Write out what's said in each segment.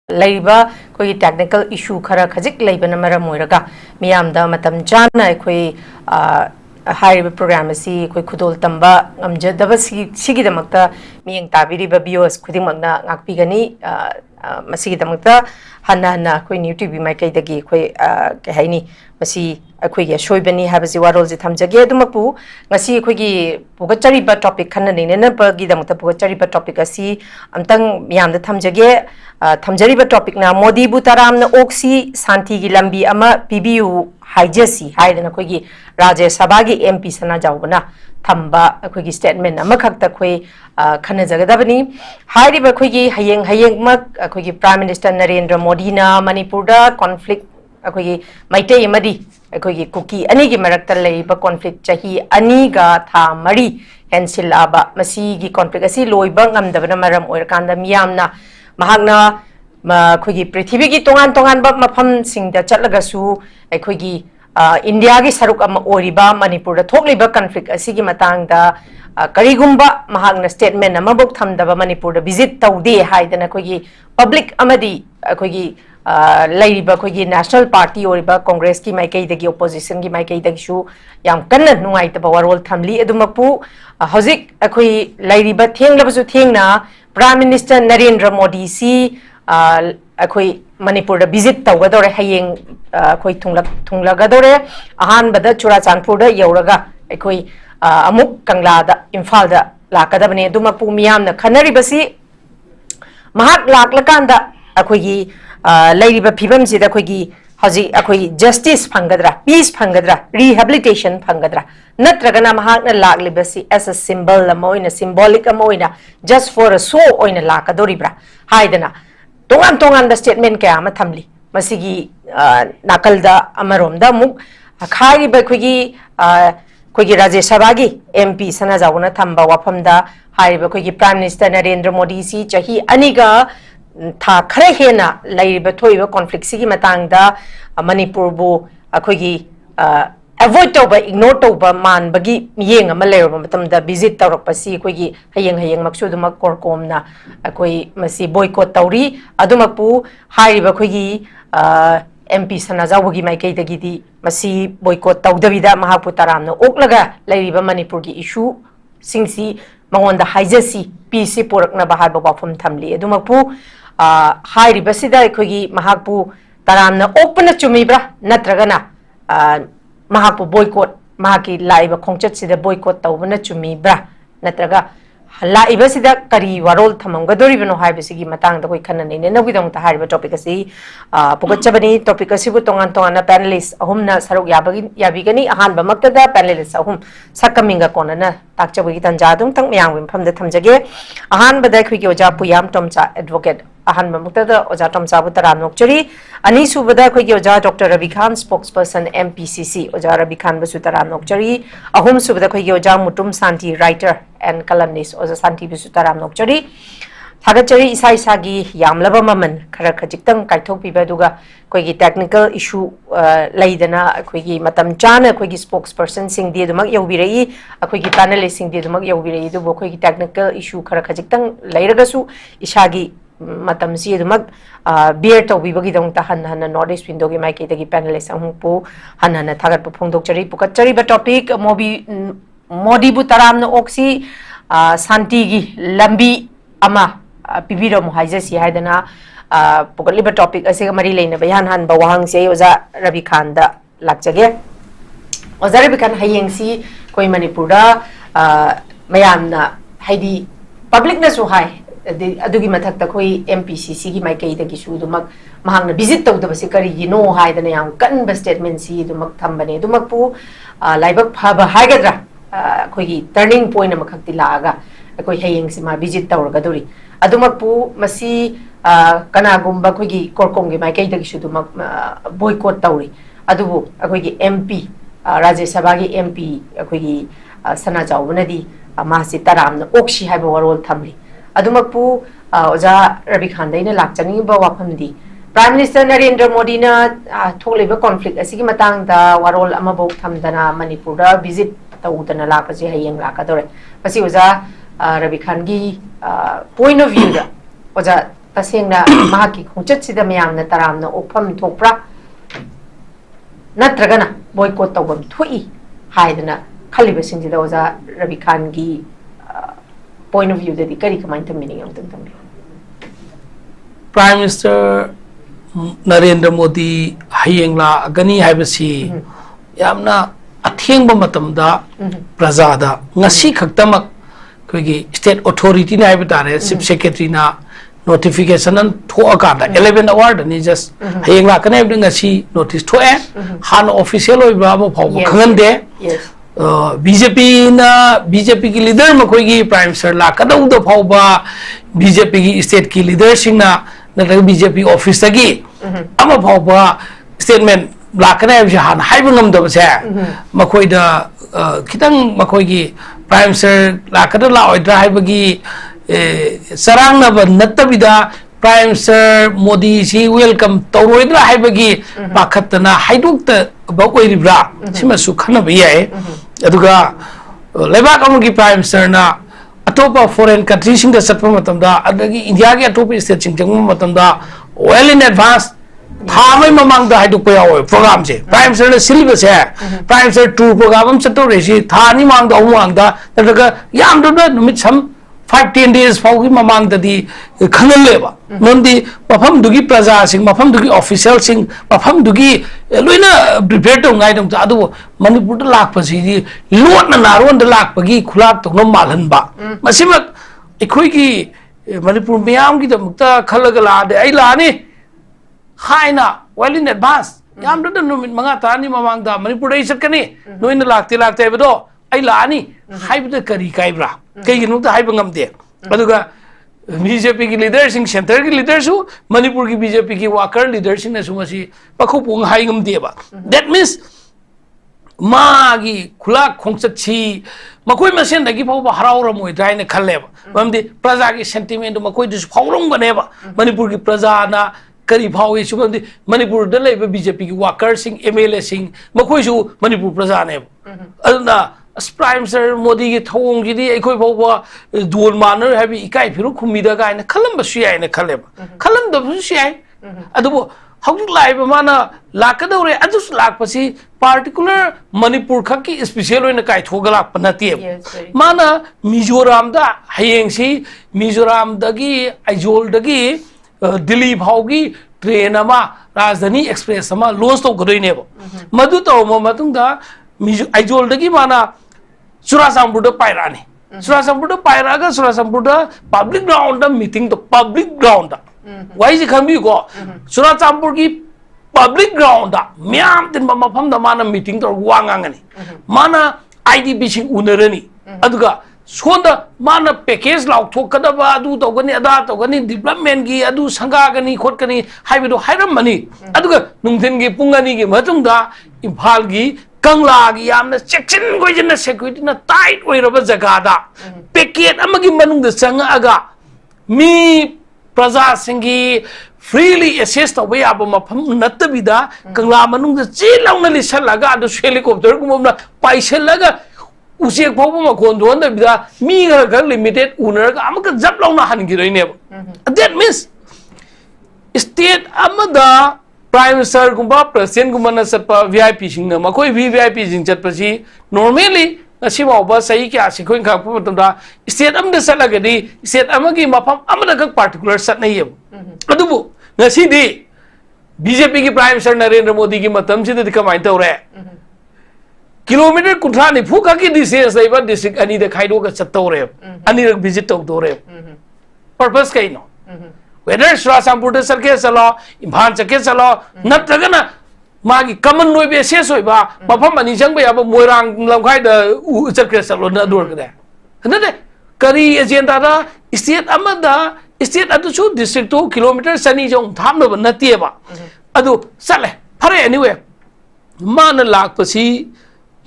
लेबा कोई technical issue खरा खजिक लेबन मरम मोइरगा मियामदा मतम चाना कोई हाइब प्रोग्राम असी कोई खुदोल तंबा अमजदब सिगिदमक्ता मियंग ताबिरिबा बियोस खुदिमक्ना ngakpigani masigidamक्ता हन्ना हन्ना कोई न्यू टीवी माइकैदगी कोई कहाइनी मसी अखोइगे सोइबनी हाबसी वारोलजे थमजगे दुमपु ngasi अखोइगी पुगचरीबा टॉपिक खन्ननेनेनबगिदमक्ता पुगचरीबा टॉपिक असी अमतंग मियामदा थमजगे थमजरीबा टॉपिक ना मोदी बुतारामना ओक्सी शांतिगी लंबी अमा पीबीयू हाइजेसी हाइदना अखोइगी राज्य सभागी एमपी सना जाउबना थम्बा अखोइगी स्टेटमेंट अमखक्ता अखोइ खन्नजगदबनी हाइरिबा अखोइगी हयेंग मक अखोइगी प्राइम मिनिस्टर नरेंद्र मोदी ना मणिपुरदा कॉन्फ्लिक्ट अखोइगी मैटे अमदी अखोइगी कुकी अनीगी मरक्ता लेबा कॉन्फ्लिक्ट चाही अनीगा था मरी हेंसिलाबा मसीगी कॉन्फ्लिक्ट असी लोइबा ngamdabana maram oirkanda miyamna mahakna अखोइगी पृथ्वी की तोंगान तोंगान मफम सिंगदा चलगसु अखोइगी इंडिया की सरुक अमा ओरिबा मणिपुर थोकलिबा कॉन्फ्लिक्ट असिगी मतांगदा करिगुंबा महागना स्टेटमेंट अमा बुक थमदबा मणिपुर विजिट तौदे हाइदना अखोइगी पब्लिक अमदी अखोइगी लेरिबा अखोइगी नेशनल पार्टी ओरिबा कांग्रेस की माइकैदगी ओपोजिशन की माइकैदगीसु याम कन्ना नुंगाइतबा वारोल थमली अदुमपु हजिक अखोइ लेरिबा थेंगलबसु थेंगना प्राइम मिनिस्टर नरेंद्र मोदी सी अखोई मणिपुर विजिट तौगदोरे हयेंग अखोई थुंगलगदोरे अहानबदा चुराचांदपुर यौरगा अखोई अमुक कंगलादा इम्फालदा लाकदबने दुमपु मियामना खनरिबसी महाक लाकलकांदा अखोई लेरिबा फिबमसिदा अखोई हजी अखोई जस्टिस फंगद्रा पीस फंगद्रा रिहेबिलिटेशन फंगद्रा नत्रगना महाकना लाकलिबसी एस अ सिंबल अमोइना सिंबॉलिक अमोइना जस्ट फॉर अ शो ओइना लाकदोरिब्रा हाइदना तोंगान तोंगान द स्टेटमेंट क्या अमा थमली मसिगी नाकलदा अमरोमदा मुक खाइबा खोगी राज्य सभागी एमपी सना जाउना थंबा वाफमदा हाइबा खोगी प्राइम मिनिस्टर नरेंद्र मोदी सी चाही अनिगा था खरे हेना लाइबा थोइबा कॉन्फ्लिक्ट सिगी मतांगदा मणिपुर बु खोगी अवॉइड तौबा इग्नोर तौबा मानबगी मियेंग अमा लेरबा मतमदा विजिट तौरकपसी खोगी हयेंग मक्सुदुमा कोरकोमना अखोई मसी बॉयकॉट तौरी अदुमपु हाइरिबा खोगी एमपी सनाजावगी माइकैदगीदी मसी बॉयकॉट तौदबिदा महापु तरामना ओक्लगा लेरिबा मणिपुर की इशू सिंगसी मंगोंदा हाइजेसी पीसी पोरकना बाहाबा वाफम थमली अदुमपु हाइरिबसिदा खोगी महापु तरामना ओपना चुमीब्रा नत्रगना महापु बॉयकॉट महाकी लाइबा खोंचतसिदा बॉयकॉट तौबना चुमीब्रा नत्रगा लाइबसिदा करी वारोल थमंगदोरिबनो हाइबसिगी मतांगदा कोई खननेने नबुदंगता हाइबा टॉपिक असि पुगचबनी टॉपिक असिबु तोंगान तोंगान पैनलिस्ट अहुमना सरुक याबिगनी अहानबा मक्तदा पैनलिस्ट अहुम सकमिंगा कोनना ताकचबगी तंजादुम तंग मयांग विमफमदा थमजगे अहानबदा खिगी ओजा पुयाम टोमचा एडवोकेट अहानबा मक्तदा ओजा टोमचा बुतराम नोकचरी अनीसुबदा खिगी ओजा डॉक्टर रविखान स्पोक्सपर्सन एमपीसीसी ओजा रविखान बसुतराम नोकचरी अहुम सुबदा खिगी ओजा मुटुम शांति राइटर एंड कलमनिस्ट ओजा शांति बसुतराम नोकचरी थागचरी इसा इसागी यामलबा ममन खरा खजिक्तंग काइथोकपिबदुगा कोइगी टेक्निकल इशू लैदना कोइगी मतम चाना कोइगी स्पोक्सपर्सन सिंग दि दुमक यौबिरई कोइगी पैनलिस्ट सिंग दि दुमक यौबिरई दुबो कोइगी टेक्निकल इशू खरा खजिक्तंग लैरगसु इसागी मतम सी दुमक बियर तौबिबगी दंगता हन नॉर्थ ईस्ट विंडोगी माइकेदगी पैनलिस्ट अमुपु हन थागत फोंदोकचरी पुकचरी बा टॉपिक मोदी बु तरामना ओक्सी शांतिगी लंबी अमा पिबिरम हाइजेसी हाइदना पुगलिबा टॉपिक असे मरी लेना बयान हन बवांग से ओजा रवि खान दा लाचगे ओजा रवि खान हयेंसी कोई मणिपुर दा मयामना हाइदी पब्लिक नसु हाय अदुगी मथक तखोई MPCC की माइकई दगी सु दुमक महांगना विजिट तौदबसे करिगिनो हाइदना याम कनब स्टेटमेंट सी दुमक थंबने दुमक पु लाइबक फाब हाइगद्रा अखोगी टर्निंग पॉइंट अमखक्ति लागा अखोई हेयंग सिमा विजिट तौरगदोरी अदुमक पु मसी कनागुम्बा अखोगी कोरकोंगे माइकई दगी सु दुमक बॉयकॉट तौरी अदुबु अखोगी MP राज्य सभा की MP अखोगी सना चाउबनदी मासी तरामना ओक्सी हाइबा वरोल थमरी अदुमकपु ओजा रवि खानदैना लाक्चनिबा वाफमदी प्राइम मिनिस्टर नरेंद्र मोदी ना थोलेबा कॉन्फ्लिक्ट असिगी मतांगदा वरोल अमबो थमदना मणिपुर दा विजिट तौदना लापजे हयेंग लाकदोरे पसी ओजा रवि खान की पॉइंट ऑफ व्यू दा ओजा तसेंगना महाकी खोंचतसिदा मयामना तरामना ओफम थोप्रा नत्रगना बॉयकॉट तौबम थोई हाइदना खलिबसिंगजिदा ओजा रवि खान की point of view that kari kamai tham meaning am tam Prime Minister Narendra Modi hayeng la gani haibasi yamna atheng ba matam da praja da ngasi khaktamak koigi state authority na haibata re chief secretary na notification an thoaka da 11 hour ni just hayeng la kana ibding ngasi notice thoe han official oi ba ba phau khangan de yes BJP की leader मखोई prime minister लाकदौद फाउबा BJP की state की leader सिंगना नतग BJP office तगी अमा फाउबा statement लाकना है हान HYBE ngमदबसे मखोई दा खितंग मखोई की प्राइम मिनिस्टर लाकद लाओइद्रा हाइबगी सरांगनब नत्तबिदा प्राइम मिनिस्टर मोदी सी वेलकम तौरोइद्रा हाइबगी पाखतना हाइदुक्त बकोइरिब्रा सिमसु खनब याय अदुगा लेबाक अमगी प्राइम मिनिस्टर ना अतोपा फॉरेन कंट्री सिंग दा चटपा मतमदा अदगी इंडिया के अतोपा स्टेट सिंग जंगम मतमदा वेल इन एडवांस थामै ममांग दा हाइदुक पयाव प्रोग्राम से प्राइम मिनिस्टर ने सिलेबस है प्राइम मिनिस्टर टूर प्रोग्राम हम चतो रेसी थानी मांग दा उमांग दा तदगा याम दो नुमित सम 5-10 days फाउगी ममांग ददी खनलेबा नंदी मफम दुगी प्रजा सिंग मफम दुगी ऑफिशियल सिंग मफम दुगी लोइना प्रिपेयर तो ngai दम अदु मणिपुर दा लाकपसी लोटना नारोन दा लाकपगी खुलाप तो न मालहनबा मसिमक इखोइगी मणिपुर मियाम की दमक्ता खलग लादे आई लानी हाइना वेल इन एडवांस याम दो नुमित मंगा तानी ममांग दा मणिपुर दai चकनी नोइना लाकते बदो आई लानी हाइबदा करी काइब्रा कईगिनु ता हाइब ngमदे अदुगा BJP की लीडर सिंह सेंटर की लीडर सु मणिपुर की BJP की वाकर लीडर सिंह ने सुमसी पखु पोंग हाइ ngमदे बा दैट मींस मागी खुला खोंगचत छी मखोय मसेन दगी फाव हरावरा मोय दाइने खल्लेबा ममदि प्रजा की सेंटिमेंट मखोय दुस फावरंग बनेबा मणिपुर की प्रजा ना करी फावे सुमदि मणिपुर द लेबे BJP की वाकर सिंह MLA सिंह मखोय सु मणिपुर प्रजा ने अदुना प्राइम मिनिस्टर मोदी की थोंगी अखोई फाव दोन मानर है इकाई फिर खुमीद गायन खलम खलेब खलम अदुबो हौजिक लाइब माना लाकदौरे अदुस लाकपसी पार्टिकुलर मणिपुर खकी स्पेशल होइना काइथोग लाकप नते माना मिजोराम दा हयेंसी मिजोराम दगी आइजोल दगी दिल्ली फावगी ट्रेन अमा राजधानी एक्सप्रेस अमा लॉन्च तौगदोइनेब मदु तौम मतुंगदा आइजोल दगी माना चुराचांपुर पायराने चुराचांपुर पायरागा चुराचांपुर पब्लिक ग्राउंड मीटिंग तो पब्लिक ग्राउंड वाई खमी को चुराचांपुर की पब्लिक ग्राउंड म्याम तिन मफम माना मीटिंग तो वांगांगनी माना IDP सिंग उनरनी अदुगा सोंद माना पैकेज लाउथोकदबा अदु तौगनी अदा तौगनी डेवलपमेंट की अदु संगागनी खोटकनी हाइबदो हाइरमनी अदुगा नुंथिन की पुंगनी की मतुंगदा इम्फाल की कंगला की यामना सेक्शन गोइजना सिक्योरिटी ना टाइट ओइरबा जगह पैकेट अमगी मनुंग चंगागा मी प्रजा सिंगी फ्रीली एसेस तब याब मफम नत्तबिदा कंगला मनुंग चे लाउना लिसलगा अदु हेलीकॉप्टर गुमना पाइसलगा उचेक फाव मखोन दोनदबिदा मी घर लिमिटेड उनरगा अमक जब लाउना हनगिरइने दैट मींस स्टेट अमदा प्राइम मिनिस्टर गुम्बा प्रेसिडेंट गुम्बा न चटपा VIP सिंग न मखोय VIP सिंग चटपसी नॉर्मली असिबावबा सही क्या सिखोइन खाप मतदा स्टेट अमदा चलगदी स्टेट अमगी मफम अमदा पार्टिकुलर चटनय अदुबु ngasi BJP की प्राइम मिनिस्टर नरेंद्र मोदी की मतम से कमाइन तौरे किलोमीटर कुंथ्रा निफु खकी डिस्टेंस लेबा डिस्ट्रिक्ट अनि द खाइदो का चतौरे अनि विजिट तौदोरे पर्पस कहीं नो वेदर चुराचांपुर चलके चलो इम्फाल चलके चलो नत्रगना मागी कमन नोय बेसेस होइबा मफम अनि जंग याब मोइरांग लमखाय द चलके चलो न दूर कदे नदे करी एजेंडा दा स्टेट अमदा स्टेट अदुसु डिस्ट्रिक्ट 2 किलोमीटर सनी जों थामनब नतिएबा अदु चले फरे एनीवे मान लाखपसी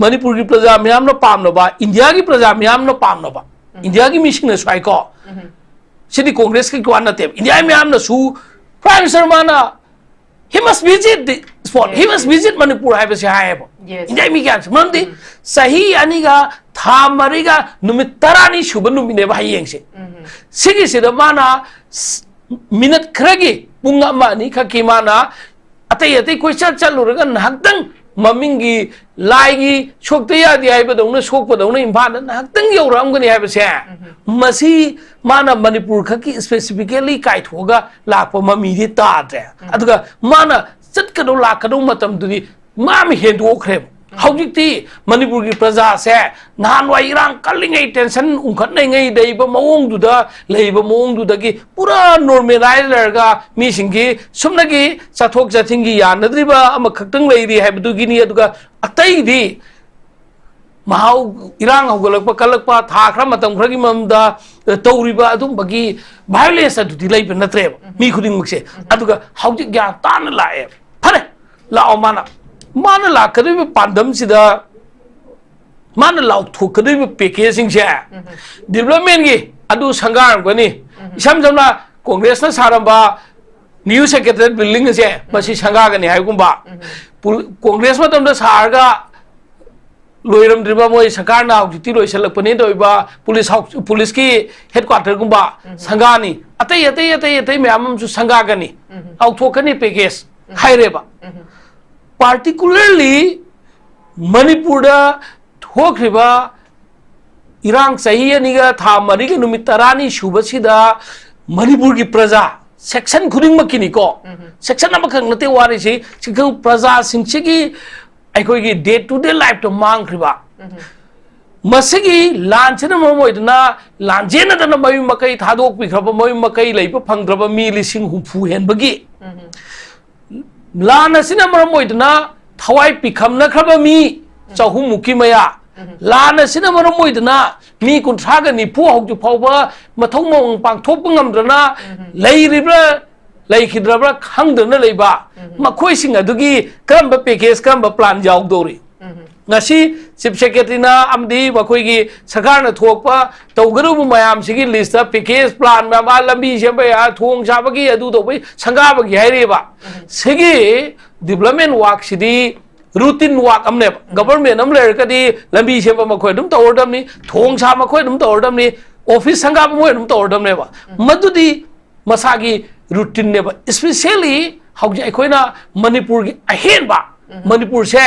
मणिपुर की प्रजा म्याम न पामनबा इंडिया की प्रजा म्याम न पामनबा इंडिया की मिशन स्वाई को सिटी कांग्रेस की क्वान नते इंडिया म्याम न सु प्राइम मिनिस्टर माना he must visit the spot he must visit manipur hai base hai ba india mi kya mandi sahi ani ga tha mari ga numit tarani shuba numine ba yeng se sigi se da mana minute khragi punga ma ni kha ki mana atai koi chal uraga nahdang mamingi laigi chokte ya di hai ba dong sok ba dong imphal nahdang yoram gani hai base masi mana manipur kha ki specifically kai thoga lakpa mami di ta dre aduga mana chat ka do lak ka do matam du di mam hen do khrem hawjikti manipur ki praja se nan wa irang kalingai tension ungkhat nei ngai dei ba mawong du da lei ba mawong du da ki pura normalizer ga mi singi sumna gi chathok chathing gi yanadri ba ama khaktang lei ri hai du gi ni aduga atai di mahau irang hawgalakpa kalakpa tha khra matam khra gi mamda tawriba adum bagi violence adu di lei ba natre mi khuding mukse aduga hawjik gyan tan lae phare lao mana la kadai ba pandam sida mana lao thu kadai ba packaging se development gi adu sangar gani isam jamna congress na saramba new secretariat building se masi sanga gani hai gumba congress matam da sarga loiram driba moi sarkar na hauti loisalakpani doiba police ki headquarter gumba sangani atai myam su sanga gani authokani package haireba particularly manipur da thokriba irang sahi aniga tha mari ga numit tarani shuba sida manipur ki praja section khuding makini ko section amakang nate wari si sikang praja singchi gi aikoi gi day to day life to mangkriba masigi lanchena momoidna lanjena dana mayu makai thadok pikraba mayu makai leipa phangdraba mi lising humfu hen bagi lana sina moidna thawai pikham na khraba mi chahum muki maya lana sina moidna mi kunthra ga ni phu hok ju phawba mathong mong pang thop ngamdrana leiribra leikhidra khangdna leiba makhoi sing adugi kamba package kamba plan yaudori ngasi chief secretary na amdi makhoi gi sarkar na thokpa tawgaru mayam sigi list ta package plan ma lambi semba ya thong chaba gi adu to bai sanga ba gi haireba sigi development work sidi routine work amne government am ler kadi lambi semba makhoi dum tawdam ni thong cha makhoi dum tawdam ni office sanga ba moi dum tawdam ne ba madudi masagi routine ne ba especially hauji aikoina manipur gi ahen ba manipur se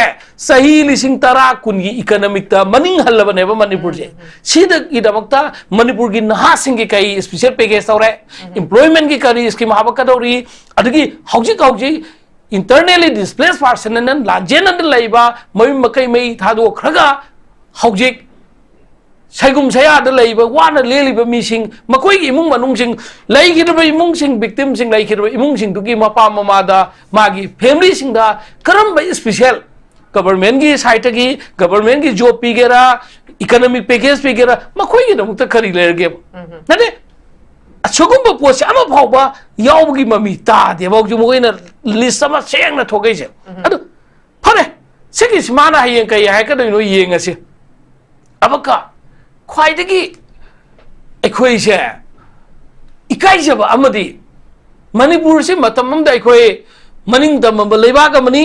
sahi lising tara kun gi economic ta maning halaba ne ba manipur se sida gi damakta manipur gi naha sing gi kai special package tawre employment gi kari scheme haba ka dori adugi hauji internally displaced person nan lanjen nan laiba mai makai mai thado khraga hauji saigum saya da laiba wana leliba mi sing makoi gi imung manung sing lai gi da imung sing victim sing lai gi da imung sing du gi mapa mama da magi family sing da karam ba special government gi site gi government gi job pigera economic package pigera makoi gi da mukta khari lerge nade achugum ba post ama phawba yaw gi mami ta de ba ju moi na list sama seng na thogai se adu phare sigi smana hayen kai hai ka doi no yenga se abaka khwaidagi ekhoi se ikai jaba amadi manipur se matam amda ekhoi maning dam ba leiba ga mani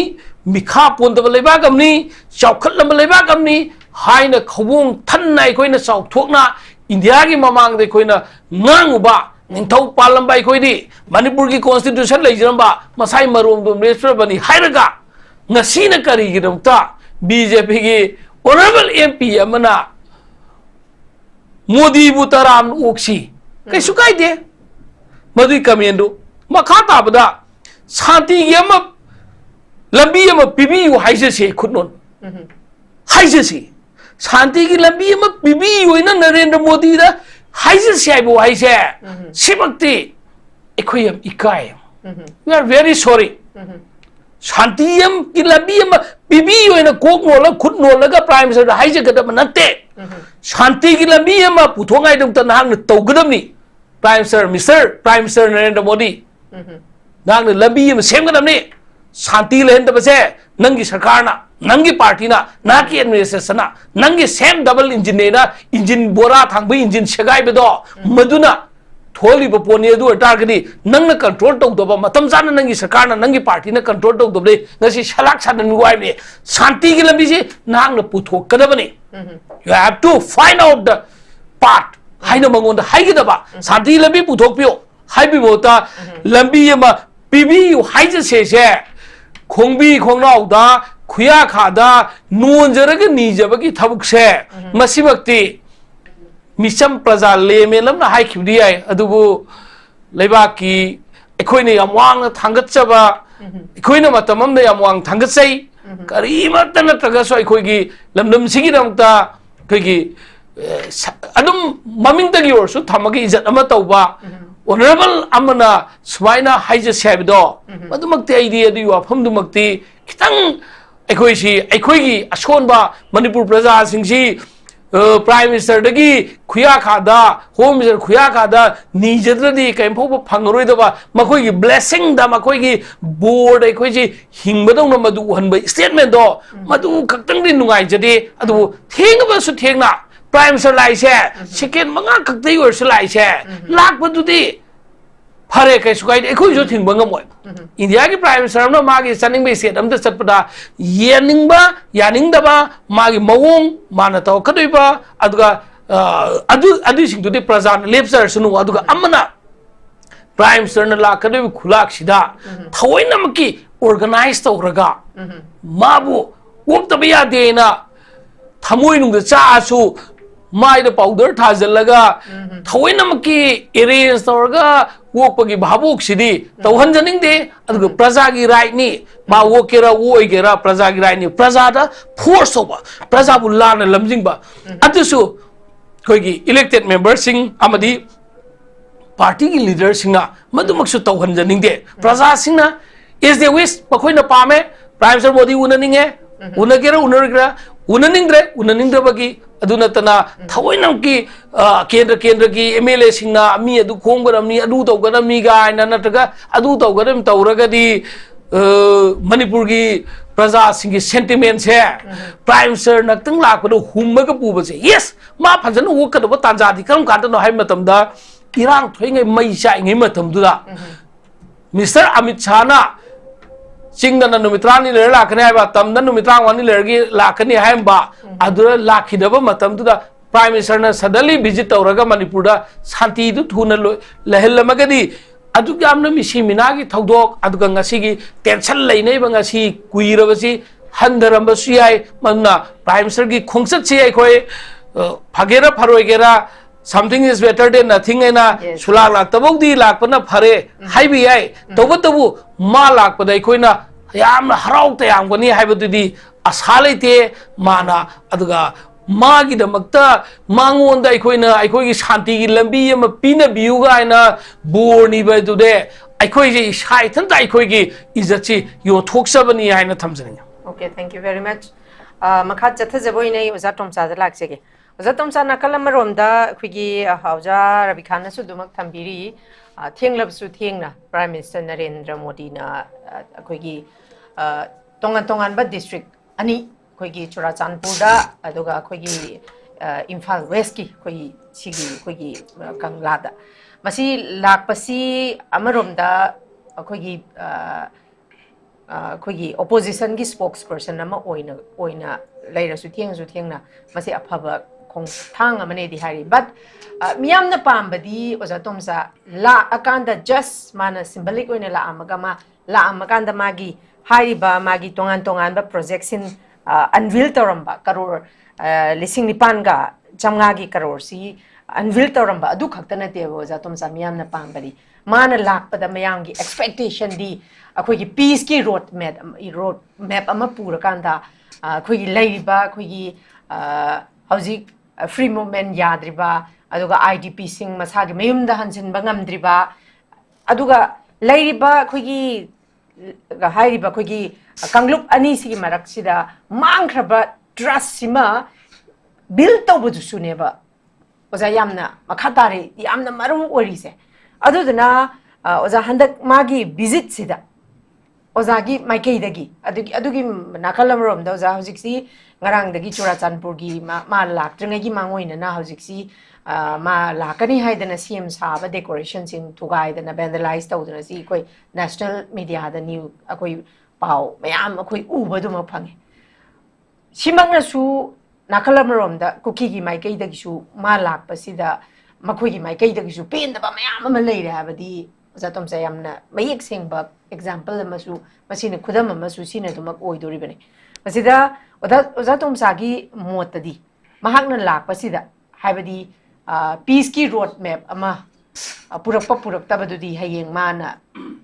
mikha pon da leiba ga mani chaukhat lam leiba ga mani haina khobung than nai khoi na chauk thokna india gi mamang de khoi na nganguba ningthau palam bai khoi di manipur gi constitution leijamba masai marom dum register bani hairaga ngasi na kari gi damta bjp gi honorable mp amana modi butaram oksi kai sukai de madui kamendo makata bada santi yama lambi yama pibi yu haise se khutnon haise se santi gi lambi yama pibi yu ina narendra modi da haise siai bu haise sibakti ekoyam ikai we are very sorry Shantiyam kilabiyam bibi yoina kok nola khut nola ga prime minister haise gadam natte Shanti kilabiyam puthongai dum ta nang tawgadam ni prime minister Narendra Modi nang labiyam semgadam ni Shanti lehen da base nangi sarkar na nangi party na naki administration na nangi same double engine na engine bora thangbai engine segai bedo maduna tholi ba poni adu targani nang na control tok doba matam jana nangi sarkar na nangi party na control tok doble ngasi salak sadan wai me Shanti gi lambi ji nang na puthok kadabani you have to find out the part haina mangon da haigi daba Shanti lambi puthok pio haibi bota lambi ma pibi haije se khongbi khongnau da khuya khada non jaraga ni jabagi thabuk se masibakti misam praja leme lamna hai khibdi ai adubu leibaki ekhoine yamwang thangat chaba ekhoine matamam da yamwang thangat sei kari matana taga so ekhoigi lamdam sigi ramta khoigi adum maming tagi orsu thamagi izat ama tauba honorable amana swaina haije sabdo madumakti idea du wafamdumakti kitang ekhoisi ekhoigi asonba manipur praja singsi prime minister dagi khuya khada home minister khuya khada nijadradi kaimpho phangroi daba makhoi gi blessing da makhoi gi board ekhoisi hingbadong na madu hanbai statement do madu kaktang din nungai jade adu thengba su thengna prime minister laise second manga kaktai or su laise lak badudi phare kai sukai ekhoi jo thingba ngamoi india gi prime minister na magi saning be set amda chatpada yeningba yaningdaba magi mawong mana taw kadoiba aduga adu singdu de prajan lepsar sunu aduga amana prime minister na la kadoi khulak sida thawaina maki organize tawraga mabu woptabiya deena thamoi nungda cha asu mai da powder thajalaga thawaina maki arrange tawraga wokpagi bhabuk sidi tawhanjaning de aduga praja gi right ni ma wokera woigera praja gi right ni praja da force over praja bu lana lamjing ba atusu koigi elected members sing amadi party gi leader singna madumaksu tawhanjaning de praja singna is the wish pakhoina pame prime minister Modi unaninge unagera unaningdre bagi aduna tana thawainam ki kendra ki MLA singna mi adu khongbaramni adu tawgaramni ga na nataga adu tawgaram tawragadi manipur gi praja singi sentiment se prime minister naktang lakpado hummaga pubase yes ma phajana wokadaba tanjadi kam kanta no hai matamda irang thoingai mai sai ngai matamduda Mr. Amit Shah na Chingana numitrani ler lakane hai ba tamda numitrang wani lergi lakani hai ba adura lakhidaba matam tuda prime minister na sadali visit tawraga manipur da shanti du thuna lehellamagadi adu gamna misi minagi thodok aduga ngasi gi tension leinai ba ngasi kuirabasi handaramba siyai manna prime minister gi khongsak chiyai khoi phagera pharoigera something is better than nothing ena sulak lak tabodi lak pana phare haibi ai tobatabu ma lak padai khoina yamna harau ta yam gani haibadudi asalaite mana aduga magi da makta mangon da khoina khoi gi shanti gi lambi ama pina biuga ina borni ba dude khoi ji sai than da khoi gi izachi yo thoksabani haina thamjani. Okay, thank you very much. Makhat chatha jaboi nei oza tomsa da laksege oza tomsa nakalam romda khigi hauja Rabi Khan su dumak thambiri thenglab su thengna Prime Minister Narendra Modi na khigi tongan ba district ani khigi Churachandpur da aduga khigi Imphal West ki khigi sigi khigi Kangla da masi lakpasi amaromda khigi khigi opposition gi spokesperson ama oina laira su thengna masi aphaba khong thang amane di hari but miyamna pambadi oza tomsa la akanda just mana symbolic oina la amaganda magi hariba magi tongan ba projection unveil toramba karor lising nipan ga chamnga gi karor si unveil toramba adu khaktana te oza tomsa miyamna pambadi mana lakpada mayam gi expectation di akhoi peace ki road map ama pura kanda akhoi lairiba akhoi hauji free movement yadriba aduga IDP sing masagi mayumda hansinba ngamdriba aduga lairiba khogi hairiba khogi kanglup ani sigi marak sida mangkraba trust sima build tawbudu suneba oza yamna makhatari yamna maru orise aduduna oza handak magi visit sida ozagi maikei dagi adugi nakalamrom da oza hojiksi ngarang dagi Churachandpur gi ma laktringa gi mangoina na hojiksi ma lakani haidana CM saba decoration sin tugai dana vandalize tawdana si koi national media da new akoi pau mayam akoi ubadu ma phange simangna su nakalamrom da kuki gi maikei dagi su ma lakpasida makoi gi maikei dagi su pen da mayam ma leire habadi oza tomsa yamna mayek sengba example amasu masina khudam amasu sina dumak oidoribani masida oza tomsa gi motadi mahakna lakpasida haibadi peace ki road map ama purak tabadudi hayeng mana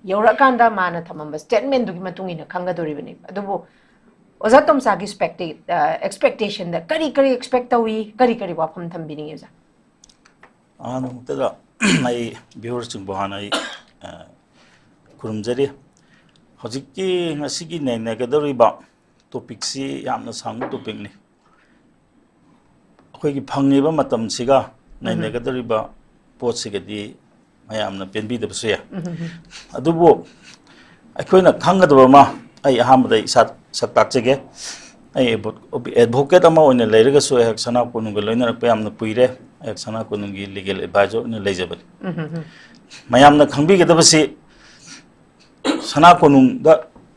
yorakanda mana thamamba statement dugi matungina khangadoribani adubo oza tomsa gi expectation da kari expect tawi kari wafam thambini oza anu tada ai bihor chung bahana ai kurumjari hojiki ngasigi ne gadoriba topic si yamna sang topic ni akhoi gi phangiba matam siga ne gadoriba pot sigadi mayamna penbi da bsuya adubo akhoi na khangadaba ma ai ahamda satak chege ai advocate ama oine leiraga so ek sana kunung loina rak payamna puire ek sana kunung gi legal advisor ne leijaban mayamna khangbi gadaba si sana kunung da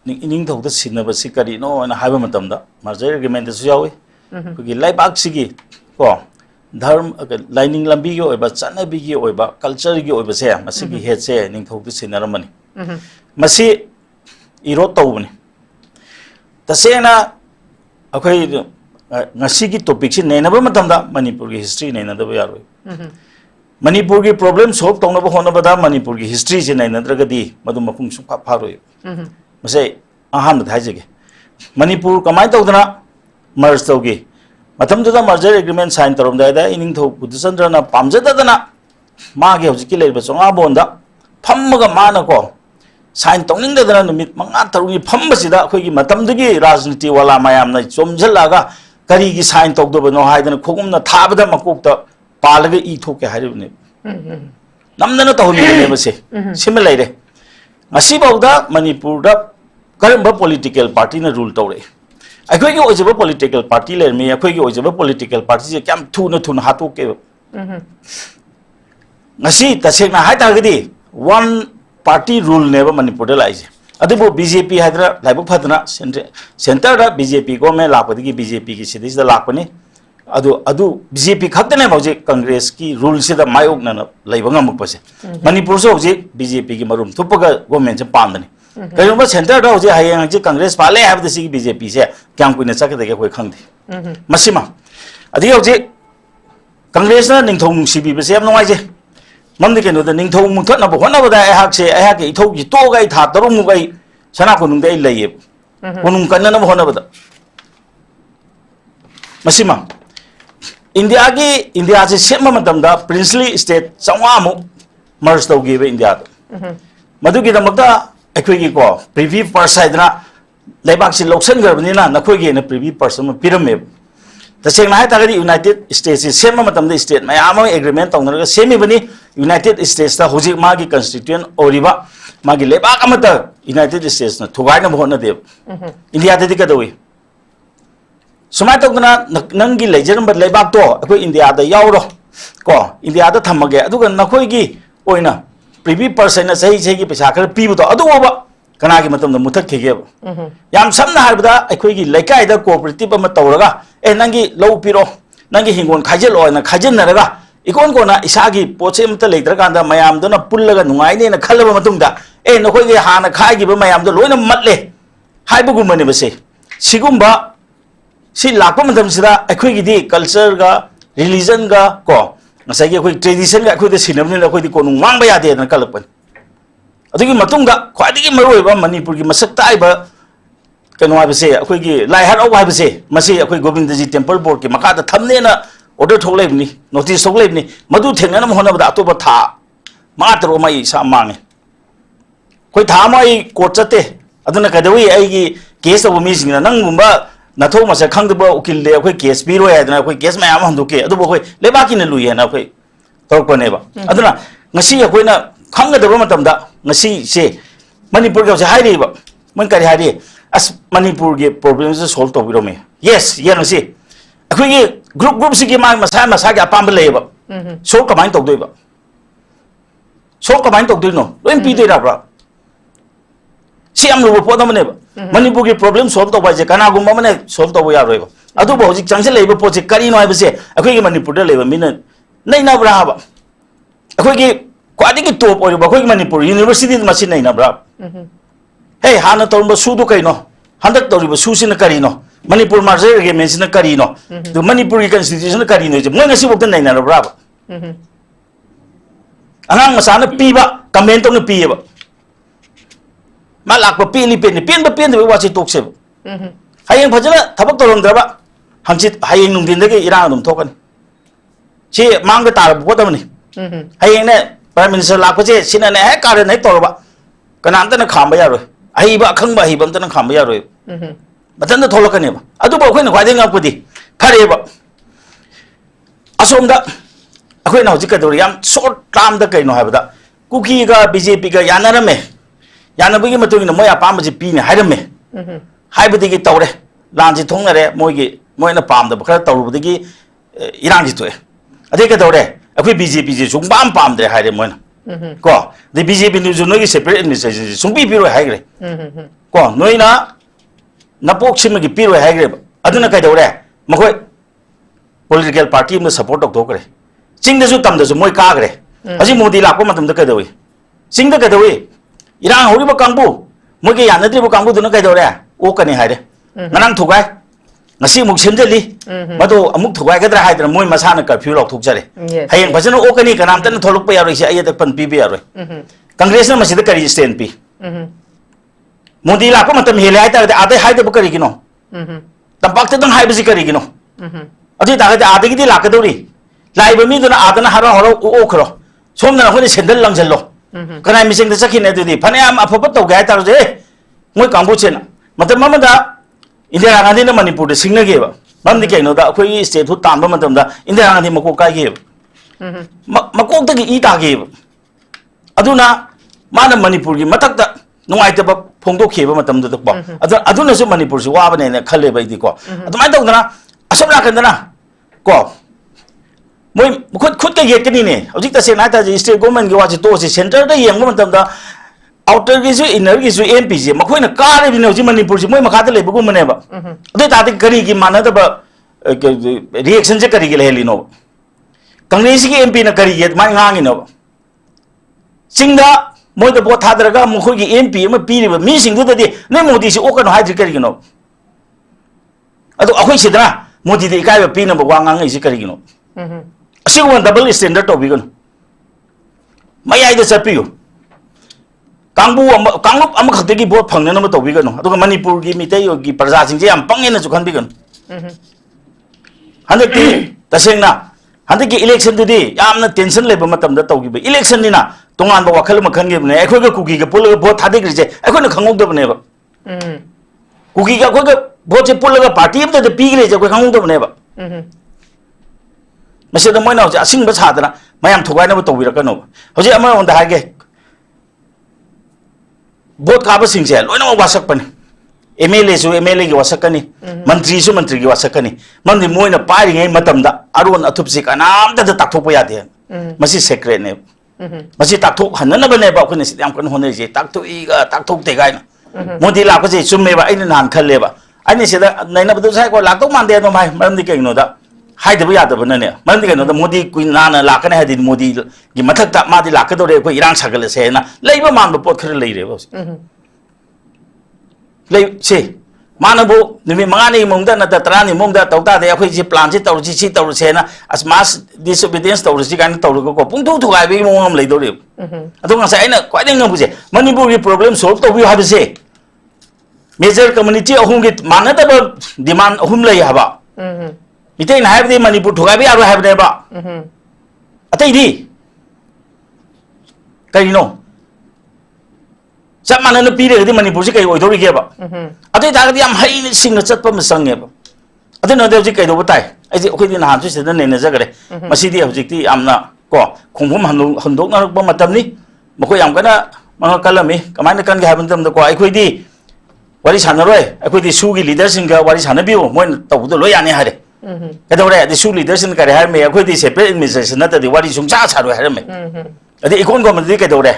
ning thok da sinaba si kari no na haiba matam da merger agreement su yawi kugi laibak sigi ko dharm lining lambi gi oiba chanabi gi oiba culture gi oiba se masigi head se ning thok da sinaramani masi iro tawbani tasena akhoi ngasigi topic si nenaba matam da manipur gi history nenadaba yaroi manipur gi problem solve tongnaba honaba da manipur gi history si nenadragadi madu mapung su pharoi masai aham thajege manipur kamai tawdana merge tawgi matam da merger agreement sign tarom da ining tho budchandra na pamjadadana magi hojiki leiba chonga bonda phammaga mana ko sign tongning da numit manga tarugi phambasida khoi gi matam dugi rajniti wala mayam na chomjalaga kari gi sign tawdoba no haidana khogumna thabada makokta palaga I thoke haribne namdana tawni ne base sima leire ngasi bauda manipur da karamba political party na rule tawre akhoi gi ojaba political party ler me akhoi gi ojaba political party je kam thuna hatoke ngasi tasena haita gidi one party rule neba manipur da laije adubo BJP hadra laibu phadna center da BJP go me lapadi BJP ki sidis da lapani adu BJP khakta ne bauje Congress ki rule se da mayok na laiba ngamuk pase manipur so je BJP ki marum thupaga government se pamdani kayumba center da je hayang je Congress pale have the sig BJP se kyam kuina chakde ge koi khangdi masima adi je Congress na ningthong sibi be se am noi je mamde ke no da ningthong mu thotna bo hona boda ai hak se ai hak ithok ji to gai tha tarum mu gai sana kunung dai laye kunung kanna na hona boda masima India se sema matam da princely state changwa mu merge tawgi be India madu gi damakta akhoi gi ko privy person na laibak si loksan garbani na nakhoi gi na privy person pirame taseng na ta gari United States se sema matam da state mayam agreement tawna semi bani United States ta hoji ma gi constituent oriba ma gi laibak amata United States na thugai na bhona de India de ka doi sumai tawna nangi lejeram bad laibak to akhoi India da yauro ko India da thamage aduga nakhoi gi oina privy person na sahi gi paisa khar pi bu to adu oba kana gi matam da muthak khege yam samna harbada akhoi gi laikai da cooperative ama tawraga nangi low piro nangi hingon khajel oina khajen naraga ikon ko na isa gi poche mta leidra kanda mayam do na pullaga nungai ne na khalaba matung da nakhoi gi hana khai gi ba mayam do loina matle haibu gumane base sigumba si lakpa matam sida akhoi gi di culture ga religion ga ko ngasai gi akhoi tradition ga akhoi de sinamne akhoi di konung wang ba ya de na kalakpan adugi matunga khwadi gi maroi ba manipur gi masak tai ba kano ha base akhoi gi lai har au ha base masi akhoi Govindaji temple board ki makha da thamne na order thok leibni notice thok leibni madu thengna nam hona bada atoba tha ma tro mai sa mangi koi tha mai court chate aduna kadawi ai gi case of mi singna nang gumba na thok ma sa khang ba ukil le koi case pi ro ya dana koi case ma am handu ke adu bo koi leba ki na lu ya na koi tok pa ne ba aduna ngasi koi na khang ga da matam da ngasi se manipur ga sa hai ri ba man kari hai ri as manipur ge problems solve to biro me yes ya no si akhui ge group si ge ma masa ga pam le ba so ka main tok doi ba so ka main tok doi no loin pi doi ra ba si am lu po da mane ba manipur ge problem solve to ba je kana gum ba mane solve to ya roi ba adu bo ji chang se le ba po je kari no ai ba se akhui ge manipur da le ba min nei na bra ba akhui ge kwadi ge top oi ba akhui ge manipur university ma si nei na bra hey hana torba su du kai no handak toriba su sin kari no manipur marje ge men sin kari no the manipur ki constitution kari no je mo ngasi bok na na bra anang masana pi ba comment to pi ba malak ba pi li pen ba pen de wa chi tok se hayeng phajana thabak torom dra ba hangchit hayeng nung din de ge irang dum thokan chi mang ga tar bo da ni hayeng ne prime minister lak pa che sin ne he kar ne tor ba kanam ta na kham ba ya ro ai ba khang ba hi bam ta na kham ba ya ro matan da tholak ne ba adu ba khoi na khwai de ngak pudi phare ba asom da akhoi na hojik ka dor yam short term da kai no ha ba da kuki ga bjp ga yanara me yana bi gi matu ni moya pam ji pi ne ha me hai ba gi tawre lan ji thong na re moi na pam da ba kha tawru ba gi irang ji to ade ka dore akhoi bjp ji sung pam de ha re moi na ko the bjp ni jo no gi separate administration sung pi ro ha gre ko noi na napok sim gi pi ro ha gre aduna kai dore makoi political party ma support tok tok re ching da ju tam da ju moi ka gre aji modi la ko matam da kai doi ching da kai doi irang hori ba kangbu moi ge yan na bu kangbu du na kai dore o ka ni ha re nanang thugai ngasi muk semjali madu amuk thugai ga dra ha dra moi masana curfew lok thuk jare hayeng bajana o ka ni kanam tan tholok pa ya ro si ai da pan pi bi ya ro congress na masida kari stand pi modi la ko matam hele ai ta ade hai da kari gino tampak ta dang hai bi kari gino adi ta ga ade gi la ka dori lai ba mi duna adana haro haro o khro som na ko ni sendal lang jallo kana mi sing da sakhi ne du di phane am aphop to ga ta ro je moi kangbu chen matam ma da Indira Gandhi na manipur de singna ge ba mam di kaino da khoi state hu tam ba matam da Indira Gandhi mako kai ge mako ta gi I ta ge aduna mana manipur gi matak da nungai ta ba phongdok kheba matam da ba aduna su manipur si wa ba ne khale ba di ko adumai dog dana asam la kan dana ko moi khut ka ge kani ne hojik ta se na ta state government gi wa chi to si center da yeng ba matam da outer gi su inner gi su mp ji makoi na ka re ni ji manipur ji moi makha da le bu mane ba ade ta de kari gi mana da ba reaction je kari gi le no congress gi mp na kari ge ma ngang no singda moi da bo tha dra ga makoi gi mp ma pi ri ba mi sing du da di ne modi si o ka no ha ji kari gi no ado akhoi si da modi de kai ba pi na ba wa ngang ji kari gi no asi ko double standard to bi ga no mai ai da chapi yo kangbu am khate gi vote phang na ma to bi ga no adu manipur gi mitai yo gi praja sing je am pang na chu khan bi ga no handak ti taseng na handak gi election du di yam na tension le ba matam da to gi ba election ni na tongan ba wakhal ma khan gi ne akhoi ga kuki ga pul ga vote thadi gi je akhoi na khangok da ne ba kuki ga akhoi ga vote je pul ga party am da pi gi je akhoi khangok da ne ba mase da moi na ja sing ba cha da na mayam thogai na ba to bi ra ka no hoje ama on da ha ge vote ka ba sing se loina wasak pani MLA su MLA gi wasak kani mantri su mantri gi wasak kani mandi moina pari ngai matam da aron athup si kanam da takthok pa ya de masi secret ne masi takthok hanna ba ne ba khone si yam kan hone je takthok I ga takthok te gai na modi la ko je summe ba aina nan khalle ba ani se da naina ba du sai ko la tok man de no mai mam di ke no da hai da ba ya da ba ne mam di ke no da modi kuin na na la ka ne ha di modi gi mathak ta ma di la ka do re ko irang sagal se na leiba man ba pot khare lei re ba lei se mana bu nimi mangani mong da na ta trani mong da tau ta de akhoi ji plan ji tau ji chi tau se na as mass disobedience tau ji kan tau ko pung thu thu ai bi mong am lei do re adu nga sai na kwai ding ngam bu je manipur gi problem solve to bi ha bi se major community ahum gi mana da ba demand ahum lei ha ba मिते ना है मणिपुर ठुगाबे यारो है अतैदी करिनो चप मानन पीरेगदी मणिपुर से कई ओइदोरिगेबा अतै तागदी याम हई सिंग चतप म संगेबा अतै नदे हजि कइदो बताय अजि ओखैदि नहान सु सेदा नेने जगरे मसिदि हजिकति यामना को खुंफुम हंदोकनारक मतमनि मखो याम कना मंगा कलमी कमाइन कनगे हाबन को अखैदि वारी सानरोय अखैदि सुगी लीडर सिंगा वारी सानबियो मोइन तबुदो लो याने हारे कदौरे अदि सु लीडर सिन करे हार मे अखैदि सेपरेट एडमिनिस्ट्रेशन नतदि वारी सुंचा सारो हार मे अदि इकोन गवर्नमेंट कदौरे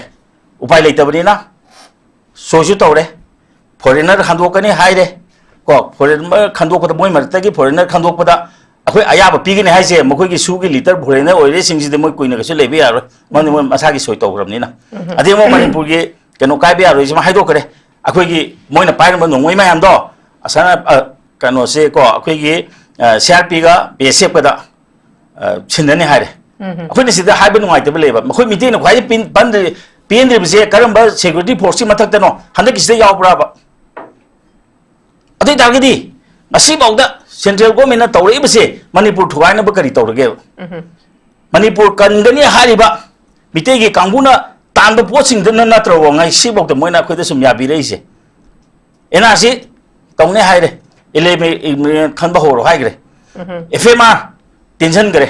उपाय लेतबनिना सोजु तौरे फॉरेनर खांदोकनी हाइरे को फॉरेनर खांदोकदा मोय मरतगी फॉरेनर खांदोकदा अखोय अयाब पीगने हाइसे मखोयगी सुगी लीडर फॉरेनर ओइरे सिंगसिदे मोय कुइना गसु लेबे यारो मनि मोय मसागी सोय तौग्रबनिना अदि मो मणिपुर गे कनो काइबे यारो इजमा हाइदो करे अखोयगी मोयना पाइरम नोंगोय मयाम दो असना कनो से को अखोयगी सीआरपी गा बीएसएफ कदा छिनने हाइरे अखोयने सिदा हाइबे नुवाइतबे लेबा मखोय मिटेन ख्वाइ पिन बंद पीएनद्रीबसे करम सिक्योरिटी फोर्स की मथक्तनो हंदकिसदे यावब्राबा अदै तागदी मसिबाउदा सेंट्रल गवर्नमेंट तौरेबसे मणिपुर ठुगाइनब करी तौरगे मणिपुर कंगनी हारिबा मिटेगी कांगुना तांब पोसिंगदन नत्रव ngai सिबाउदा मोइना खैदा सुम याबिरैसे एनासी तौने हाइरे इलेमे खनबा होरो हाइग्रे एफएमआर टेंशन करे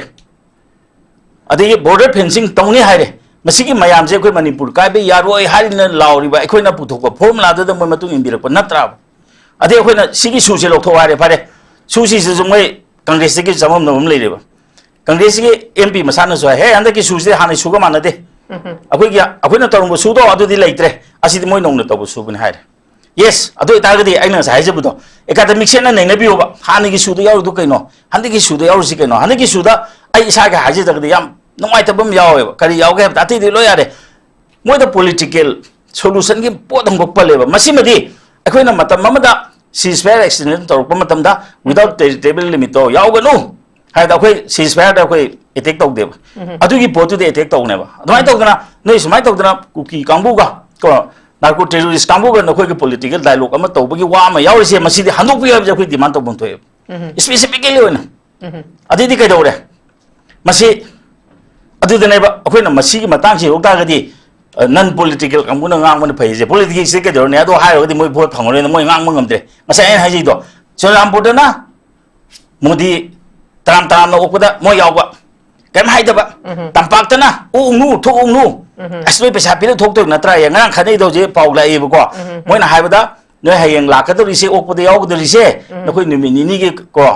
अदे बॉर्डर फेंसिंग तौने हाइरे मसिगी मयाम जे कोई मणिपुर काइबे यारोय हारिना लाउरिबा अखोइना पुथोक फॉर्मुला द मोय मतुंग इंबिरप नत्रा अदे अखोइना सिगी सुसे लौथो हारे फारे सुसी से मोय कांग्रेस के जमम नवम लेरेबा कांग्रेस के एमपी मसाना सो हे अंदर की सुसे हाने सुगा मानदे अखोइना तरुंब सुदो अदुदि लेत्रे असिदि मोय नौना तब सुबन हारे यस अदो इतागदि आइना साइजबुदो एकाडेमिक सेना नैनबियोबा हाने की सुदो यारुदु कैनो हंदे की सुदो यारुसि कैनो हंदे की सुदा आई इसागे हाजे जगदि याम नुमाइतबम यावेबा करी यावगे तातिदि लो यारे मोइदा पॉलिटिकल सोल्यूशन की पोत हंगोपलेबा मसिमदि अखोइना मतम ममदा सीजफायर एक्सटेंशन तौरप मतमदा विदाउट टेरिटोरियल लिमिट तो यावगनु हाइदा अखोइ सीजफायर दा अखोइ अटैक तौदेबा अदुगी पोतुदि अटैक तौनेबा अदुमाइ तौदना नोइ सुमाइ तौदना कुकी कांबुगा को नार्को टेररिस्ट कांबुगा नखोइगे पॉलिटिकल डायलॉग अमा तौबगी वा अमा यावरिसे मसिदि हंदोकपि याबजे अखोइ डिमांड तौबन थोय स्पेसिफिकली होना अदिदि कैदौरे मसि अदुदनेबा अखोइना मसिगी मतांगसि रोक्तागदि नन पॉलिटिकल कांबुना ngang फैजे पॉलिटिकल से कैदौरने अदो हायरगदि मोय भोट फंगोरे मोय ngang ngamdre मसा एन हाइजिदो चोरामपुरदना मोदी ताम ताम ओपदा मोय यावबा केम हाइदबा तंपाक्तना उनु थोउनु असलोय पैसा पिले थोक्तो नत्रा यांग खनैदो जे पाउला एबको मोयना हाइबदा नोय हायंग लाकदोरिसे ओपदा यावगदोरिसे नखोय नुमि निनिगे को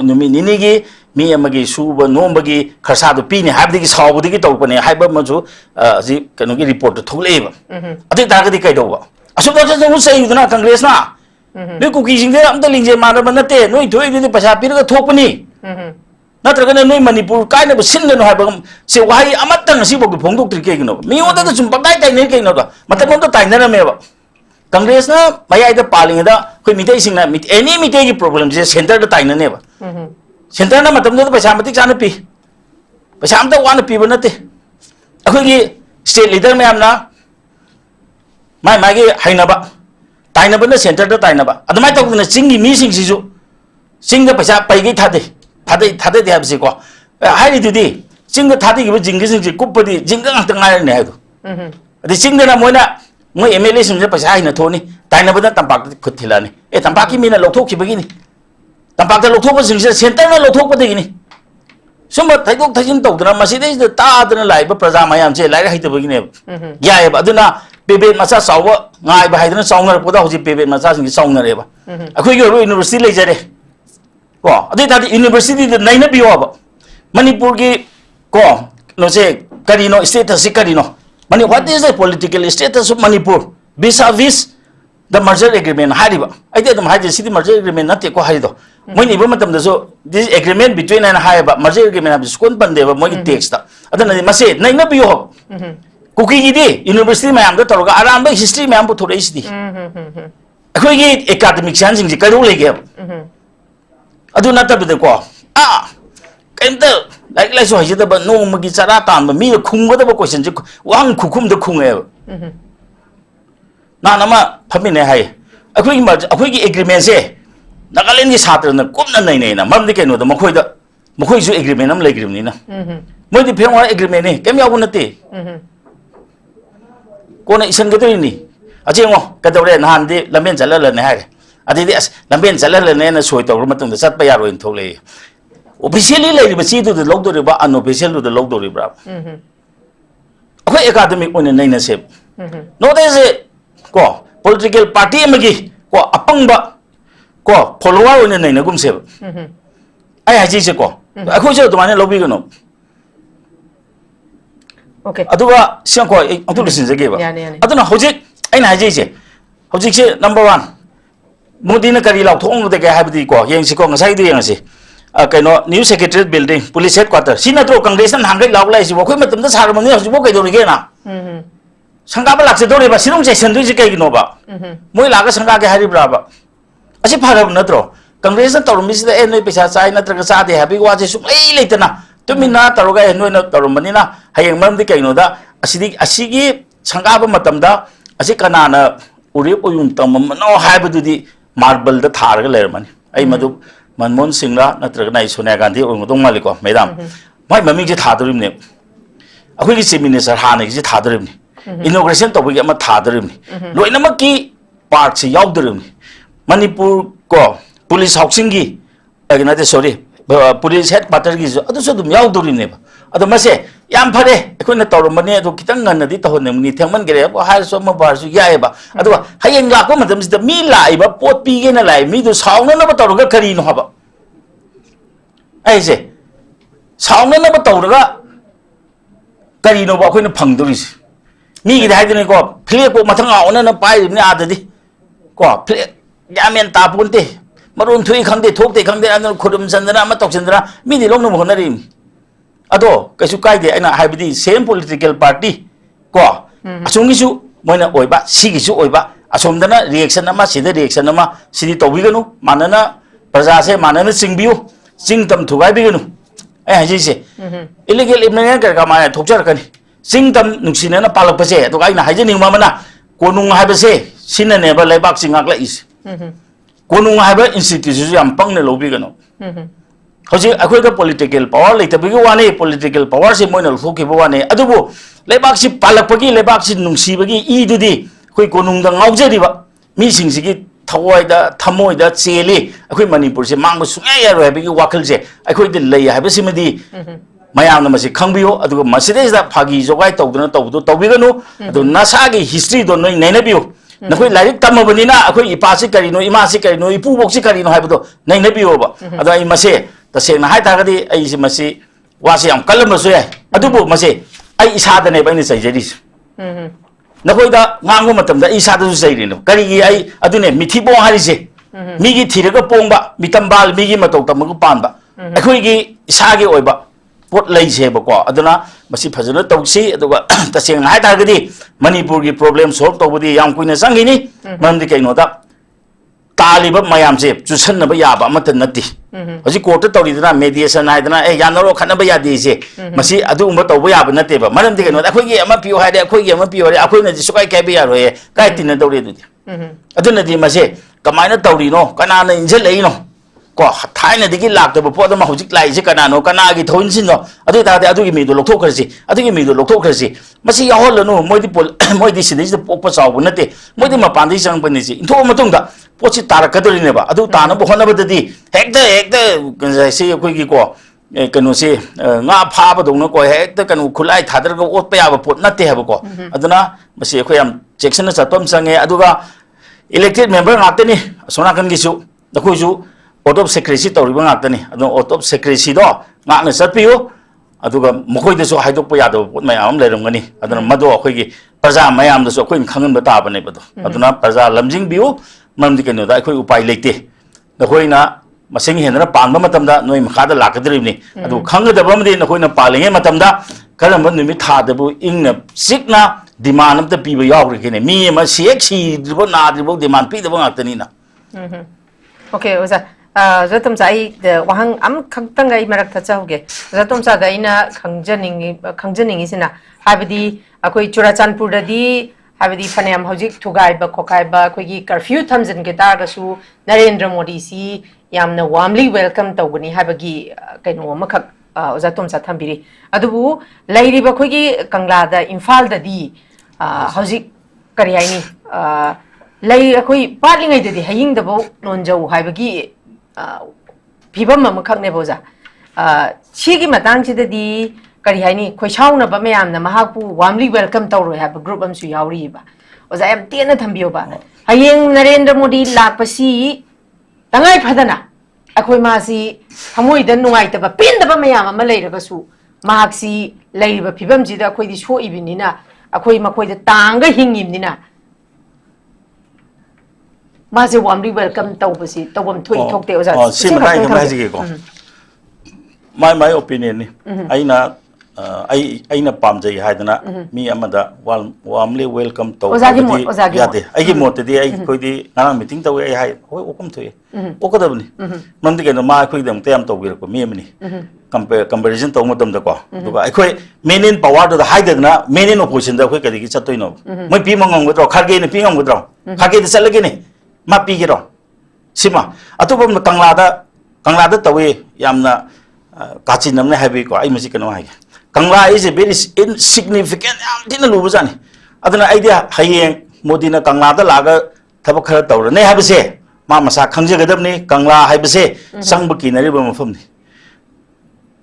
नुमि निनिगे मी अमगी सुब नोंबगी खरसादो पीने हाबदिगी सावबदिगी तौपने हाइबा मजु जी कनोगी रिपोर्ट थोलेबा अदि तागदि कैदोबा असुबदा जंगु सैदना कांग्रेस ना नै कुकी सिंगदे अमता लिंजे मानबा नते नोय थोइदि पैसा पिरगा थोकपनी नत्रगने नोय मणिपुर काइनबो सिननो हाइबा से वाही अमत्तंग सिबोगी फोंदोक्ट्रि केगिनो मियोदा द सुम पकाइ ताइने केगिनो द मतमोंदो ताइनरमेबा कांग्रेस ना मयाइदा पालिंगदा कोइ मिदै सिंगना एनी मिदैगी प्रॉब्लम जे सेंटर द ताइननेबा सेंटर ना मतलब पैसा मतिक चाने पी पैसा अमता वाना पीबा नते अखोइगी स्टेट लीडर मैमना माइ मागी हाइनबा ताइनबना सेंटर द ताइनबा अदमाइ तौदना चिंगी मीसिंगसिजु चिंग पैसा पैगी थादे दे हाबसि को हाइरिदुदि चिंग थादिगिबो जिंगिसिंगसि कुप्पदि जिंग ngakta ngairने हाइदु अदि चिंगना मोइना मोइ एमएलए सिंजे पैसा हाइना थोनी ताइनबना तंपाक खुथिलानी ए तंपाकी मीना लौथोखिबगिनी तंपाक्ता लौथोपसिंगसे सेंटरना लौथोपदगिनी सुम थैदोक थैजिन तौदना मसिदैज तादना लाइबा प्रजा मयामसे लाइरा हैतबगिने यायबा अदुना पेबेट मचा साव ngaइबा हाइदना साउनर पोदा होजि पेबेट मचा सिंग साउनरेबा अखोइगे यूनिवर्सिटी लेजरे को अदि तादि यूनिवर्सिटी द नैना बियोबा मणिपुर की को नोसे करिनो स्टेटस करिनो मनी what is the political status of Manipur vis-a-vis the merger agreement hariba aide dum haje sidi merger agreement nate ko harido moi ni ba matam da so this agreement between and haiba merger agreement ab skon bande ba moi text ta adana mase nai na biyo kuki gi di university ma am da toroga aram ba history ma am bu thore isdi akhoi gi academic science sing ji kadu lege adu nata bi ko kenta like so haje da ba no magi chara tan ba mi khung ga da ba question ji wang khukum da khung e ना नमा फमिने हाय अखोई की agreement से Nagaland ki satra na kumna nai nai na mam di kaino da makhoi su agreement am legrim ni na moi di pheng wa agreement ni kem yaw na te ko na isan ga ni ajeng ngo ka dore na han di lamben chala la ne ha adi di as lamben chala la ne na soi to ro matung da sat pa ya ro in thok le officially le ba chi du da log do ri ba unofficial du da log do ri bra akhoi academic on nai na se no de se ko political party amagi ko apang ba ko follower on nai na gum se ai ha ji se ko akhoi je to mane lobby ga no okay aduga siang ko atu lisin je ge ba aduna hojik ai na ji se hojik se number 1 modi na kari law thong de ga ha bi ko yeng si ko ngasai du yang si kaino new secretariat building police headquarters sina tro congress na hangai law lai si bo khoi matam da sar mani hojik bo kai do ge na sangga ba lak se do re ba sinong se sen du ji kai no ba moi la ga sangga ge hari bra ba asi phara na tro congress na tor mi se e noi pesa chai na tra ga sa de happy wa je su ai le ta na tumina taroga noi na tor mani na hayeng mam di kai no da asigi sangga ba matam da asi kana na uri oyum tam no hai ba du di marble da thar ga le mani ai madu Manmohan Singh la natraga na Sonia Gandhi ong dong mali ko madam mai mami je thadorim ne akhoi ki chief minister ha ne je thadorim ne inauguration to bi ama thadorim ne loina ma ki part se yaudrim ne Manipur ko police housing gi agna sorry police headquarters gi adu so dum yaudrim ne ba adu mase yam phare akhoi na torom mani adu kitang ngan di to ne ni thangman gere ba har so ma bar su yae ba adu hayeng la ko madam se mi lai ba pot pi ge na lai mi du saung na ba toruga kari no ba ai se saung na ba toruga kari no ba akhoi na phang duri se mi gi dai de ko phle ko mathang a ona na pai ni a de di ko phle yamen ta pun te marun thui khang de thok te khang de an khudum chandra ma tok chandra mi ni long no mo na ri ado kaisu kai de aina haibidi same political party ko asung gisu moina oiba sigi su oiba asum dana reaction ama sida reaction ama sidi tobi ganu manana praja se manana singbiu singtam thugai bi ganu ai haji se illegal imna ka ka ma thokjar kani singtam nuksina na palak pase to aina haji ning ma mana konung haiba se sinna ne ba laibak singak la is konung haiba institution yam pang ne lobi ganu Hoji akhoi ka political power leita bigi wane political power se moina lukhi bo wane adubu lebak si palak pagi lebak si nungsi bagi I dudi khoi konung da ngaujari ba mi sing sigi thawai da thamoi da chele akhoi Manipur se mang su ya ro bigi wakal je akhoi de lei ha ba simadi mayam na masi khangbiyo adugo maside da phagi jogai tawduna tawdu tawbiganu adu nasa gi history do noi naina biyo nakhoi lairik tamabani na akhoi ipa si kari no ima si kari no ipu bok si kari no haibdo naina biyo ba adu ai mase tasena hai ta gadi ai si masi wasi am kalam so ya adubu masi ai isa da ne bani sai jeri na koi da ngangu matam da isa da su sai ri no kari gi ai adune mithi bo hari se mi gi thira ga pong ba mitam bal mi gi matok tam ga pan ba akhoi gi isa gi oi ba pot lai se ba ko aduna masi phajana tawsi aduga tasena hai ta gadi Manipur gi problem solve to budi yam kuina sangi ni mam di kai no da Taliba mayam se chusan na ba ya ba matan nati hoji court to ri na mediation ai na e ya no ro khana ba ya di se masi adu umba to ba ya ba nate ba maram de no akhoi gi ama piu ha de akhoi gi ama piu re akhoi na ji sukai kai ba ya ro e kai tin na to re du adu na di mase kamai na to ri no kana na injel lei no ko thai na digi lak to ba po da ma hoji lai se kana no kana gi thoin sin no adu ta de adu gi mi do lok thok khar si adu gi mi do lok thok khar si masi ya hol no moi di pol moi di sin di pok pa saw bu nate moi di ma pan di sang pa ni si intho ma tung da pochi tarak kadori ne ba adu ta na bo hona ba di hekta se koi gi ko kanu se nga pha ba dong na ko hekta kanu khulai thadar ga ot pa ya ba pot na te ha ba ko aduna masi khoi am section na chatom sange aduga elected member ngate ni sona kan gi su da khoi su out of secrecy to ri ba ngate ni adu out of secrecy do nga na sat piu aduga mokoi de so haidok pa ya do pot mai am le ram ngani aduna mado khoi gi praja mayam da so khoi khangan ba ta ba ne ba do aduna praja lamjing biu Mam di kanu da akhoi upai leite da khoi na masing hen na pang ba matam da noi makha da lakadri ni adu khang da ba mdi na khoi na palinge matam da karam ba numi tha da bu ing na sik na demand am ta pi ba yaw ri kene mi ma siek si dribo na dribo demand pi da ba ngak tani na okay oza zatum sai de wahang am khangtang gai marak tha chauge zatum sa da ina khangjaning isina habidi akhoi Churachandpur da di habadi fanam hojik thugai ba khokai ba khoi curfew thamjin ge tar ga su Narendra Modi si yamna warmly welcome tawgani habagi kaino makhak oza tomsa thambiri adubu lairi ba khoi Kangla da Imphal da di hojik kari haini lai khoi patlingai de haying da bo nonjau habagi phibam ma makhak ne boza chigi matang chi da di kari haini khoi chauna ba mayam na mahapu warmly welcome tawro have group am su yauri ba oza am tena thambio ba hayeng Narendra Modi lakpasi tangai phadana akhoi ma si hamoi da nungai ta ba pin da ba mayam ma leira ga su mahak si leira phibam ji da khoi di so ibinina akhoi ma khoi da tanga hingim nina ma se warmly welcome tawbasi tawam thui thokte oza sim kai ka mai ji ko my opinion ni aina pamjai haidana mi amada warmly welcome to yade ai mote di ai khoi di nang meeting taw ai hai hoi okum thoi okadabni mamdi ke no ma khoi dam tem to bir ko mi amni comparison to motam da ko duga ai khoi menin power da haidana menin opposition da khoi kadi ki chatoi no moi pi mangong godro khage ni pi ngam godro khage da chalage ni ma pi gi ro sima atubam Kangla da tawe yamna kachin namne habi ko ai masi kano hai Kangla is a very insignificant dina lubuzani aduna idea hayeng Modi na Kangla da laga thabak khara tawra ne habse ma masa khangje gadab ni Kangla habse sangbu kinari ba mafam ni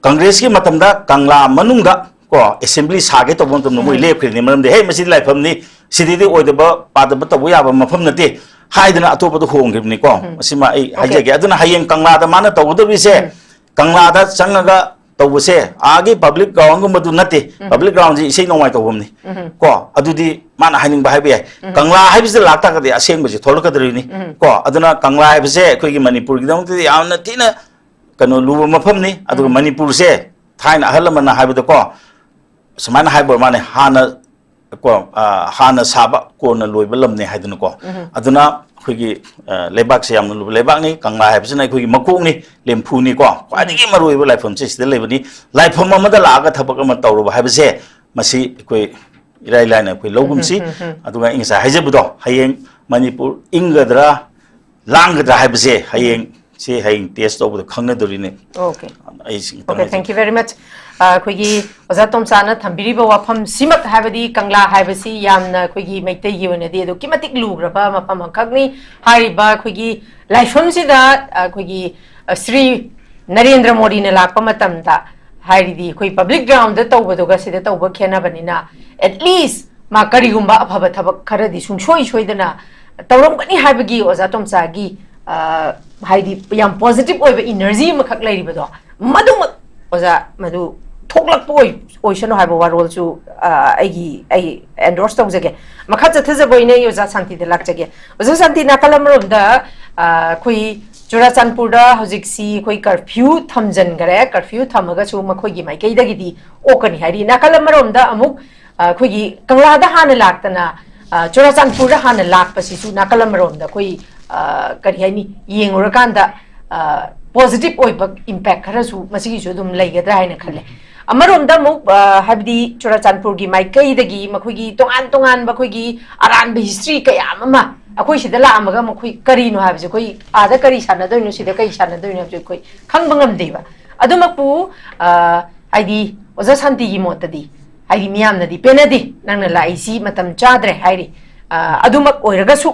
Congress ki matam da Kangla manungda ko assembly sage to bontum no moi lepre ni maram de hey masi laifam ni sididi oidaba padaba to ya ba mafam nate haidana atopa do hongrim ni ko asima ai haje ge aduna hayeng Kangla da mana tawdu se Kangla da changaga tawse agi public ground gum du nate public ground ji sei nongwai tawum ni ko adudi mana haning ba haibe Kangla haibse lakta ka de aseng ba ji tholka dri ni ko aduna Kangla haibse khoi gi Manipur gi dong ti amna tina kano lu mafam ni adu Manipur se thaina halamana haibe ko samana haibo mane hana ko hana saba ko na loiba lamne haidun ko aduna khoi lebak se yamnu lebak ni Kangla haibse na khoi makuk ni lempu ni ko adigi maroi ba laifam se sida lebani laifam amada laga thabak ama tawro haibse masi khoi irai laina khoi logum si aduga ingsa haijebudo hayeng Manipur ingadra langgadra haibse hayeng se hayeng test over khangna dorine okay thank you very much khoi oza tomsana thambiri ba wafam simak habadi Kangla habasi yamna khoi meite yone de do kimatik lugraba mafam khagni hariba khoi laifam sida khoi Sri Narendra Modi ne lakpa matam da haridi khoi public ground da tawbado ga sida tawba khena banina at least ma kari gumba afaba thabak khara di sungshoi shoidana tawram kani habagi oza tomsa gi haidi yam positive oiba energy makhak lairibado madu oza madu thoklak poi oisano haiba warol chu ai endorse tawjage makha chathaja boine yoza santi de lakjage oza santi nakalam rom da khoi Churachandpur da hojik si khoi curfew thamjan gare curfew thamaga chu makhoi gi mai kai dagi di okani hari nakalam rom da amuk khoi gi Kangla da hana laktana Churachandpur da hana lakpasi chu nakalam rom da khoi kari haini yengurkanda positive oiba impact khara su masigi chu dum leigadra haina khalle amaronda muk habdi Churachandpur gi mai kai dagi makhoi gi tongan ba khoi gi aran bi history kaya ama akhoi sida la amaga makhoi kari no habje khoi ada kari sana doino sida kai sana doino habje khoi khangbangam deba adumapu aidi oza santi gi motadi aidi miyam na di penadi nangna lai si matam chadre hairi adumak oiraga su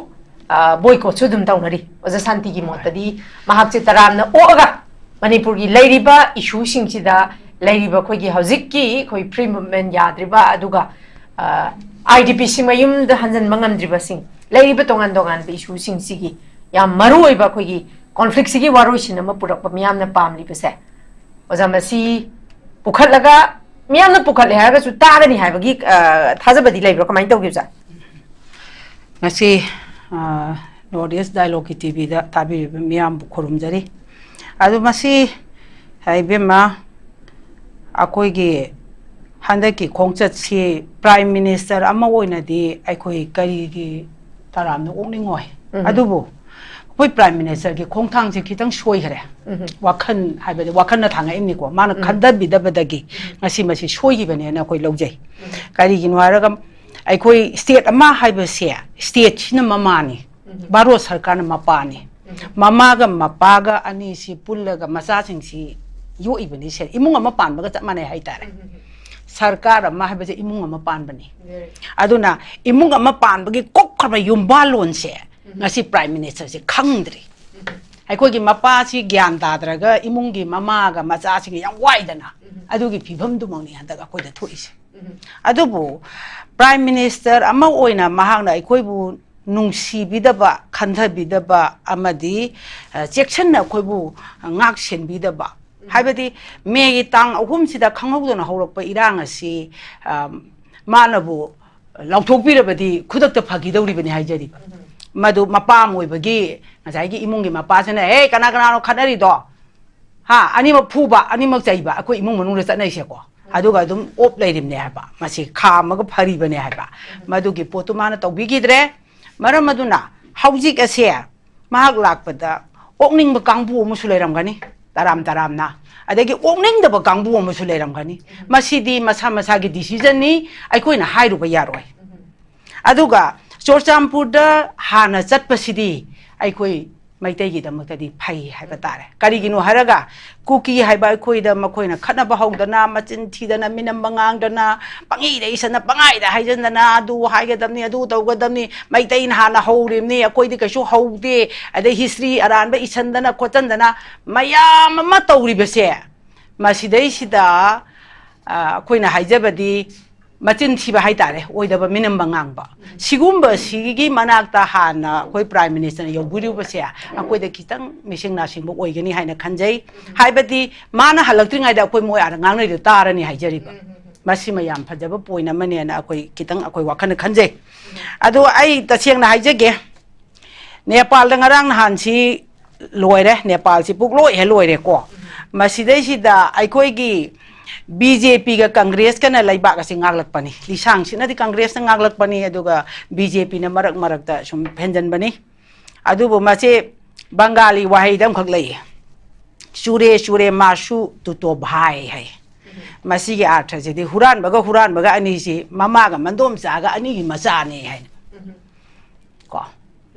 boycott su dum tawnari oza santi gi motadi mahak che taramna oga Manipur gi leiriba issue sing sida leiriba khoi gi hojik ki khoi free movement yadriba aduga IDP simayum da hanjan mangam driba sing leiriba tongan bi issue sing sigi yam maroi ba khoi gi conflict sigi waroi sinama purak pa miyam na pamli pese oza masi pukhatlaga miyam na pukhatle haga su tarani haibagi thajabadi leibro kamai tawgi ja ngasi Northeast Dialogue TV da tabi miyam khorum jari adu masi haibema akoi gi handaki khongchat si prime minister ama oina di aikoi kari gi taram no ongning oi adubu koi prime minister gi khongthang ji khitang soi hare wakhan haibade wakhan na thanga imni ko mana khanda bidabadagi ngasi masi soi gi bane na koi logjai kari gi nwara ga ꯑꯩꯈꯣꯏ state ꯑꯃ ꯍꯥꯏꯕꯁꯦ ꯁ꯭ꯇꯦꯠꯁꯤꯅ ꯃꯃꯥꯅꯤ ꯚꯥꯔꯠ ꯁꯔꯀꯥꯔꯅ ꯃꯄꯥꯅꯤ ꯃꯃꯥꯒ ꯃꯄꯥꯒ ꯑꯅꯤꯁꯤ ꯄꯨꯜꯂꯒ ꯃꯆꯥꯁꯤꯡꯁꯤ ꯌꯣꯛꯏꯕꯅꯤ ꯁꯦ ꯏꯃꯨꯡ ꯑꯃ ꯄꯥꯟꯕꯒ ꯆꯞ ꯃꯥꯟꯅꯩ ꯍꯥꯏꯇꯥꯔꯦ ꯁꯔꯀꯥꯔ ꯑꯃ ꯍꯥꯏꯕꯁꯦ ꯏꯃꯨꯡ ꯑꯃ ꯄꯥꯟꯕꯅꯤ ꯑꯗꯨꯅ ꯏꯃꯨꯡ ꯑꯃ ꯄꯥꯟꯕꯒꯤ ꯀꯣꯛꯈ꯭ꯔꯕ ꯌꯨꯝꯕꯥꯜꯂꯣꯟꯁꯦ ꯉꯁꯤ ꯄ꯭ꯔꯥꯏꯝ ꯃꯤꯅꯤꯁꯇꯔꯁꯦ ꯈꯪꯗ꯭ꯔꯤ ꯑꯩꯈꯣꯏꯒꯤ ꯃꯄꯥꯁꯤ ꯒ꯭ꯌꯥꯟ ꯇꯥꯗ꯭ꯔꯒ ꯏꯃꯨꯡꯒꯤ ꯃꯃꯥꯒ ꯃꯆꯥꯁꯤꯡꯒ ꯌꯥꯝ ꯋꯥꯏꯗꯅ ꯑꯗꯨꯒꯤ ꯐꯤꯕꯝꯗꯨꯃꯛꯅꯤ ꯍꯟꯗꯛ ꯑꯩꯈꯣꯏꯗ ꯊꯣꯛꯏꯁꯦ ꯑꯗꯨꯕꯨ ꯄ꯭ꯔꯥꯏꯝ ꯃꯤꯅꯤꯁꯇꯔ ꯑꯃ ꯑꯣꯏꯅ ꯃꯍꯥꯛꯅ ꯑꯩꯈꯣꯏꯕꯨ ꯅꯨꯡꯁꯤꯕꯤꯗꯕ ꯈꯟꯊꯕꯤꯗꯕ ꯑꯃꯗꯤ ꯆꯦꯛꯁꯤꯟꯅ ꯑꯩꯈꯣꯏꯕꯨ ꯉꯥꯛ ꯁꯦꯟꯕꯤꯗꯕ ꯍꯥꯏꯕꯗꯤ ꯃꯦꯒꯤ ꯇꯥꯡ 3ꯁꯤꯗ ꯈꯪꯍꯧꯗꯅ ꯍꯧꯔꯛꯄ ꯏꯔꯥꯡ ꯑꯁꯤ ꯃꯥꯅꯕꯨ ꯂꯥꯎꯊꯣꯛꯄꯤꯔꯕꯗꯤ ꯈꯨꯗꯛꯇ ꯐꯈꯤꯗꯧꯔꯤꯕꯅꯤ ꯍꯥꯏꯖꯔꯤꯕ ꯃꯗꯨ ꯃꯄꯥ ꯑꯃ ꯑꯣꯏꯕꯒꯤ ꯉꯁꯥꯏꯒꯤ ꯏꯃꯨꯡꯒꯤ ꯃꯄꯥꯁꯤꯅ ꯍꯦ ꯀꯅꯥꯅꯣ ꯈꯠꯅꯔꯤꯗꯣ ꯍꯥ ꯑꯅꯤꯃꯛ ꯐꯨꯕ ꯑꯅꯤꯃꯛ ꯆꯩꯕ ꯑꯩꯈꯣꯏ ꯏꯃꯨꯡ ꯃꯅꯨꯡꯗ ꯆꯠꯅꯩꯁꯦꯀꯣ ꯑꯗꯨꯒ ꯑꯗꯨꯝ ꯑꯣꯞ ꯂꯩꯔꯤꯕꯅꯦ ꯍꯥꯏꯕ ꯃꯁꯤ ꯈꯥꯝꯃꯒ ꯐꯔꯤꯕꯅꯦ ꯍꯥꯏꯕ ꯃꯗꯨꯒꯤ ꯄꯣꯠꯇꯨ ꯃꯥꯅ ꯇꯧꯕꯤꯈꯤꯗ꯭ꯔꯦ ꯃꯔꯝ ꯑꯗꯨꯅ ꯍꯧꯖꯤꯛ ꯑꯁꯦ ꯃꯍꯥꯛ ꯂꯥꯛꯄꯗ ꯑꯣꯛꯅꯤꯡꯕ ꯀꯥꯡꯕꯨ ꯑꯃꯁꯨ ꯂꯩꯔꯝꯒꯅꯤ ꯇꯔꯥꯝꯅ ꯑꯗꯒꯤ ꯑꯣꯛꯅꯤꯡꯗꯕ ꯀꯥꯡꯕꯨ ꯑꯃꯁꯨ ꯂꯩꯔꯝꯒꯅꯤ ꯃꯁꯤꯗꯤ ꯃꯁꯥ ꯃꯁꯥꯒꯤ ꯗꯤꯁꯤꯖꯟꯅꯤ ꯑꯩꯈꯣꯏꯅ ꯍꯥꯏꯔꯨꯕ ꯌꯥꯔꯣꯏ ꯑꯗꯨꯒ ꯆꯨꯔꯆꯥꯟꯄꯨꯔꯗ ꯍꯥꯟꯅ ꯆꯠꯄꯁꯤꯗꯤ ꯑꯩꯈꯣꯏ ꯃꯩꯇꯩꯒꯤꯗꯃꯛꯇꯗꯤ ꯐꯩ ꯍꯥꯏꯕ ꯇꯥꯔꯦ ꯀꯔꯤꯒꯤꯅꯣ ꯍꯥꯏꯔꯒ ꯀꯨꯀꯤ ꯍꯥꯏꯕ ꯑꯩꯈꯣꯏꯗ ꯃꯈꯣꯏꯅ ꯈꯠꯅꯕ ꯍꯧꯗꯅ ꯃꯆꯤꯟ ꯊꯤꯗꯅ ꯃꯤꯅꯝꯕ ꯉꯥꯡꯗꯅ ꯄꯪꯏꯗ ꯏꯁꯟꯅ ꯄꯪꯉꯥꯏꯗ ꯍꯥꯏꯖꯟꯗꯅ ꯑꯗꯨ ꯍꯥꯏꯒꯗꯕꯅꯤ ꯑꯗꯨ ꯇꯧꯒꯗꯕꯅꯤ ꯃꯩꯇꯩꯅ ꯍꯥꯟꯅ ꯍꯧꯔꯤꯕꯅꯤ ꯑꯩꯈꯣꯏꯗꯤ ꯀꯩꯁꯨ ꯍꯧꯗꯦ ꯑꯗꯩ ꯍꯤꯁꯇ꯭ꯔꯤ ꯑꯔꯥꯟꯕ ꯏꯁꯟꯗꯅ ꯈꯣꯠꯆꯟꯗꯅ ꯃꯌꯥꯝ ꯑꯃ ꯇꯧꯔꯤꯕꯁꯦ ꯃꯁꯤꯗꯩꯁꯤꯗ ꯑꯩꯈꯣꯏꯅ ꯍꯥꯏꯖꯕꯗꯤ ꯃꯆꯤꯟ ꯊꯤꯕ ꯍꯥꯏꯇꯥꯔꯦ ꯑꯣꯏꯗꯕ ミꯅꯝꯕ ꯉꯥꯡꯕ ꯁꯤꯒꯨꯝꯕꯁꯤꯒꯤ ꯃꯅꯥꯛꯇ ꯍꯥꯟꯅ ꯑꯩꯈꯣꯏ ꯄ꯭ꯔꯥꯏꯝ ꯃꯤꯅꯤꯁꯇꯔꯅ ꯌꯧꯕꯤꯔꯨꯕꯁꯦ ꯑꯩꯈꯣꯏꯗ ꯈꯤꯇꯪ ꯃꯤꯁꯤꯡ ꯅꯥꯁꯤꯡꯕ ꯑꯣꯏꯒꯅꯤ ꯍꯥꯏꯅ ꯈꯟꯖꯩ ꯍꯥꯏꯕꯗꯤ ꯃꯥꯅ ꯍꯜꯂꯛꯇ꯭ꯔꯤꯉꯩꯗ ꯑꯩꯈꯣꯏ ꯃꯣꯏ ꯑꯥꯗ ꯉꯥꯡꯅꯩꯗꯣ ꯇꯥꯔꯅꯤ ꯍꯥꯏꯖꯔꯤꯕ ꯃꯁꯤꯃ ꯌꯥꯝ ꯐꯖꯕ ꯄꯣꯏꯟ ꯑꯃꯅꯦꯅ ꯑꯩꯈꯣꯏ ꯈꯤꯇꯪ ꯑꯩꯈꯣꯏ ꯋꯥꯈꯜꯅ ꯈꯟꯖꯩ ꯑꯗꯣ ꯑꯩ ꯇꯁꯦꯡꯅ ꯍꯥꯏꯖꯒꯦ ꯅꯦꯄꯥꯜꯗ ꯉꯔꯥꯡ ꯅꯍꯥꯟꯁꯤ ꯂꯣꯏꯔꯦ ꯅꯦꯄꯥꯜꯁꯤ ꯄꯨꯛꯂꯣꯏ ꯂꯣꯏꯔꯦꯀꯣ ꯃꯁꯤꯗꯩꯁꯤꯗ ꯑꯩꯈꯣꯏꯒꯤ BJPꯒ ꯀꯪꯒ꯭ꯔꯦꯁꯀꯅ ꯂꯩꯕꯥꯛ ꯑꯁꯤ ꯉꯥꯛꯂꯛꯄꯅꯤ ꯂꯤꯁꯥꯡꯁꯤꯅꯗꯤ ꯀꯪꯒ꯭ꯔꯦꯁꯅ ꯉꯥꯛꯂꯛꯄꯅꯤ ꯑꯗꯨꯒ BJPꯅ ꯃꯔꯛꯇ ꯁꯨꯝ ꯐꯦꯟꯖꯟꯕꯅꯤ ꯑꯗꯨꯕꯨ ꯃꯁꯤ ꯕꯪꯒꯥꯂꯤ ꯋꯥꯍꯩꯗ ꯑꯃꯈꯛ ꯂꯩꯌꯦ ꯆꯨꯔꯦ ꯃꯥꯁꯨ ꯇꯨꯇꯣ ꯚꯥꯏ ꯍꯥꯏ ꯃꯁꯤꯒꯤ ꯑꯥꯔꯊꯁꯤꯗꯤ ꯍꯨꯔꯥꯟꯕꯒ ꯑꯅꯤꯁꯤ ꯃꯃꯥꯒ ꯃꯟꯗꯣꯝꯆꯥꯒ ꯑꯅꯤꯒꯤ ꯃꯆꯥꯅꯤ ꯍꯥꯏꯅ ꯀꯣ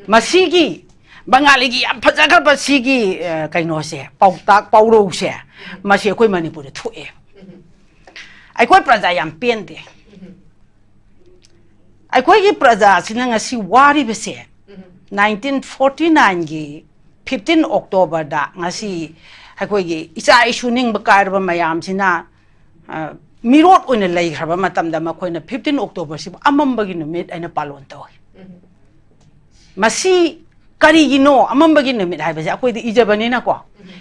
ꯃꯁꯤꯒꯤ ꯕꯪꯒꯥꯂꯤꯒꯤ ꯌꯥꯝ ꯐꯖꯈ꯭ꯔꯕ ꯁꯤꯒꯤ ꯀꯩꯅꯣꯁꯦ ꯄꯥꯎꯇꯥꯛ ꯄꯥꯎꯔꯧꯁꯦ ꯃꯁꯤ ꯑꯩꯈꯣꯏ ꯃꯅꯤꯄꯨꯔꯗ ꯊꯣꯛꯑꯦ ꯑꯩꯈꯣꯏ ꯄ꯭ꯔꯖꯥ ꯌꯥꯝ ꯄꯦꯟꯗꯦ ꯑꯩꯈꯣꯏꯒꯤ ꯄ꯭ꯔꯖꯥꯁꯤꯅ ꯉꯁꯤ ꯋꯥꯔꯤꯕꯁꯦ 1949ꯒꯤ 15 ꯑꯣꯛꯇꯣꯕꯔꯗ ꯉꯁꯤ ꯑꯩꯈꯣꯏꯒꯤ ꯏꯆꯥ ꯏꯁꯨ ꯅꯤꯡꯕ ꯀꯥꯏꯔꯕ ꯃꯌꯥꯝꯁꯤꯅ ꯃꯤꯔꯣꯠ ꯑꯣꯏꯅ ꯂꯩꯈ꯭ꯔꯕ ꯃꯇꯝꯗ ꯃꯈꯣꯏꯅ 15 ꯑꯣꯛꯇꯣꯕꯔꯁꯤꯕꯨ ꯑꯃꯝꯕꯒꯤ ꯅꯨꯃꯤꯠ ꯑꯩꯅ ꯄꯥꯂꯣꯟ ꯇꯧꯏ ꯃꯁꯤ ꯀꯔꯤꯒꯤꯅꯣ ꯑꯃꯝꯕꯒꯤ ꯅꯨꯃꯤꯠ ꯍꯥꯏꯕꯁꯦ ꯑꯩꯈꯣꯏꯗꯤ ꯏꯖꯕꯅꯤꯅꯀꯣ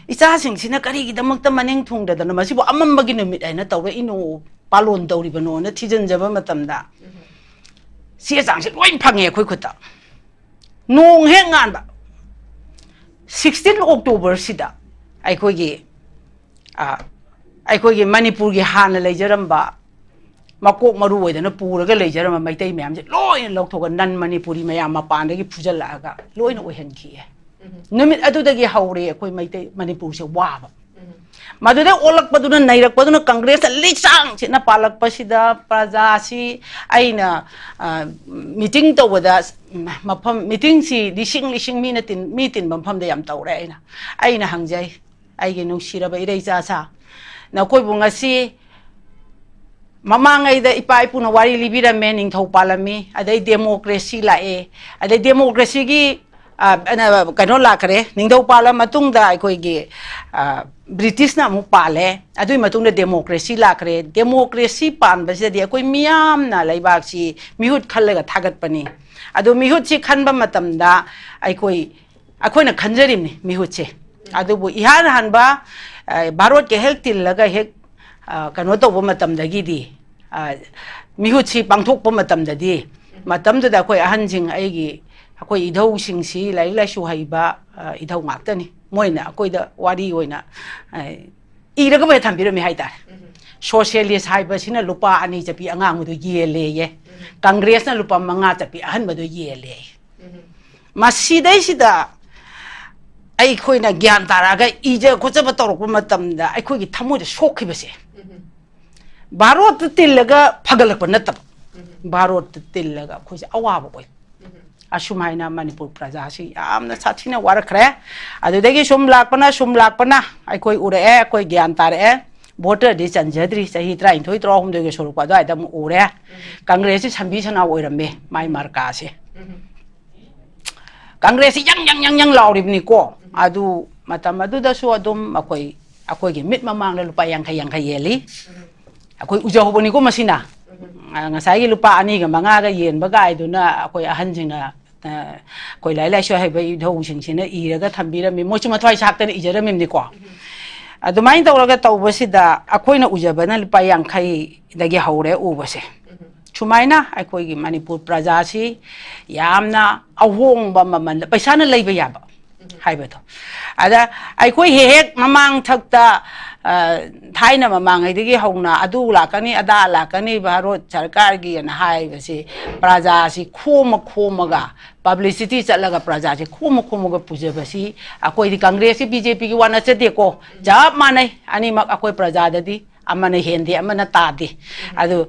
ꯏꯆꯥꯁꯤꯡꯁꯤꯅ ꯀꯔꯤꯒꯤꯗꯃꯛꯇ ꯃꯅꯤꯡ ꯊꯨꯡꯗꯗꯅ ꯃꯁꯤꯕꯨ ꯑꯃꯝꯕꯒꯤ ꯅꯨꯃꯤꯠ ꯍꯥꯏꯅ ꯇꯧꯔꯛꯏꯅꯣ ꯄꯥꯂꯣꯟ ꯇꯧꯔꯤꯕꯅꯣꯅ ꯊꯤꯖꯤꯟꯖꯕ ꯃꯇꯝꯗ ꯆꯦ ꯆꯥꯡꯁꯦ ꯂꯣꯏ ꯐꯪꯉꯦ ꯑꯩꯈꯣꯏ ꯈꯨꯠꯇ ꯅꯣꯡ ꯍꯦꯛ ꯉꯥꯟꯕ 16 ꯑꯣꯛꯇꯣꯕꯔꯁꯤꯗ ꯑꯩꯈꯣꯏꯒꯤ ꯃꯅꯤꯄꯨꯔꯒꯤ ꯍꯥꯟꯅ ꯂꯩꯖꯔꯝꯕ ꯃꯀꯣꯛ ꯃꯔꯨ ꯑꯣꯏꯗꯅ ꯄꯨꯔꯒ ꯂꯩꯖꯔꯝꯕ ꯃꯩꯇꯩ ꯃꯌꯥꯝꯁꯦ ꯂꯣꯏꯅ ꯂꯧꯊꯣꯛꯑꯒ ꯅꯟ ꯃꯅꯤꯄꯨꯔꯤ ꯃꯌꯥꯝ ꯃꯄꯥꯟꯗꯒꯤ ꯐꯨꯖꯜꯂꯛꯑꯒ ꯂꯣꯏꯅ ꯑꯣꯏꯍꯟꯈꯤꯌꯦ ꯅꯨꯃꯤꯠ ꯑꯗꯨꯗꯒꯤ ꯍꯧꯔꯦ ꯑꯩꯈꯣꯏ ꯃꯅꯤꯄꯨꯔꯁꯦ ꯋꯥꯕ ꯃꯗꯨꯗ ꯑꯣꯜꯂꯛꯄꯗꯨꯅ ꯅꯩꯔꯛꯄꯗꯨꯅ ꯀꯪꯒ꯭ꯔꯦꯁꯅ ꯂꯤꯆꯥꯡꯁꯤꯅ ꯄꯥꯜꯂꯛꯄꯁꯤꯗ ꯄ꯭ꯔꯖꯥꯁꯤ ꯑꯩꯅ ꯃꯤꯇꯤꯡ ꯇꯧꯕꯗ ꯃꯐꯝ ꯃꯤꯇꯤꯡꯁꯤ ꯂꯤꯁꯤꯡ ꯃꯤ ꯇꯤꯟꯕ ꯃꯐꯝꯗ ꯌꯥꯝ ꯇꯧꯔꯦ ꯑꯩꯅ ꯍꯪꯖꯩ ꯑꯩꯒꯤ ꯅꯨꯡꯁꯤꯔꯕ ꯏꯔꯩꯆꯥꯁꯥ ꯅꯈꯣꯏꯕꯨ ꯉꯁꯤ ꯃꯃꯥꯡꯉꯩꯗ ꯏꯄꯥ ꯏꯄꯨꯅ ꯋꯥꯔꯤ ꯂꯤꯕꯤꯔꯝꯃꯦ ꯅꯤꯡꯊꯧ ꯄꯥꯜꯂꯝꯃꯤ ꯑꯗꯩ ꯗꯦꯃꯣꯀ꯭ꯔꯦꯁꯤ ꯂꯥꯛꯑꯦ ꯑꯗꯩ ꯗꯦꯃꯣꯀ꯭ꯔꯦꯁꯤꯒꯤ ꯀꯩꯅꯣ ꯂꯥꯛꯈ꯭ꯔꯦ ꯅꯤꯡꯊꯧ ꯄꯥꯜꯂ ꯃꯇꯨꯡꯗ ꯑꯩꯈꯣꯏꯒꯤ ꯕ꯭ꯔꯤꯇꯤꯁꯅ ꯑꯃꯨꯛ ꯄꯥꯜꯂꯦ ꯑꯗꯨꯒꯤ ꯃꯇꯨꯡꯗ ꯗꯦꯃꯣꯀ꯭ꯔꯦꯁꯤ ꯂꯥꯛꯈ꯭ꯔꯦ ꯗꯦꯃꯣꯀ꯭ꯔꯦꯁꯤ ꯄꯥꯟꯕꯁꯤꯗꯗꯤ ꯑꯩꯈꯣꯏ ꯃꯤꯌꯥꯝꯅ ꯂꯩꯕꯥꯛꯁꯤ ꯃꯤꯍꯨꯠ ꯈꯜꯂꯒ ꯊꯥꯒꯠꯄꯅꯤ ꯑꯗꯨ ꯃꯤꯍꯨꯠꯁꯤ ꯈꯟꯕ ꯃꯇꯝꯗ ꯑꯩꯈꯣꯏꯅ ꯈꯟꯖꯔꯤꯕꯅꯤ ꯃꯤꯍꯨꯠꯁꯦ ꯑꯗꯨꯕꯨ ꯏꯍꯥꯟ ꯍꯥꯟꯕ ꯚꯥꯔꯠꯀ ꯍꯦꯛ ꯇꯤꯜꯂꯒ ꯍꯦꯛ ꯀꯩꯅꯣ ꯇꯧꯕ ꯃꯇꯝꯗꯒꯤꯗꯤ ꯃꯤꯍꯨꯠꯁꯤ ꯄꯥꯡꯊꯣꯛꯄ ꯃꯇꯝꯗꯗꯤ ꯃꯇꯝꯗꯨꯗ ꯑꯩꯈꯣꯏ ꯑꯍꯟꯁꯤꯡ ꯑꯩꯈꯣꯏ ꯏꯙꯧꯁꯤꯡꯁꯤ ꯂꯥꯏꯔꯤꯛ ꯂꯥꯏꯁꯨ ꯍꯩꯕ ꯏꯙꯧ ꯉꯥꯛꯇꯅꯤ ꯃꯣꯏꯅ ꯑꯩꯈꯣꯏꯗ ꯋꯥꯔꯤ ꯑꯣꯏꯅ ꯏꯔꯒ ꯊꯝꯕꯤꯔꯝꯃꯤ ꯍꯥꯏꯇꯥꯔꯦ ꯁꯣꯁꯤꯌꯦꯂꯤꯁ ꯍꯥꯏꯕꯁꯤꯅ ꯂꯨꯄꯥ 2 ꯆꯠꯄꯤ ꯑꯉꯥꯡꯕꯗꯨ ꯌꯦꯜꯂꯦꯌꯦ ꯀꯪꯒ꯭ꯔꯦꯁꯅ ꯂꯨꯄꯥ 5 ꯆꯠꯄꯤ ꯑꯍꯟꯕꯗꯨ ꯌꯦꯜꯂꯦ ꯃꯁꯤꯗꯩꯁꯤꯗ ꯑꯩꯈꯣꯏꯅ ꯒ꯭ꯌꯥꯟ ꯇꯥꯔꯛꯑꯒ ꯏꯖ ꯈꯣꯠꯆꯕ ꯇꯧꯔꯛꯄ ꯃꯇꯝꯗ ꯑꯩꯈꯣꯏꯒꯤ ꯊꯃꯣꯏꯗ ꯁꯣꯛꯈꯤꯕꯁꯦ ꯚꯥꯔꯣꯠꯇ ꯇꯤꯜꯂꯒ ꯐꯒꯠꯂꯛꯄ ꯅꯠꯇꯕ บารถติลแล้วก็คุยเอาว่าบ่อยอาชุมไฮนามันปุประชาชีอามนะสัตชินะวาระแคร์อะดูเด็กชุมลักปนะไอ้คุยอุเรคุยज्ञानตาเรโบเตอร์ดิฉันเจดรีสหิตรายทุยตรอหมเด็กชุรุกว่าได้แต่อุเรกังเรสิฉันบิชนะโอยรำเมไม่มาร์กาเซกังเรสิยังลาวริบนี่ก็อะดูมาตามมาดูดาชัวดุมอะคุยกิมิดมามังเลยลุปายังขยลีอะคุยอุจจาระนี่ก็มาสินะngasai lupa ani ga manga ga yen bagai du na akoi ahan jing na koi lai lai shoi hai bai do sing sing na I ga thambi ra mi mo chuma thwai sak ta ni ijara mim ni ko adumai taw ga taw basi da akoi na ujaba na lupa yang khai da gi haure u base chumai na akoi gi manipur praja si yamna ahong ba maman paisa na lai ba ya ba hai ba to ada akoi hek mamang thak ta thái na mamang ai digi hongna adu la kani ada la kani bharot sarkar gi na hai basi praja si khoma ga publicity chalaga praja si khoma ga puje basi akoi di congress si bjp gi wana che de ko jab manai ani mak akoi praja da di amana hendi amana ta di adu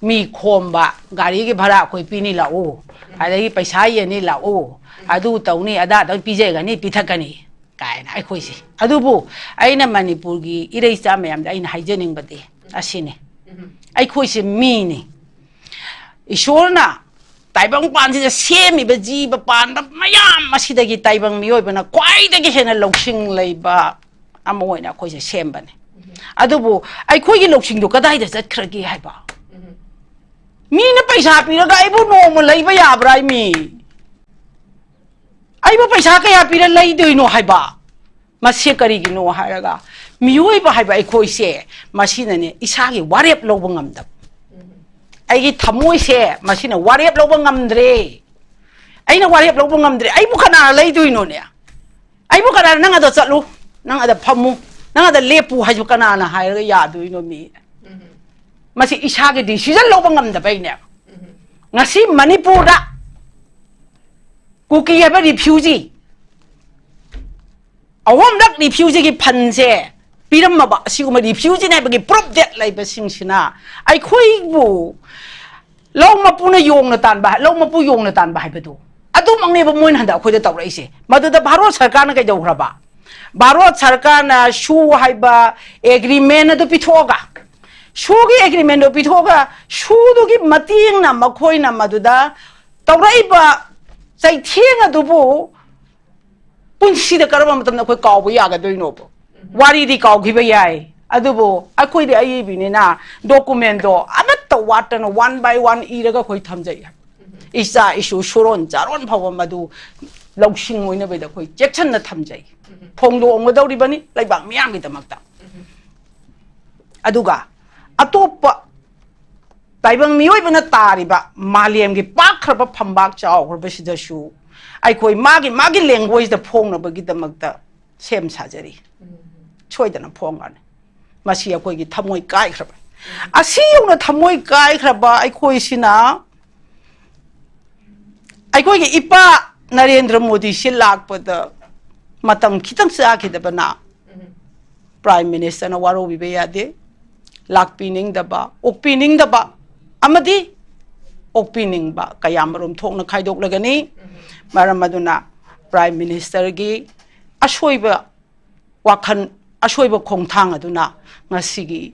mi khomba gari gi bhara akoi pini la o adagi paisa ye ni la o adu tawni ada da pije ga ni pithakani kaina ai khoisi adubu aina manipur gi irei cha mayam da aina haijening bade asine ai khoisi mi ni ishorna taibang pan ji semi ba ji ba pan ba mayam masida gi taibang mioi bana kwai da gi hena loksing leiba amoi na khoisi sem bane adubu ai khoi gi loksing do kadai da chat khra gi hai ba mi na paisa pi ra ga ai bu no mo leiba ya brai mi ai ba paisa ka ya pi ra lei doi no hai ba masih kari gino haraga mioi ba hai ba ai khoi se masina ne isa gi warep lo bangam da ai gi thamoi se masina warep lo bangam dre ai na warep lo bangam dre ai bu khana lei doi no ne ai bu khana nang ada chatlu nang ada phamu nang ada lepu hai ju kana na hai ga ya doi no mi masih isa gi decision lo bangam da bai ne ngasi manipur da kuki ya ba refugee awam dak refugee gi phanse piram ma ba siguma refugee nai bagi prop det lai ba singsina ai khoi bu law ma pu na yong na tan ba law ma pu yong na tan ba hai bedu adu mangne ba moin handa khoi da taw rai se madu da bharot sarkar na kai dau khra ba bharot sarkar na shu hai ba agreement na do pithoga shu gi agreement do pithoga shu do gi mating na ma khoi na madu da taw rai ba sai thieng adu bu punsi da karama matam na khoi kaw ba ya ga doi no bo wari di kaw gi ba yai adu bo akhoi de ai bi ne na document do amat to wat na one by one I ra ga khoi tham jai isa issue suron jaron phaw ma du loksing moina ba da khoi jection na tham jai phong do ong da ri bani lai bang miam gi da mak ta adu ga atopa taibang mioi bana tari ba maliam gi pak khar ba phambak chaw khar ba si da shu ai khoi magi language da phong na ba gi da mak da sem sajari choi da na phong an masi khoi gi thamoi kai khar ba asi yong na thamoi kai khar ba ai khoi sina ai khoi gi ipa Narendra Modi si lak pa da matam kitang sa ki da bana prime minister na waro bi ba ya de lak pining da ba ok pining da ba amadi opening ba kayam rom thok na khaidok lagani maramaduna prime minister gi ashoiba wakhan ashoiba khongthang aduna ngasigi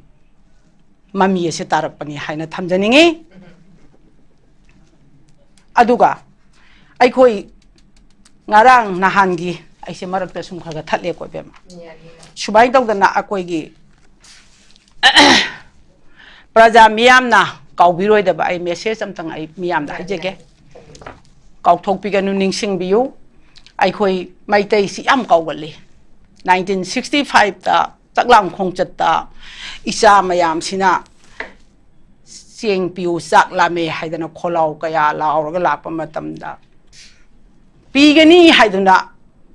mami ase tarapani haina thamjaningi aduga ai khoi ngarang nahan gi aise marakta sum khaga thatle ko bema subai dawdana akoi gi praja miyam na kaubiroi da ba ai message amtang ai miyam da hajege kaukthok pi ganu ningsing biu ai khoi maitai si am kaugali 1965 ta taklang khongchat ta isa mayam sina sieng piu sak la me haidana kholau kaya law ga lakpa matam da pi gani haiduna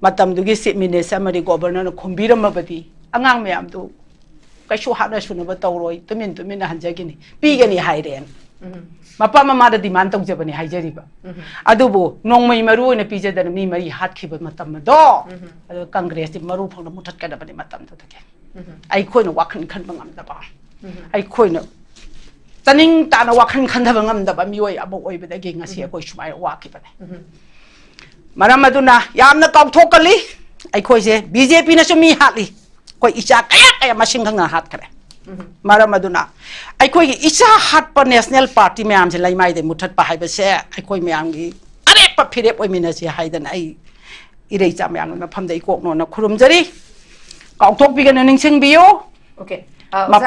matam du gi simine samari governor na khombira mabadi angang mayam du kaishu hada sunu ba tawroi tumin na hanjagini pi gani hairen mapa mama da demand tong jabani haijari ba adubu nongmai maru na pije da mi mari hat khiba matam do adu congress ti maru phang na muthat ka da bani matam to take ai khoi na wakhan khan bangam da ba ai khoi na ตนิงตานว่าคันทบังดับมีไว้อบุไว้ไปได้เก่งเสียคุยชุมายว่าคิดไปมารามาดูนะยามนักกองทกันลิไอ้คุยเสีย BJP น่ะจะมีหัดลิคุยอิจฉาแก่มาชิงข้างหน้าหัดกันมารามาดูนะไอ้คุยอิจฉาหัดปน National Party ไม่ยามจะไล่ไม่ได้มุทัดไปให้ไปเสียไอ้คุยไม่ยามกี่อะไรปะพิเรปไว้มีน่าเสียให้ดันไอ้อีเรื่องจำไม่ยามมาพัมได้กอกโน่นคุรุมจรีกองทปีกันนึงเชิงบิโอโอเคมา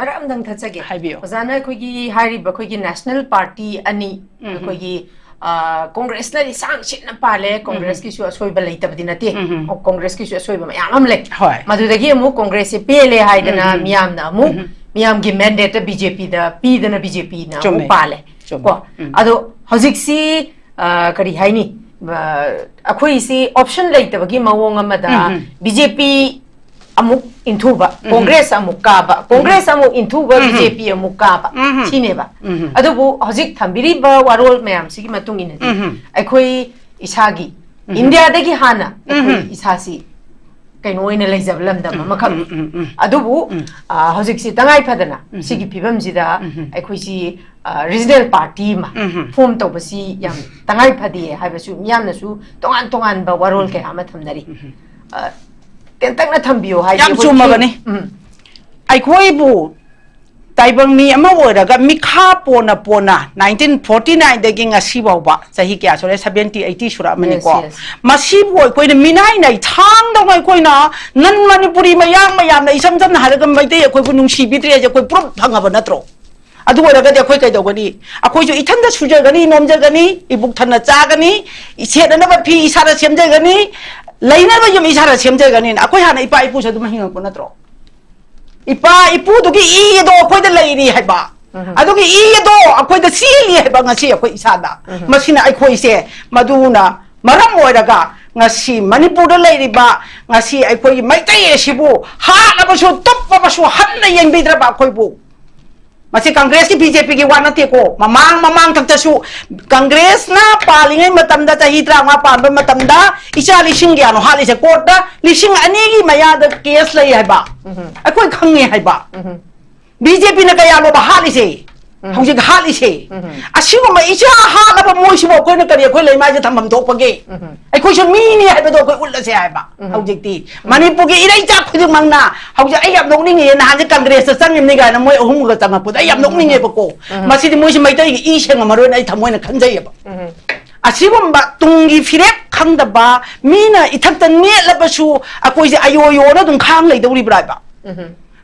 เริ่มดังทัศน์ให้บิโอเพราะฉะนั้นคุยกี่ไฮริบคุยกี่ National Party อันนี้คุยกี่Congress นั่นสร้างชิ้นนั้นไปเลย Congress ที่ช่วยช่วยบรรลัยตับดินาทีCongress ที่ช่วยบรรยายมันเลยมาดูตะกี้มุก Congress เปรี้ยให้ดันนะมียามนะมุกมียามกี่ mandate BJP da ปีดัน BJP นะมุกไปเลยก็อะดูฮจิกซีคดีให้นี่คุยสิ option เลยแต่ว่ากี่มาวงมาดา BJP amuk intuba congress amuk kaba congress amuk intuba BJP amuk kaba chineba adubu hojik thambiri ba warol mayam sigi matung ine ai khoi isagi india dagi hana khoi isasi kaino ine leijab lamda makham adubu hojik si tangai phadana sigi phibam jida ai khoi si regional party ma form to basi yam tangai phadi haibasu miyam na su tongan ba warol ke ama thamnariตั้งแต่ทำบิวให้ยามจุ่มมากันนี่ไอ้คุยบูไต่บางมีมาว่าแล้วก็มีข้าปน1949เด็กยังอาชีพว่าจะฮิกยาช่วย70 80สุรามันนี่ก็มาชีพว่าคุยเนี่ยมีไหนทางตรงไหนคุยนะนั่นมันปุริมายามในซ้ำๆหาเรื่องไม่ได้คุยคุณนุ่งชีวิตเรียจะคุยพร้อมพังกับนัตโตอะดูว่าแล้วก็จะคุยกันเดี๋ยวกันนี่อะคุยอยู่อีท่านจะช่วยกันนี่นมจะกันนี่อีบุกท่านจะจ้ากันนี่อีเชียนั่นว่าพี่อีสารเชียมจะกันนี่เลยนั่นว่ายังมีชาติเชื่อมใจกันนี่นะคุยหาในอีป้าอีปูชาดูมาหิ้งคนนั่นตรออีป้าอีปูตุกี้อีโดคุยแต่เลยนี่ให้บ้าอะตุกี้อีโดคุยแต่ซีรีให้บ้างสิคุยอีสานดามาสินะไอ้คุยเสียมาดูนะมารับมวยแล้วก็งั้นสิมันนี่ปูแต่เลยนี่บ้างั้นสิไอ้คุยไม่ได้เอชิบูหาแล้วก็ชูตุ๊บมาชูหันในยังบิดระบาคุยบูmasih Kongres ki BJP ki wana te ko mamang tak tasu Kongres na palingai matam da tahitra nga pa matam da isa lising gyano hali sa court da lising ani gi maya da case lai hai ba akoi khangi hai ba BJP na kaya lo ba hali se hauji hali se asigo ma isa ha la ba moi sibo ko na kari akoi lai ma ja thamam thok pa ge akoi so mi ni hai ba do ko ulla se hai ba hauji ti Manipur ki irai cha khu mang na hauji ai yap nok ni nge na han ja Congress sa sang ni ga na moi ahum ga tanga put ai yap nok ni nge ba ko masi di moi si mai tai gi i seng ma ro ai thamoi na khan jai ba asigo ba tungi firep khang da ba mi na ithak ta ne la ba su akoi je ayo yo na dung khang lai dau ri brai ba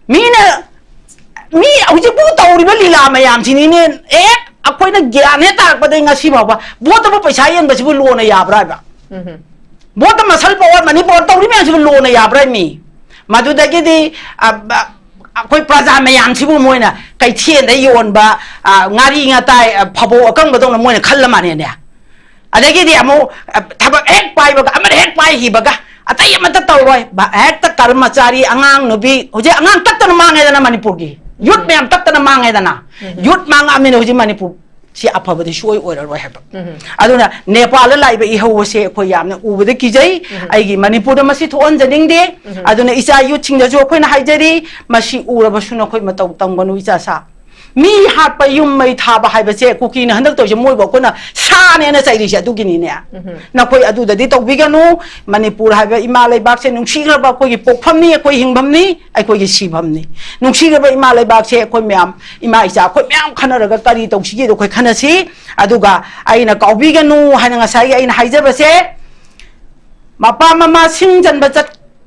mi naมีเอาจะพูดต่อหรือว่าลีลามายามทีนี้เนี่ยเอาคนนั้นเกี่ยนให้ตากประเด็นงาชีบอกว่าบัวต้องไปใช้ยันไปชิบุโลนายาบไรบ้างบัวต้องมาสัลปอดมันนี่บัวต้องที่ไม่ชิบุโลนายาบไรมีมาดูแต่กี่ดีคนประจามายามชิบุมวยน่ะไก่เทียนได้โยนบ่งารีงาตายพะโบกังมาตรงนั้นมวยน่ะขันละมันเนี่ยอะไรกี่ดีอามูถ้าแบบไปบ่ก็ไม่ได้ไปหีบ่ก็แต่ยังมันจะโตเลยบ่ตะการมาจารีอ่างนบีโอ้ยอ่างตัดต้นมังไงนะมันนี่ปุ๊กกี้ยุดแม่ตัดต้นมังไงนะยุดมังอามินโอ้ยมันนี่ปุ๊กเสียอภัยได้ช่วยโอ้ยเราให้แบบอะดูนะเนปาลไล่ไปอีหัวเสียคุยยามเนี่ยอูบได้กี่ใจไอ้กี่มันนี่ปุ๊กมาสิทวนจะดิ้งดีอะดูนะอิสรายุดชิงจะช่วยคุยนะให้ใจดีมาสิอูเราไปช่วยนะคุยมาตั้งบนอิสราซามีหัดไปยุ่มไม่ทาบให้ไปเสียคุกกี้นะฮันดักตัวจะมวยบอกคนน่ะซาเนี่ยนะใจดีเสียตุกินนี่เนี่ยนักคุยอะดูแต่ที่ตกวิกันนู้มันนี่ปูให้ไปอิมาเลยบักเสียนุ่งชีกระบะคุยปกพัมนี่คุยหิงพัมนี่ไอ้คุยชีพัมนี่นุ่งชีกระบะอิมาเลยบักเสียคุยแม่มอิมาอิจฉาคุยแม่มขนาดก็การีตกชีกตัวคุยขนาดสิอะดูกะไอ้น่ะเกาวิกันนู้ให้นางสายไอ้น่ะให้เจ้าไปเสียมาป้ามาซิงจันบัจ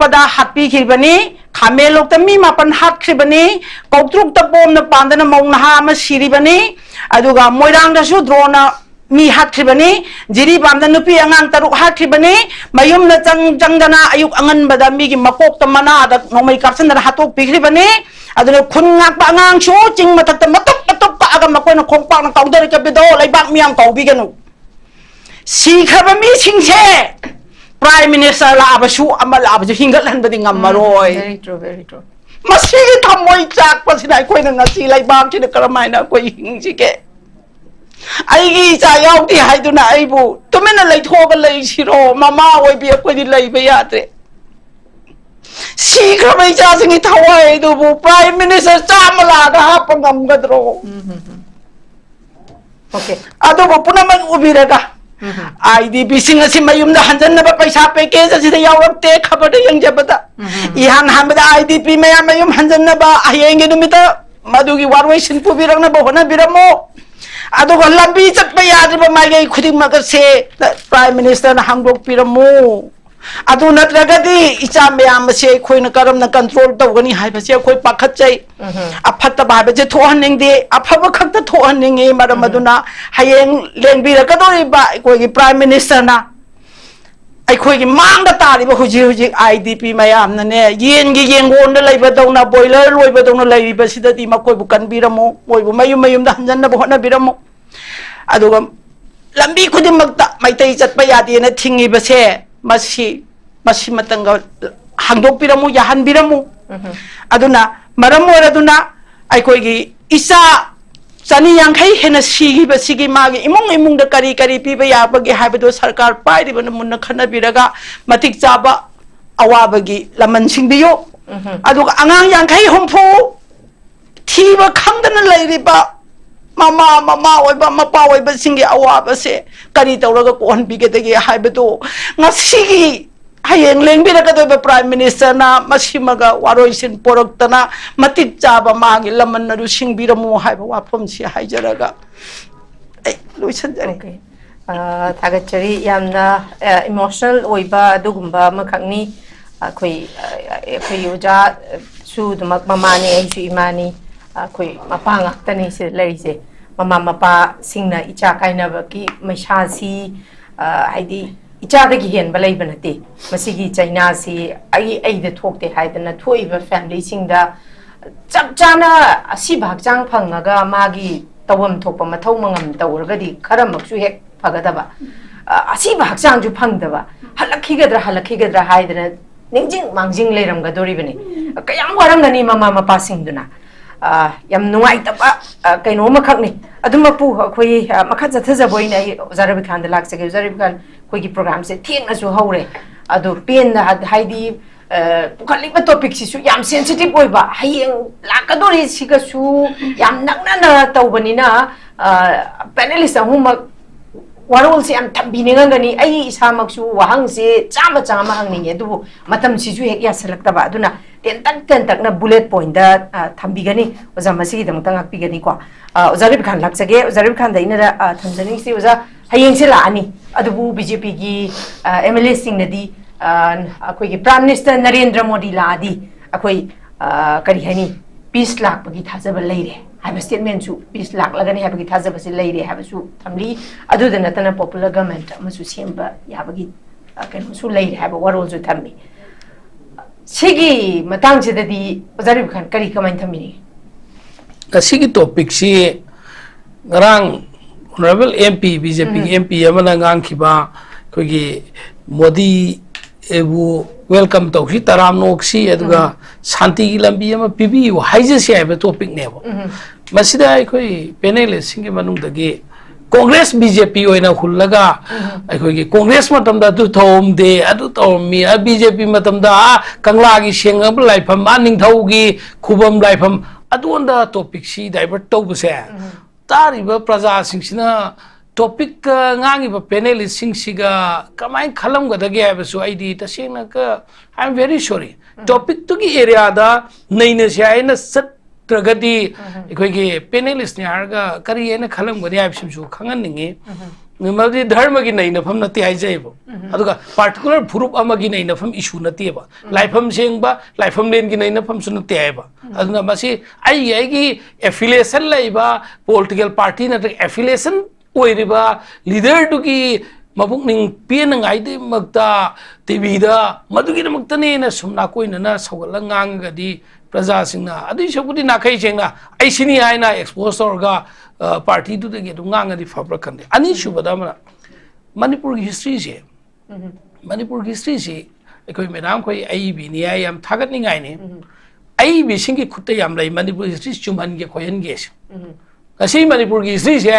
ปดาหัดปีขีบันนี้ขาเมลกแต่มีมาปัญหัดขีบันนี้กบตรุกตะโปมนะปานแต่นะมองนะฮามาชีริบันนี้อะดูกะมวยรังดัชโดรนะมีหัดขีบันนี้จิริบามแต่นุปีอังตรุกหัดขีบันนี้มายุมนะจังดานาอายุอังบัดามีกิมาโกกตะมานาดน้องไม่กับเส้นนะหัดตุกปีขีบันนี้อะดูเนี่ยคุณงักบางชูจริงมาตัดมาตุกกะกันมาคนนะคงปังนะเก่าเดินกับไปโดไล่บักมีอังเก่าปีกันนูสีขบมีชิงเชPrime Minister ลาบชูอามาลาบชูหิงกันลันไปดิ่งอัมมารอย very true very true มาสิทำมวยจากภาษีไหนคุยหนึ่งนาทีไล่บ้ามที่เด็กกระไม่นะคุยหิงสิแกไอ้กี่ใจเอาที่ให้ตัวไหนบุตัวไม่นั่นเลยโทรกันเลยชิโร่มาไว้เบียคุยดีเลยไปยาเตะ 시그럽 이자승이 타와에도 뭐 프라임 미니스터 짜말라가 하빵감 가드로 오케이. 아도 뭐 뿌나만 우비래가 IDP 싱어시 마윰다 한잔나바 पैसा पैकेजसिदा यावरते खबर यंजबदा इहान हमदा IDP मया मयुम 한잔나바 आयेंगे नुमिता मदुगी वारवेशन पुबिरंगना बहोना बिरमो अदुग लंबी चटपा याद्रिबा मागे खुदिमगसे prime minister ना हांगदोक पिरमो अदु नत्रगदी इचा मयाम से खोइन करमना control तौगनी हाइबसे खोइ पाखतचै अफत्ता बाबजे थोहनिंगदे अफब खक्त थोहनिंगे मरमदुना हयेंग लेंबिरकदोरिबा कोइगी प्राइम मिनिस्टर ना अखोइगी मांगदा तारिबा हुजि हुजि IDP मयामनने येनगी येंगोंदा लैबदौना बॉयलर लोइबदौना लैबिबसिददी मकोइबु कनबिरमो मोइबु मयुम मयुमदा हंजन्नबु होनबिरमो अदुगा लंबी खुदिमक्ता मैतै चटपा यादेना थिंगिबसे मसी मतंगा हांगदोकपिरमु याहनबिरमु अदुना मरम ओरदुना अखोइगी इसा चनी यांखै हेन सिगिबसिगी मागे इमुंग इमुंगदा करी करी पिबा याबगे हाबदो सरकार पाइरिबन मुन्ना खनबिरगा मतिक चाबा अवाबगी लमनसिंगबियो अदुगा अंगांग यांखै हुंफु थीबा खंगदना लैरिबा mama oiba mapa oiba singi awaba se kari tawraga ko hanbigedagi haibado ngasigi hayeng lengbiraga do prime minister na masimaga waroisin poroktana matik chaba magi laman na du singbiramu haiba wapom si haijaraga ai loisan jare Okay. Thagachari yamna emotional oiba dugumba makhangni khoi uja su dumak mamani ai su imani khoi mapa ngaktani se larise mama mapa singna icha kaina baki maishasi haidi icha da gi hen balai banate masigi chaina si ai da thokte haidana thoiba family singda chap chana asi bhakjang phangaga magi tawam thokpa mathau mangam tawragadi kharamaksu hek phagadaba asi bhakjang ju phangdaba halakhigadra haidana ningjing mangjing leiramgadori bane kayam waramgani mama mapa singduna yam nuai taba kaino makhakni aduma pu khoi makha jathajaboi na Ozarabi Khan da laksage Ozarabi Khan khoi gi program se thengna su haure adu pen na haidi pukhaliba topic si su yam sensitive oiba hayeng lakadori siga su yam nakna na tawbani na panelist ahuma warol se am tambininga gani ai isamaksu wahang se chama hangni du matam si ju hek ya selakta ba aduna ten tak na bullet point da thambigani oza masigi dam tang akpigani kwa Ozarabi Khan laksage Ozarabi Khan da ina thamjani si oza hayeng se la ani adubu BJP gi MLA sing nadi akoi gi Prime Minister Narendra Modi la adi akoi kari hani peace lak bagi thajaba leire have statement su peace lak lagani have bagi thajaba se leire have su thamli adu da natana popular government masu semba ya bagi kan su leire have warol su thammi sigi matang chedadi Ozarabi Khan kari kamain thamini sigi topic si ngarang honorable MP BJP MP amana ngang khiba kogi Modi ebu welcome to si taram noksi aduga shanti gi lambi ama pibi haije se ai topic nebo masida koi panel singi manung dagi Congress BJP oina hullaga ai gi Congress matam da tu thom de adu tomi BJP matam da kangla gi sengam laifam aning thau gi khubam laifam adu onda topic si divert to buse tariba praja singsina topic ngangi ba panelist singsiga kamai khalam gadage abasu id tasena ka I am very sorry topic to gi area da naina shaina sat tragadi ekhoi panelist ni harga kari ena khalam gadi absim su khangan ningi nimadi dharma gi naina pham nati ai jaibo aduga particular group amagi naina pham issue nati ba laifam sengba laifam len gi naina pham su nati ai ba aduna masi ai gi affiliation laiba political party na affiliation oiriba leader to ki mabuk ning pian ngai de magta TV da madugi makta ne na sumna koina na sawala ngang ga di praja singna adi sabudi na khai chengna ai sini ai na exposure ga party tu de ge ngang ga di fabra khande ani shubada mana Manipur history je Manipur history je ekoi medam koi ai bi ni ai am thagat ni ngai ne ai bi singi khutta yam lai Manipur history chumhan ge khoyen ge kasi Manipur history je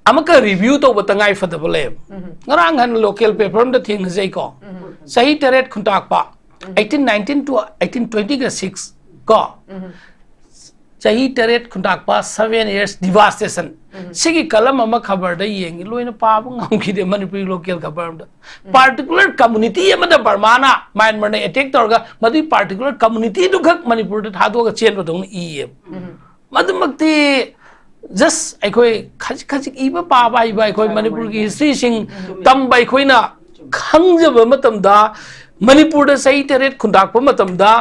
amaka review to batangai fadabale ngarang han local paper da thing jai ko sahi teret khuntak pa 1819 to 1820 का 6 को चाही turret खुंडाकपा 7 years devastation सिगी कलम अमा खबर दा येंगी लोइना पाबो ngam Manipuri local खबर particular community अमा दा बर्माना म्यांमार ने अटैक तौरगा मदि पार्टिकुलर कम्युनिटी दु खक मणिपुर दा थादोगा चेन बदोंग ई मदमक्ति जस्ट अखोय खज खज इबा पाबा इबा अखोय मणिपुर की हिस्ट्री सिंग तंबा अखोयना खंगजब मतमदा मणिपुर दा सही टरेट खुंडाकपा मतमदा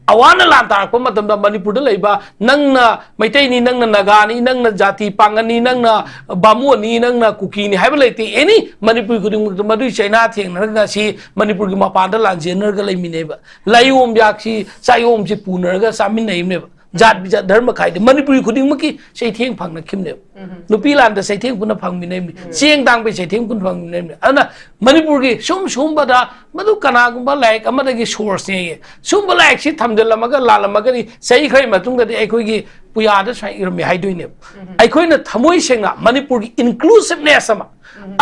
अवाना लान तारकपा मतमदा मणिपुर दा लैबा नंगना मैतैनी नंगना नागानी नंगना जाति पांगनी नंगना बामुनी नंगना कुकीनी हाइबा लेते एनी मणिपुर खुदिंग मदुई चाइना थेंगनरगा सी मणिपुर की मपानदा लांजेनरगा लैमिनेबा लायोम याक्षी सायोम से पुनरगा सामिनैमनेबा जात बिजात धर्म खाइदे मणिपुरी खुदिंग मकी सैथेंग फांगना खिमने नुपी लांदा सैथेंग पुना फांगमिने चेंग दांग पे सैथेंग पुन फांगमिने अना मणिपुर की सुम बदा मदु कनागुंबा लाइक अमदगी सोर्स ने ये सुम लाइक सी थमदलमगा लालमगा नि सही खै मतुंग दे अखोगी पुयादा साइरमे हाइदोइने अखोइना थमोइ सेंगा मणिपुर की इनक्लूसिवनेस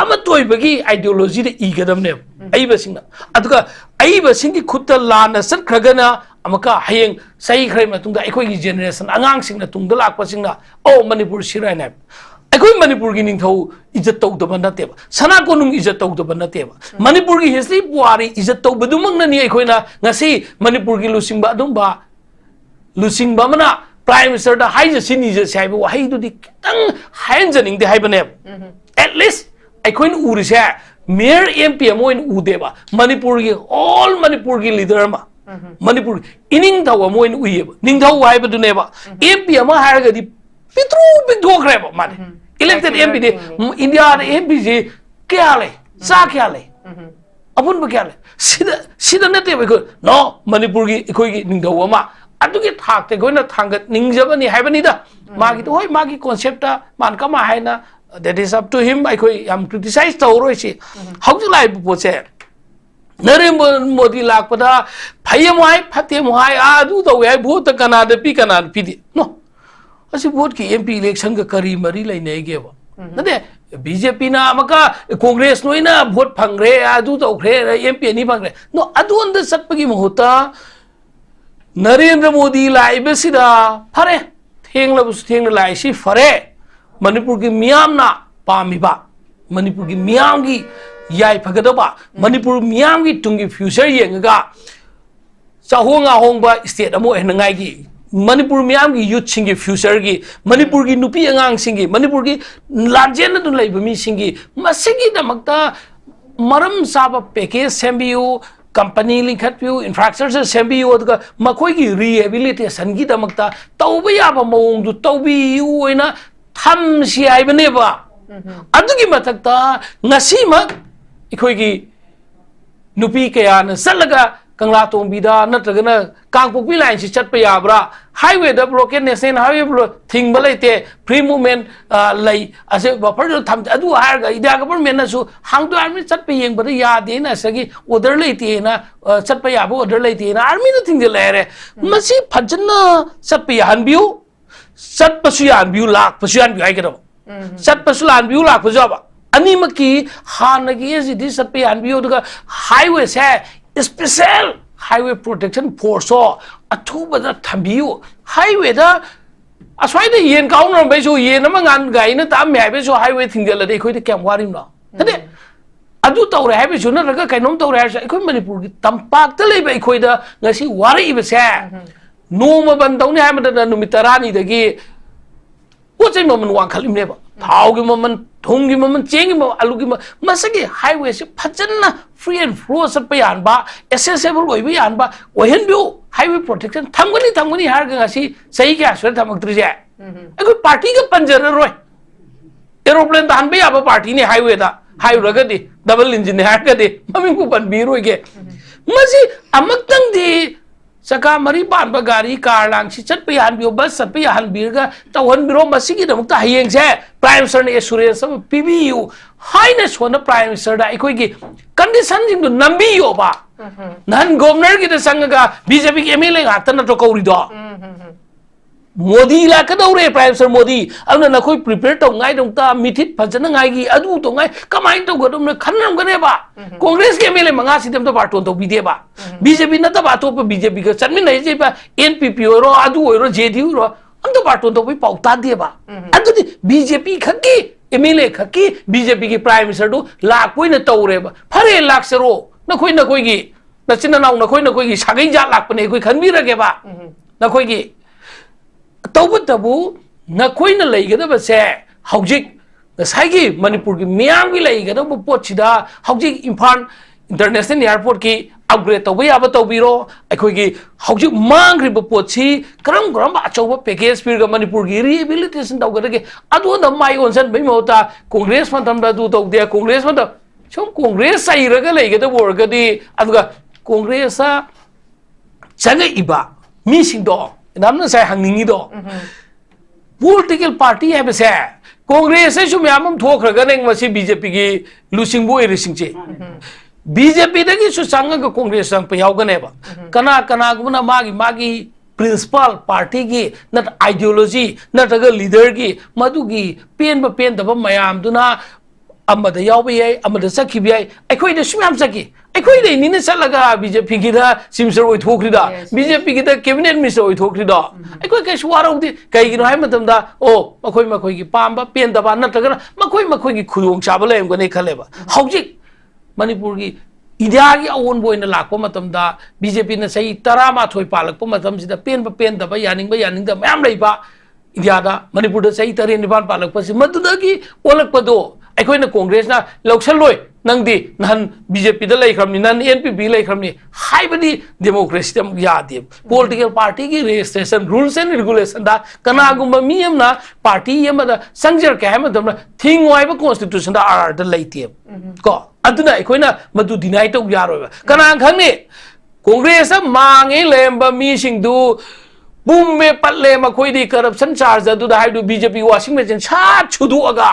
अमा तोइबगी आइडियोलॉजी दे इगदमने अइबसिंगा अदुगा अइबसिंगी खुत्ता लाना सत्खरगना अमका हयेंग सही खरै मतुंगा अखोगी जेनरेशन अंगांग सिंगना तुंगदा लाकपसिंगना ओ मणिपुर सिरायना अखोई मणिपुर की निंथौ इज्जत तौदबा नतेबा सना कोनुंग इज्जत तौदबा नतेबा मणिपुर की हिस्ट्री पुआरी इज्जत तौबदुमंगनानी अखोइना ngasi मणिपुर की लुसिंगबा अदुंबा लुसिंगबा मना प्राइम मिनिस्टर दा हाइज सिनीजे साइबो वहाई दुदी कितंग हाइंजनिंग दे हाइबने एटलीस्ट अखोइन उरिसे मेयर एमपी अमोइन उदेबा मणिपुर की ऑल मणिपुर की लीडर मा मणिपुर इनिंग थाव अमोइन उयेबा निंगथाव हाइबदुनेबा एमपी अमा हारगदी पित्रू पिथोखरेबा माने इलेक्टेड एमपी दे इंडिया एमपी जे क्या ले सा क्या ले अपुन क्या ले सिदा नते बको नो मणिपुर की इखोई की निंगथाव अमा अदुगे थाकते गोइना थांगत निंगजबनी हाइबनीदा मागी तो होय मागी कॉन्सेप्ट मान कमा हाइना that is up to him अखोई हम क्रिटिसाइज तौरोय से हौजु लाइ पोसे नरेंद्र मोदी लाकपदा फयमहाय फतेमहाय आदु तौय भोट कनाद पी नो असी भोट की एमपी इलेक्शन का करी मरी लेने गेबो नदे बीजेपी ना अमका कांग्रेस नोइना भोट फंगरे आदु तौखरे एमपी नि फंगरे नो अदु अंद सत्पगी महूता नरेंद्र मोदी लाइबसिदा फरे थेंगलबस थेंग लाइसी फरे मणिपुर की मियामना पामिबा मणिपुर की मियाम की याई फगदबा मणिपुर मियाम की तुंगी फ्यूचर येंगा चाहोंगा होंबा स्टेट अमो हेनंगाई की मणिपुर मियाम की यूथ सिंगी फ्यूचर की मणिपुर की नुपी अंगांग सिंगी मणिपुर की लांजेन दु लैब मी सिंगी मसिगी दमक्ता मरम साबा पैकेज सेंबियो कंपनी लिंखत्पियो इंफ्रास्ट्रक्चर सेंबियो अदुगा मखोई की रिहेबिलिटेशन की दमक्ता तौबा याबा मओंग दु तौबियु ओइना थम सियाइबनेबा अदुगी मथक्ता ngasimak इखोगी नुपी कया न सलगा कंगला तोंबीदा नत्रगना कांगपोकपी लाइन से चटप याब्रा हाईवे द ब्लॉकेड नेशनल हाईवे थिंग बलेते फ्री मूवमेंट लई असे बफर थम अदु हारगा इदा गवर्नमेंट नसु हांगदो आर्मी चटप येंगबदा यादे न सगी ऑर्डर लेते ना चटप याबो ऑर्डर लेते ना आर्मी न थिंग लेरे मसी फजना चटप यानबियो चटपसु यानबियो लाखपसु यानबियो हाइगदो चटपसु लानबियो लाखपसु जाबा अनिमकी हानगी एजिदी चटप यानबियो दुगा हाईवे से स्पेशल हाईवे प्रोटेक्शन फोर्स अथुबदा थंबियो हाईवे दा असवाइदा येन काउनर बेसो येन मंगान गाइना ताम हाईवे सो हाईवे थिंगल दे खोइदा केम वारिमनो तदे अदु तौरे हाईवे सो नरगा कैनोम तौरे हाइसा इखोइ मणिपुर की तंपाक त लेबा इखोइदा ngasi वारिबसे नोमा बंदौने हाइमदा नुमितरानी दगी पोचै ममन वांखलिमनेबा थाउगी ममन थोंगी ममन चेंगी ममन आलूगी मसगी हाईवे से फजना फ्री एंड फ्लो सत्प यानबा एसेसेबल ओइबा यानबा ओहेनबियो हाईवे प्रोटेक्शन थमगनी हारगासी सही क्या सर थमक्त्रिजे अगो पार्टी का पंजर रोय एरोप्लेन दानबे याबा पार्टी ने हाईवे दा हाईरगदी डबल इंजन हारगदी ममिंग को बनबीरोगे मसी अमक्तंग दी सका मरी पानबा गाड़ी कार लांगसी चटप यानबियो बस चटप यानबीरगा तौहनबिरो मसिगी दमक्ता हयेंग से प्राइम मिनिस्टर ने एश्योरेंस सब पीबीयू हाइने सोना प्राइम मिनिस्टर दा इकोगी कंडीशन जिंग नंबियो बा नन गवर्नर की संगगा बीजेपी के एमएलए गातन तो कौरिदो मोदी लाकदौरे प्राइम मिनिस्टर मोदी अब नखोई प्रिपेयर तौंगाई दंता मिथित फजन गाई अदु तौंगाई कमाई तौगदम खनरमगनेबा कांग्रेस के एमएलए मंगा सिदम तो बाटोन तो बिदेबा बीजेपी नतबा अतोप बीजेपी का चनमिन जेबा एनपीपी ओरो अदु ओरो जेडी ओरो अंत बाटोन तो पाउता देबा अदुदि बीजेपी खकी एमएलए खकी बीजेपी की प्राइम मिनिस्टर दु लाकोइना तौरेबा फरे लाक्सरो नखोई की नचिन नाउ नखोई की सागै जा लाकपने कोई खनबिरगेबा नखोई तबु नखोइना लेगदबसे हौजिक नसाइगी मणिपुर की मियाम की लेगदब पोचिदा हौजिक इम्फाल इंटरनेशनल एयरपोर्ट की अपग्रेड तब याब तौबीरो अखोइगी हौजिक मांग्रिब पोची करम अचौब पैकेज पीरग मणिपुर की रिहेबिलिटेशन तौगदगे अदोन माइ ओनसन बै मौता कांग्रेस मतम दु तौदे कांग्रेस मतम सोम कांग्रेस साइरग लेगदब ओरगदी अदुगा कांग्रेस चंगे इबा मीसिंदो नामना साइ हंगनिंगिदो पॉलिटिकल पार्टी है बसे कांग्रेस से मैम थोखरगे बीजेपी की लुसिंगबो एरिसिंचे बीजेपी दगी चंग कांग्रेस चंगनेब कना कनागुना मागी प्रिंसिपल पार्टी की नट आइडियोलॉजी नत्रग लीडर की मधुगी पेनब मैमदुना अमद याव याय अमद चखिब याय अखोइद सुम्याम चखि अखोइद इनिने चलगा बीजेपी की सिमसर ओइथोखरिदा बीजेपी की कैबिनेट मिनिस्टर ओइथोखरिदा अखोइ कैसु वारौदि कैगिनो हाय मतमदा ओ मखोइ की पाम्बा पेनदबा नत्रगना मखोइ की खुदोंग चाबा लेमगने खलेबा हौजिक मणिपुर की इंडिया की अवोनब ओइना लाकपा मतमदा बीजेपी ना सही 13 पालकपा मतमसिदा पेनदबा यानिंगदा मयाम लैबा इंडिया मणिपुर सही 13 पालकपसि मदुदगी ओलकपदो अखोइना कांग्रेस ना लौसलोय नंगदी नहन बीजेपी दा लेखरमनि नन एनपीपी लेखरमनि हाइबदी डेमोक्रेसी दम यादे पॉलिटिकल पार्टी की रजिस्ट्रेशन रूल्स एंड रेगुलेशन दा कनागुम मियमना पार्टी यमदा संजर के हमदम थिंग वाइबा कॉन्स्टिट्यूशन दा आर दा लेते को अदुना अखोइना मदु डिनाइ तौ यारोबा कना खंगने कांग्रेस मांगे लेम्बा मिसिंगदु बुम्मे पल्ले मखोइदी करप्शन चार्ज अदुदा हाइदु बीजेपी वाशिंग मशीन सात छुदुअगा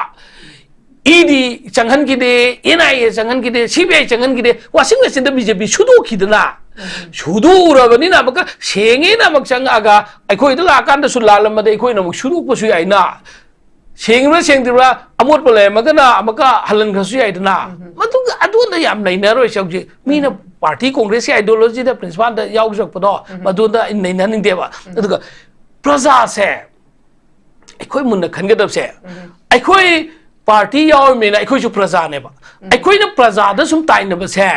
ईडी चंगन की दे एनआईए चंगन की दे सीबीआई चंगन की दे वाशिंग मशीन बीजेपी सुदो खिदना सुदो उरबनी ना मका सेंगे ना मक चंगागा अखोइ द लाकान द सुलालम दे अखोइ न सुदो पसु याइना सेंगबा सेंदिबा अमोट पले मगना मका हलन खसु याइदना मतु अदु न याम नैना रोय सौजे मीना पार्टी कांग्रेस की आइडियोलॉजी द प्रिंसिपल द याउजकपदो मदु द नैना निदेबा अदुगा प्रजा से अखोइ मुन खनगदब से अखोइ पार्टी यावमेना अखोइसु प्रजानेबा अखोइना प्रजादा सुम ताइनबसे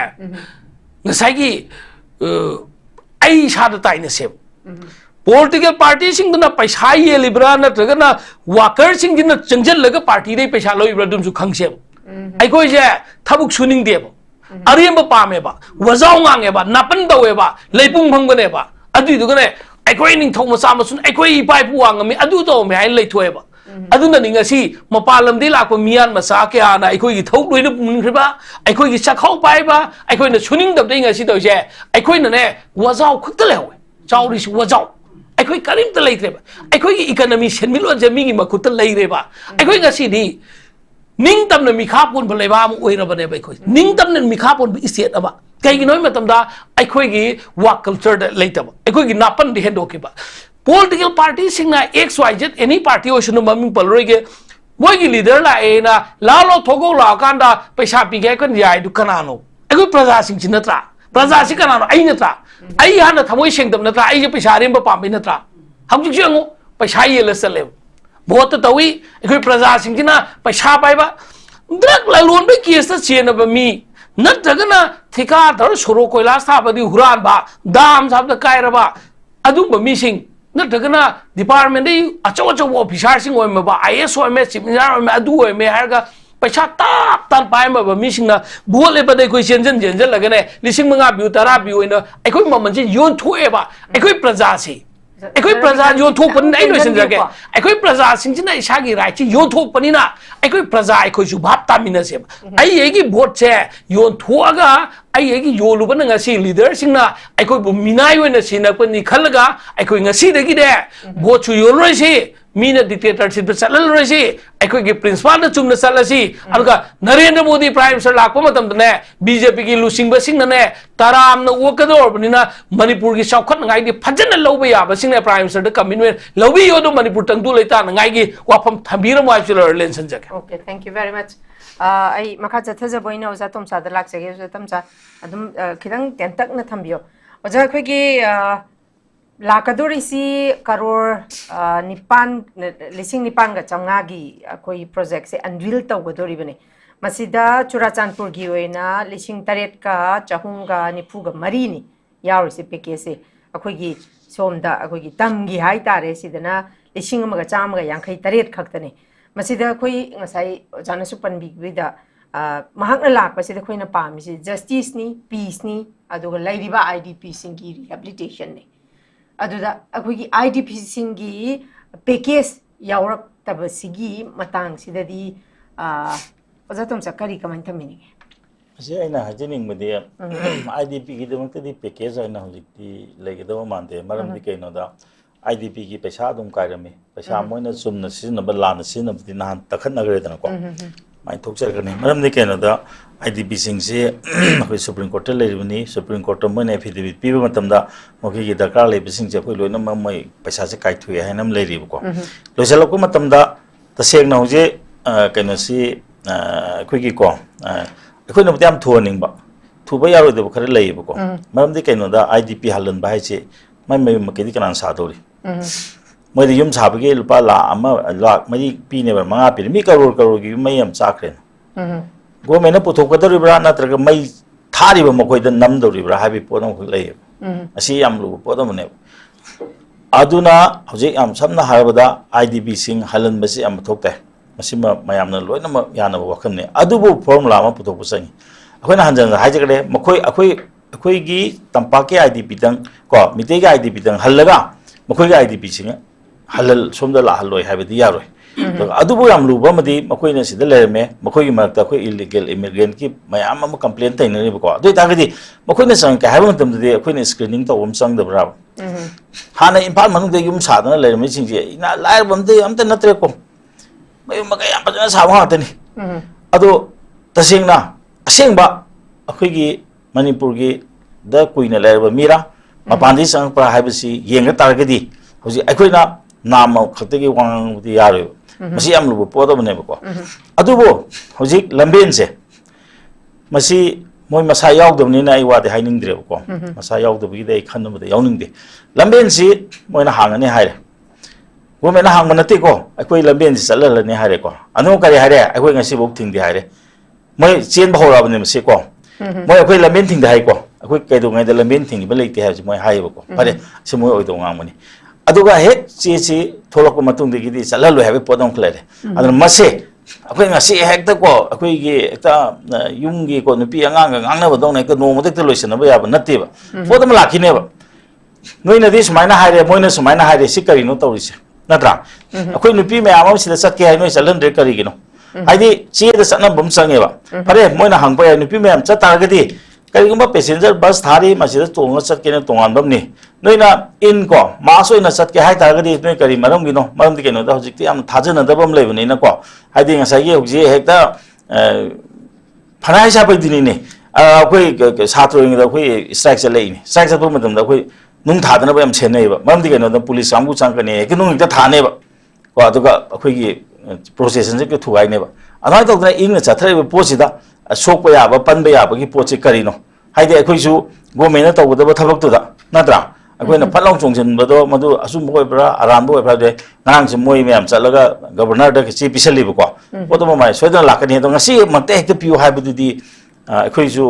ngसाइगी आई सादा ताइनसे पॉलिटिकल पार्टी सिंगना पैसा येलिब्रा नत्रगना वाकर सिंगना चंगजलगा पार्टी दे पैसा लोइब्रा दुमसु खंगसे अखोइसे थबुक सुनिंग देबा अरेम पामेबा वजाव ngangeबा नापन दवेबा लेपुंग भंगनेबा अदुदुगने अखोइ निंग थौ मचा मसुन अखोइ पाइ पुवांगमे अदु तो मे हाइ लेथोएबा अदुना निंगसी मपालमदि लाको मियान मसा के आना अखोइ थौक लोइना पुंख्रिबा अखोइ चखाउ पाइबा अखोइना सुनिंग दबदे ngasi तौसे अखोइना ने वजाव खुक्त लेवे चाउरिस वजाव अखोइ करिमत लेथ्रेबा अखोइ इकोनॉमी सेनमिलोन जमीगी मखुत लेरेबा अखोइ ngasi दी निंग तमना मिखापुन बलेबा म ओइरबने अखोइ निंग तमना मिखापुन स्टेट अबा कैगिनो मतमदा अखोइ गी वर्क कल्चर द लेतबा अखोइ गी नापन दि हेंडोकिबा पॉलिटिकल पार्टी सिंगना X Y Z any party ओसुनो ममिंग पलरोइगे मोइगी लीडर लाएना लालो थोगो लाकांदा पैसा पिगे कन याय दु कनानो अखोइ प्रजा सिंग नत्रा प्रजा सि कनानो आई नत्रा आई हाना थमोइ सेंगदम नत्रा आई जे पैसा रेंबा पामे नत्रा हमजु जेंगो पैसा येले चले भोट तवी अखोइ प्रजा सिंगना पैसा पाइबा ड्रग लालोन बे केस त चेनबा मी नत्रगना ठिका धर सोरो कोइला साबदि हुरानबा दाम साबद कायरबा अदुम मिसिंग नत्रगना डिपार्टमेंट दे अचो अचो ऑफिसर सिंग ओइमबा आईएएस ओइमे चीफ मिनिस्टर ओइमे अदु ओइमे हारगा पैसा ताप तान पाइमबा मिसिंगना बोले बदे कोइ सेंजन जेंजन लगने लिसिंग मंगा बिउ तरा बिउ ओइना अखोइ ममन जे योन थोएबा अखोइ प्रजा से अखोइ प्रजा योन थोपन नै लोइसन जगे अखोइ प्रजा सिंजना इसागी राइट छि योन थोपनिना अखोइ प्रजा अखोइ सु भाप तामिनसे आई एगी वोट से योन थोगा आई एगी योलुबन ngasi लीडर सिंगना अखोइ बु मिनाय ओइना सिनपनि खलगा अखोइ ngasi दगी दे वोट सु योलरोइ से मीना डिक्टेटरशिप चलसी अखोई प्रिंसिपल चुम्न चलसी नरेंद्र मोदी प्राइम मिनिस्टर लाने बीजेपी की लुसिंगने तराम वोकदोरबनीना मणिपुर की चौखटनाई फजन लौब याबसिंग प्राइम मिनिस्टर कमिटमेंट लौबियो मणिपुर तंगदू लेतानाई वाफम थंबीरम लेंसनजगे okay thank you very much I मखा चथजबोइन ओजा तोमसाद लाक्सगे ओजा तमसा अदुम खिदंग तेंतकना थंबियो ओजा अखोगी लाकदोरिसी करोड़ निपान लिसिंग निपान का चौंगागी कोई प्रोजेक्ट से अनवील तौगदोरिबने मसिदा चुराचांदपुर की ओइना लिसिंग तरेट का चहुंगा निफुगा मरीनी यावरिसे पैकेज से अखोगी सोमदा अखोगी तमगी हाई तारे सिदना लिसिंग अमगा चामगा यांखै तरेट खक्तने मसिदा कोई ngасai जानसु पनबिबिदा महाकना लाकपसिदा खोइना पामिसि जस्टिस नि पीस नि अदुगा लाइरिबा आईडीपी सिंगी रिहैबिलिटेशन ने अदुदा अखोगी आईडीपी सिंगी पैकेज यावरक्तबसिगी मतंग सिददी ओजातम सकरी कमेंट थमिनिगे असे आइना हाजनिंगबदे आईडीपी की दमक्तदी पैकेज आइना हुजिक्ति लेगेदो मानते मरमदि कैनोदा आईडीपी की पैसा दुम कायरमे पैसा मोइना सुमना सिजनब लाना सिजनबदि नान तखनगरेदन को माइ थोकचरगने मरमदि कैनोदा आईडीपी सिंगसे अखोई सुप्रीम कोर्ट लेरिबनी सुप्रीम कोर्ट मोइना एफिडेविट पीबा मतमदा मोखिगी दरकार लेबिसिंगसे अखोई लोइना मै पैसा से काइथुए हाइनम लेरिबको लोइसलको मतमदा तसेंगना हुजे कैनोसी अखोइगी को अखोइना बदि याम थोनिंगबा थुबा यारोदबो खरे लेयबको मरमदि कैनोदा आईडीपी हलन बाहाइसे मैं मकेदी कनान सादोरी मैं यूम साबगे लुपा लाख मरी पीने मंगा पी मी करोड़ करोड़ की मई हम चाख्रे गवर्नमेंट पुथोकदोरीब्रा नत्रगा मई थारिबा मखोइदा नमदोरीब्रा हाबि पोदम खलै असी याम लुबो पोदमने अदुना हजे याम समना हारबदा आईडीपी सिंग हलनबसी याम थोकते मसिमा मयामना लोइनम यानबो वखमने अदुबो फॉर्मुला मा पुथोकबो संगी अखोइना हंजन हाइजगले मखोइ अखोइ की तंपाके आईडीपी तंग को मिते के आईडीपी तंग हल्लगा मखोइ के आईडीपी सिंग हल्ल सोमदा लाहलोय हाबदी यारोय तो अदुबो याम लुबा मदी मखोइना सिदा लेरमे मखोइ मरता अखोइ इलीगल इमिग्रेंट की मयाम अम कंप्लेन तैनरिबो को अदुइ तागदी मखोइना संग का हाबन तमदे अखोइना स्क्रीनिंग तौम संगदब्रा हाना इम्फाल मनुदे युम सादना लेरमे सिंजे इना लायरबमदे अमत नत्रे को मय मगा याम पजना साबा हातनी अदो तसेंगना असेंगबा अखोइगी मणिपुर की द कुइना लेरबा मीरा मपानदी संगपा हाइबसी येंग तारगदी होजि अखोइना नाम खतगी वांगबदी यारो मसी याम लुबो पोदबनेबको अदुबो होजि लंबेन से मसी मोय मसा यावदबनिना आई वादे हाइनिंद्रेबको मसा यावदबगी दे खन्नबदे यावनिंदे लंबेन से मोयना हांगने हाइरे गोमेना हांग मनतेको अखोइ लंबेन से चललने हाइरे को अनु करे हाइरे अखोइ ngasi बok थिंगदे हाइरे मोय चेन बहौराबने मसे को मैं अखोई लंबेन थिंग हाई को अखोई कईदोंगैद लंबेन थिंग लेते है मैं हाइबको फरे से मोय ओइदो गांगमनी अदुगा हेक चेची थोलको मतुंगदगी चललो हाबे पोदम खलेरे अदन मसे अखोई ngasi हेक्ता को अखोई गे एकता युंगी को नुपी अंगांग गांगनबो दोंग नेक नोमदक लोइसनबो याबो नत्तेबा पोदम लाखिनेबा नोइनदि सुमाइना हाइरे मोइना सुमाइना हाइरे सि करिनो तौरिसे नत्रा अखोई नुपी मयाम सिदा चटके हाइ नोइ चलनदे करिगिनो आइदी चेद सनबम संगेबा फरे मोइना हांगपा नुपी मैम चतारगदी करिगुम्बा पैसेंजर बस थारी मसिदा तोंगा चटकेना तोंगानबमनी नोइना इन को मासोइना चटके हाइ तारगदी नोइ करि मरमगिनो मरमदि केनोदा हजिक्ति याम थाजनदबम लेबनिना को आइदी ngसाइगे हजे हेक्ता फनाइ सापैदिनिने अखोइ छात्रोइंगदा अखोइ स्ट्राइक चलेइनि स्ट्राइक चपो मतमदा अखोइ नुंग थादनबा याम छेनैबा मरमदि केनोदा पुलिस कांगु चांगकने हेक नुंग हेक्ता थानेबा को अदुगा अखोइगी प्रोसेसन से थुगाइनेबा अदुमाइ तौदना इंगना चथरेबा पोसिदा सोकपा याबा पनबा याबगी पोचे करिनो हाइदे अखोइसु गवर्नमेंट तौगदबा थबक्तुदा नत्रा अखोइना फलाउ चोंजनबदो मदु असुम होइब्रा आराम होइब्रा दे नांग से मोइ मैम चलगा गवर्नर द ची पिसलिबको पोतबा माइ सोइदना लाकनि दो ngasi मते हेक्ता पिउ हाइबदुदि अखोइसु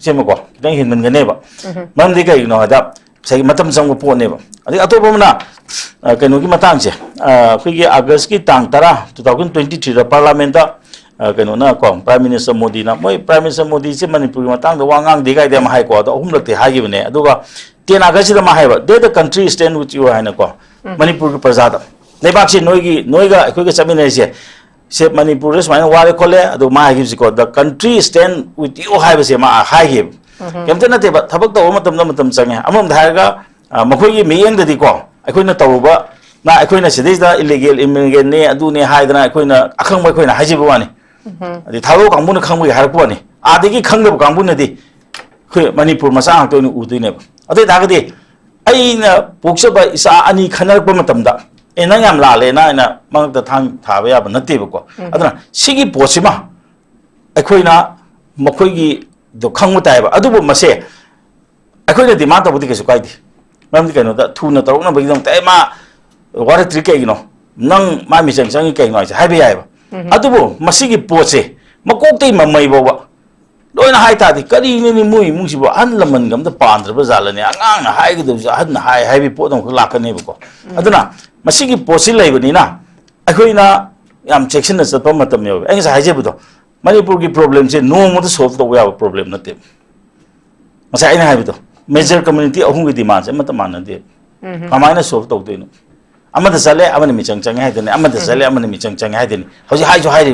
सेमको कितang हिनमनगनेबा ममदि कइनो हदा सही मतम संग पोनेबा अदि अतोबमना कइनो की मतंग से अखोइगी अगस्त की तांग 10 2023 दा पार्लियामेंट दा कइनो ना को प्राइम मिनिस्टर मोदी ना मोइ प्राइम मिनिस्टर मोदी से मणिपुर की मतंग दा वांगांग दिगाइ दे माहाय को दा अहुमलते हागिबने अदुगा 10 अगस्त दा माहायबा they the country stand with you हाइना को मणिपुर की प्रजा दा लेबाक से नोइगा अखोइगा चमिनै से मणिपुर से माइना वारे खोले अदु माहागिबसि को the country stand with you हाइबसे मा हागिब केमते नते थबक तो मतम चंगे अमम धारगा मखोइगी मियंगददि को अखोइना तौबा na akhoi sidida illegal immigrant ne adu ne haidana akhoi na akhang mai khoi na hajibu wani adi tharo kangbu na khangbu har ko ni adigi khangbu kangbu na di khoi manipur masa hang to ni udui ne ade dagadi aina pokshaba isa ani khanar ko matamda ena yam la le na mang da thang tha ba ya ba nate ba ko adana sigi posima akhoi na makhoi gi do khangbu tai ba adu bu mase akhoi na demand ta budi ke su kai di mam di kano da thu na tarok na ba gidong tai ma wara tri ke gino nang ma mi chang chang ke no ha ba ya ba adu bu masigi poche makok tai mamai ba ba loi na hai ta di kari ni mui mung si ba an laman gam da pandra ba zala ne angang na hai gido za han na hai bi po dong la ka ne ba ko aduna masigi posi lai ba ni na akhoi na yam section na sa pa matam yo ang sa hai je bu do manipur ki problem je no mo to solve do ya problem na te masa ai na hai bu do major community ahung gi demand se matam man de kamai solve do de no amada sale amani mi chang chang hai de ne amada sale amani mi chang chang hai de ne hoji hai jo hai de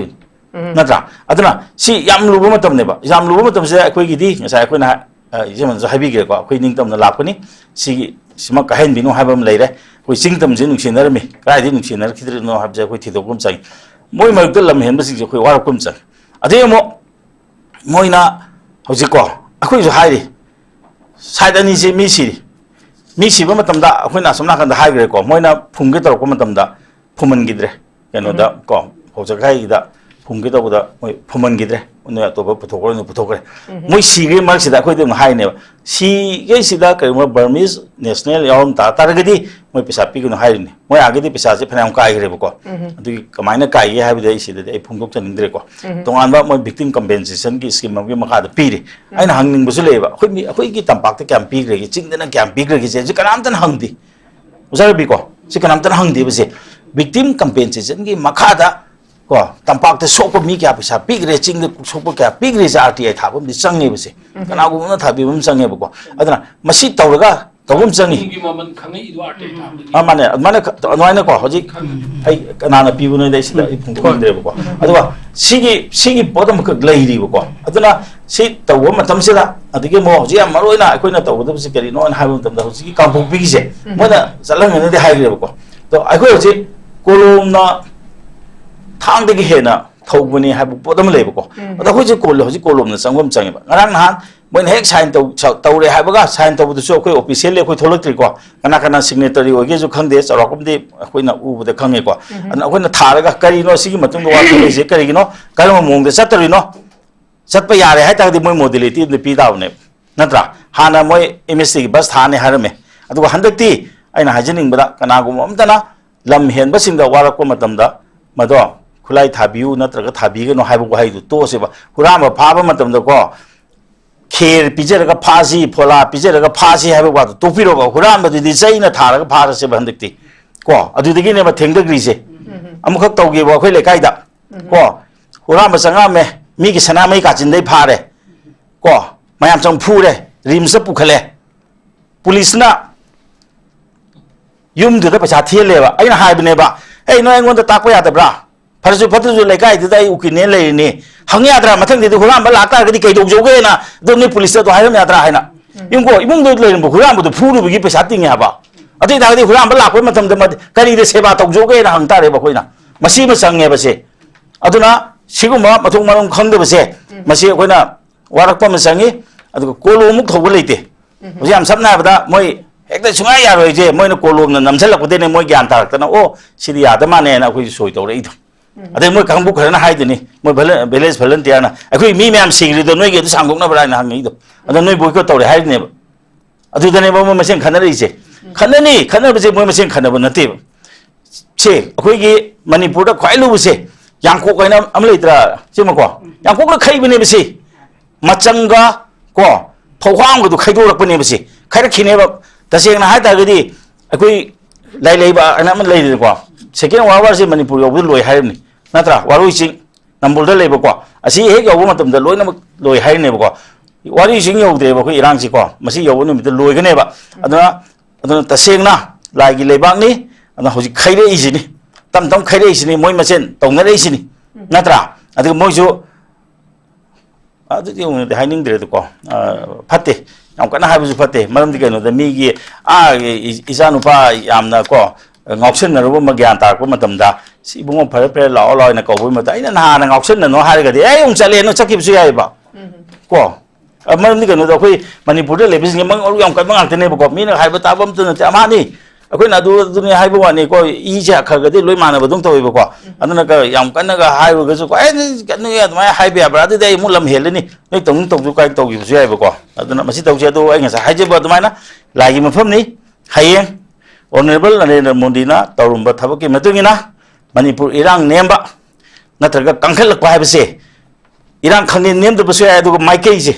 natra aduna si yam lu ba matam ne ba yam lu ba matam se akhoi gi di sa akhoi na je man zo hai bi ge ko akhoi ning tam na lak pani si sima ka hen bi no hai bam lai re koi sing tam je nu chen nar mi kai di nu chen nar khidri no hab ja koi thi do kum chang moi ma to lam hen ba si koi war kum chang ade mo moi na hoji ko akhoi zo hai ri sai da ni se mi si ba matam da akhoi na somna kan da hai ge ko moi na phum ge tor ko matam da phuman gidre kano da ko hoja kai da phum ge da moi phuman gidre no to ba puthok no puthok moi si ge mar si da khoi de hai ne si ge si da kai mo Burmese national yom ta tar ge di moi pisa pi no hai ne moi age di pisa se phanam kai ge ko adu kamai na kai ge hai bi si da ai phum dok chan indre ko tongan ba moi victim compensation ki scheme ge ma ka da pi ri ai na hang ning bu su le ba khoi ki tampak te kam pi ge gi ching de na kam pi ge gi je kanam tan hang di usar bi ko si kanam tan hang di ba se victim compensation gi makha da ko tampak te sok mi kya pisa pi ge ching de sok kya pi ge sa RTI tha bum di chang ne ba se kana gu na tha bi bum chang ne ba ko adana masi tawraga tawum changi amane ko hoji ai kanana pi bu no dai sida i phung de ba ko aduwa sigi podam ka lai ri ba ko aduna si taw matam sida adige mo hoji am maroi na akhoi na taw da si kari no an ha bum tam da hoji ka phung pi se mo na salang ne de hai re ba ko to akhoi hoji kolom na thang de ge he na thobuni ha bu podam le ba ko da hoji kolom na sangom changi ba ngarang na when heck sign to re ha ba sign to bu so koi official koi tholak tri ko kana signatory oge ju khang de charakum de koi na u bu de khang ko an koi na thara ga kari no sigi matung wa ko je kari no kar mo mong de satri no sat pa yare ha ta de moi modality de pi daw ne natra hana moi MSC bus thane harame adu handak ti aina hajining bada kana gum amtana lam hen ba sing da wara ko matam da mado khulai thabiu natra ga thabi ga no ha bu hai du to se ba kura ma pha ba matam da ko kher pijera ka phasi phola pijera ka phasi ha ba to piro ba huram ba di chaina thara ka phara se bandek ti ko adu digi ne ba thengda gri se amu khak tau ge ba khoi le kai da ko huram ba sanga me mi ki sana mai ka chin dai phare ko mayam chang phu re rim sa pu khale police na yum du da pa cha thiel le ba ai na hai bne ba ei no engon da tak pa ya da bra pharasu phatu le kai da dai ukine le ni hang ya dra mathang de huram ba la ta ga di kai dog jo ge na do ni police to hai ya dra hai na yung ko imung do le bu huram bu phu ru bi pa sa ting ya ba ati da di huram ba la ko matham de kari de seba tok jo ge na hang ta re ba khoi na masi ma sang nge ba se aduna siguma mathung marum khang de ba se masi khoi na warak pa ma sangi adu kolo muk thog le te yam sabna ba da moi ekta chunga ya roi je moi na kolom na namsal la ko de ne moi gyan ta ta na o sidi ya da ma ne na khoi soi to re ido ade moi kang bu khana hai de ni moi village volunteer na akhui mi myam sigri do noi ge du sang gok na bra na hang ido ada noi boi ko to re hai ne ba adu da ne ba moi masen khana ri je khana ba je moi masen khana ba na te che akhui ge manipur da khwai lu se yang ko kai na am le tra che ma ko yang ko la khai bi ne ba se machanga ko phawang go du khai do rak ba ne ba se khai ra khine ba ta se na hai ta ge di akhui lai ba ana man lai de ko second war se manipur yo bu loi hai ni natra warui sing nambul da le ba ko asi he yo bu matam da loi na loi hai ne ba ko wari sing yo de ba ko irang si ko masi yo nu mi da loi ga ne ba aduna ta seng na lai gi le bang ni ana hoji khai re isi ni tam khai re isi ni moi masen tong na re isi ni natra adu moi jo adu ti un de hai ning de ko phatte yam kana hai bu phatte maram di ke no da mi gi a isa nu pa yam na ko ngauksennarubam ma gyan tarakpa matamda si ibungo phare phare lao lao na kawbui mata aina na na ngauksennano harigadi ai ung chale no chakibsu yai ba ko amani kanu da khoi manipur de lebis ngemang oru yam kan mangak tene ko mina haiba tabam tene amani akoi na du duni haiba wani ko ija khagadi loi mana badung to iba ko aduna ka yam kan ga haiba ga su ko ai kan ya ma haiba ya bradu dai mu lam helani nei tong tong ju kai to gi su yai ba ko aduna masi tau je do ai nga sa haije ba dumai na lagi mafam ni hayeng Honorable Narendra Modi na taurumba thabaki matungina Manipur irang nemba natraga kangkhalakpa haibase irang khangni nem do basu adu maikei je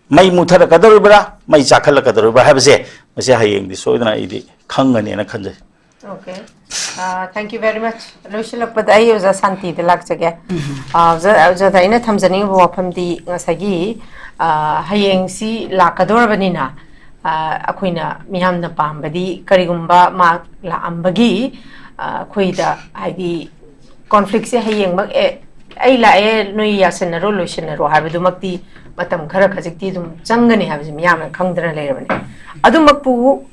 mai muthara kadarubra mai chakhala kadarubra haibase mase hayeng di soidana idi khangani na khanje. Okay. Thank you very much. Loishalakpada ai oza santi de lakchage. Oza daina thamjani wafam di ngasagi hayeng si lakadorbanina akoina miyamna pambadi karigumba ma laambagi khoida haidi conflict se hayeng mak ai la noi yasenaro loisenaro habadu makti matam khara khajikti dum changani habji miyamna khangdana leirabani adumakpu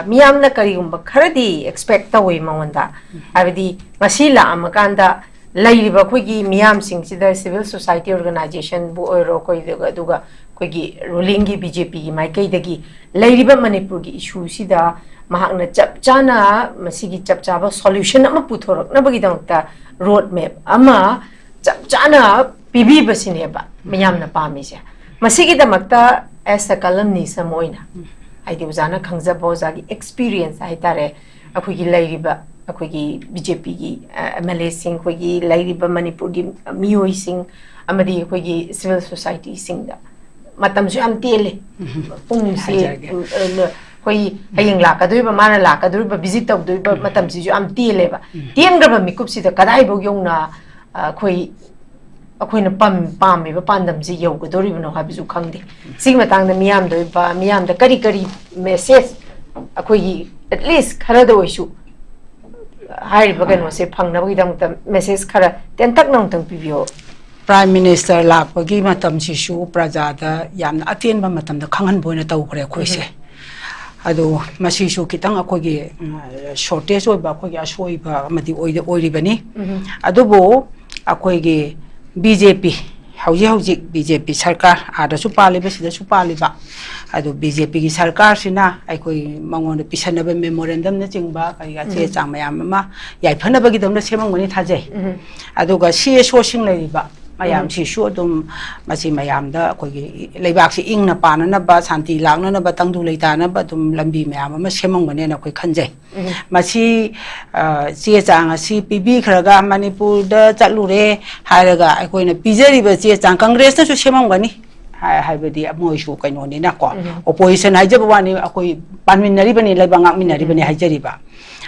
miyamna karigumba kharadi expect tawai mawanda habidi masila amakanda lairiba khoigi miyam singchida civil society organization bu oiro koidaga duga koigi ruling gi BJP gi maikai dagi lairiba manipur gi issue sida mahakna chapchana masigi chapchaba solution ama puthorak na bagi dangta road map ama chapchana pibi basineba miyamna pamise masigi damakta as a columni samoina aidi uzana khangja bozagi experience aitare akhoi lairiba akhoi BJP gi MLA sing khoi lairiba manipur gi miyoi sing amadi khoi civil society sing da matam su am tele pung si khoi hayeng lakadoi ba mana lakadoi ba visit tau doi ba matam si ju am tele ba tien graba mikup si da kadai bo yong na khoi akhoi na pam me ba pandam si yau ko dori bno ha bisu khangde sing matang da miyam doi ba miyam da kari kari message akhoi at least khara da oisu hai ba gan se phang na ba dang ta message khara ten tak nong tang pibio Prime Minister lakpagi matam sisu prajada yamna atenba matamda khangan boina tawkhre khoise adu masisu kitang akogi shortage oiba akogi asoiba amadi oiribani adubo akogi BJP hauji BJP sarkar ada su paliba sida su paliba adu BJP gi sarkar sina aikoi mangon pisanaba memorandum na chingba kaiga che chamayam ma yaifana bagi domna semangoni thaje aduga CSO sing leiba mayam si shu dum masi mayam da kogi leibak si ing na pana na ba santi lang na ba tangdu leita na ba dum lambi mayam ma semang mane na koi khanje masi che chang si PB khraga manipur da chalure haraga ai koi na pijari ba che chang congress na su semang gani hai badi moi shu kai no ni na ko opposition hai jaba wani akoi panminari bani leibangak minari bani hai jari ba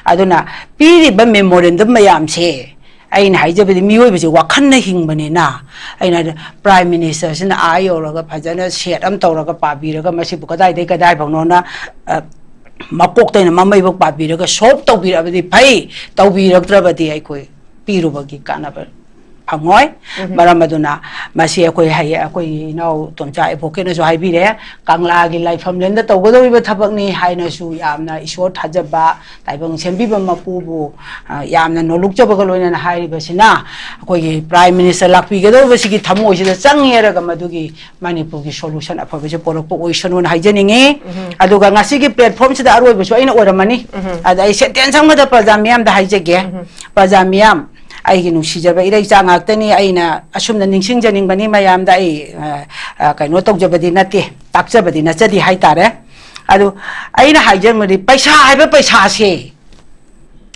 aduna piri ba memorandum mayam se aina haijabadi mioi bisi wakhanna hingbani na aina Prime Minister sina ayo raga phajana set am tawraga pabiraga masi bukadai dei kadai bangno na makok taina mamai bok pabiraga sop tawbirabadi phai tawbiraktrabadi ai koi pirubagi kanaba angoi maramaduna masi akoi hai akoi nau tomcha evoke na so hai bire kangla gi life family da tawgodo ba thabak ni haina su yamna isor thajaba taibang sembi ba mapubu yamna noluk jaba loina na hai basina akoi Prime Minister lakpi gedo basigi thamoi sida changyera ga madugi manipur gi solution afabe je porok po oison on haijaninge aduga ngasi gi platform sida aroi basu aina oramani adai sentence da pajamiam da haijege pajamiam aigi nusijaba irai changaktani aina asumna ningsingjaning bani mayam da ai kaino tokjabadi nate takjabadi nachadi haitare adu aina haijarmari paisa haiba paisa se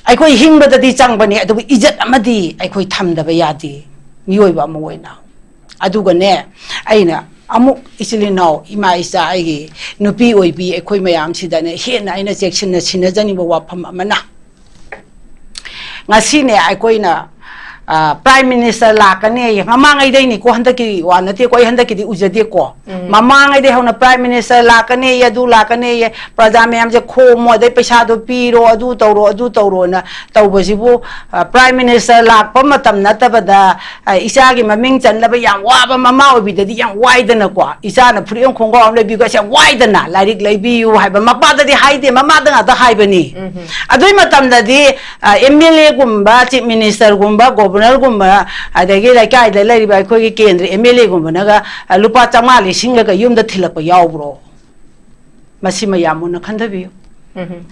aikoi hingbadadi changbani adu ijat amadi aikoi thamdaba yadi miyoiba amoina aduga ne aina amuk isilinaw ima isa aigi nupi oibi aikoi mayam sidane hena aina section na sinajani ba wafam amana ngasine aikoina Prime Minister lakane mamang ide ni ko handa ki wana te ko handa ki di ujade ko mamang ide hona Prime Minister lakane ya du lakane ya praja me am je kho mo de paisa do pi ro adu tawro na tawbasi bu Prime Minister lak pa matam na tabada isa gi maming chan la ba yang wa ba mama obi de yang wide na ko isa na phri ong khong ko le bi ko sa wide na larik lai bi yu hai ba mapa da di hai de mama da ta hai ba ni adoi matam da di MLA gumba Chief Minister gumba Governor gumba adagi lai kai da lai ba ko gi kendra MLA gumba na ga lupa chama li sing ga yum da thilak pa yaw bro masi ma yamu na khanda bi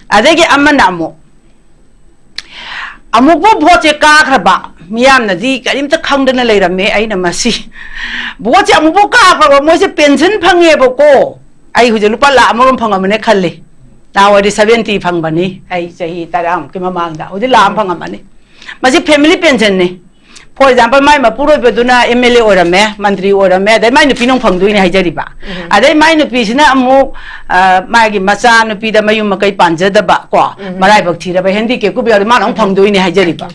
adagi amma na mo amu bo phoche ka khra ba miyam na di karim ta khang da na lai ram me ai na masi bo che amu bo ka khra mo se pension phange bo ko ai hu je lupa la amom phang amane khalle na wa di 70 phang bani ai chahi taram ke mamang da odi lam phang amane masi family pension ne for example mai ma puro be duna MLA ora me mantri ora me dai mai nu pinong phang dui ni hai jari ba adai mai nu pi sina amu mai gi macha nu pi da mayum ma kai panja da ba ko marai bak thira ba hendi ke ku be ma nong phang dui ni hai jari ba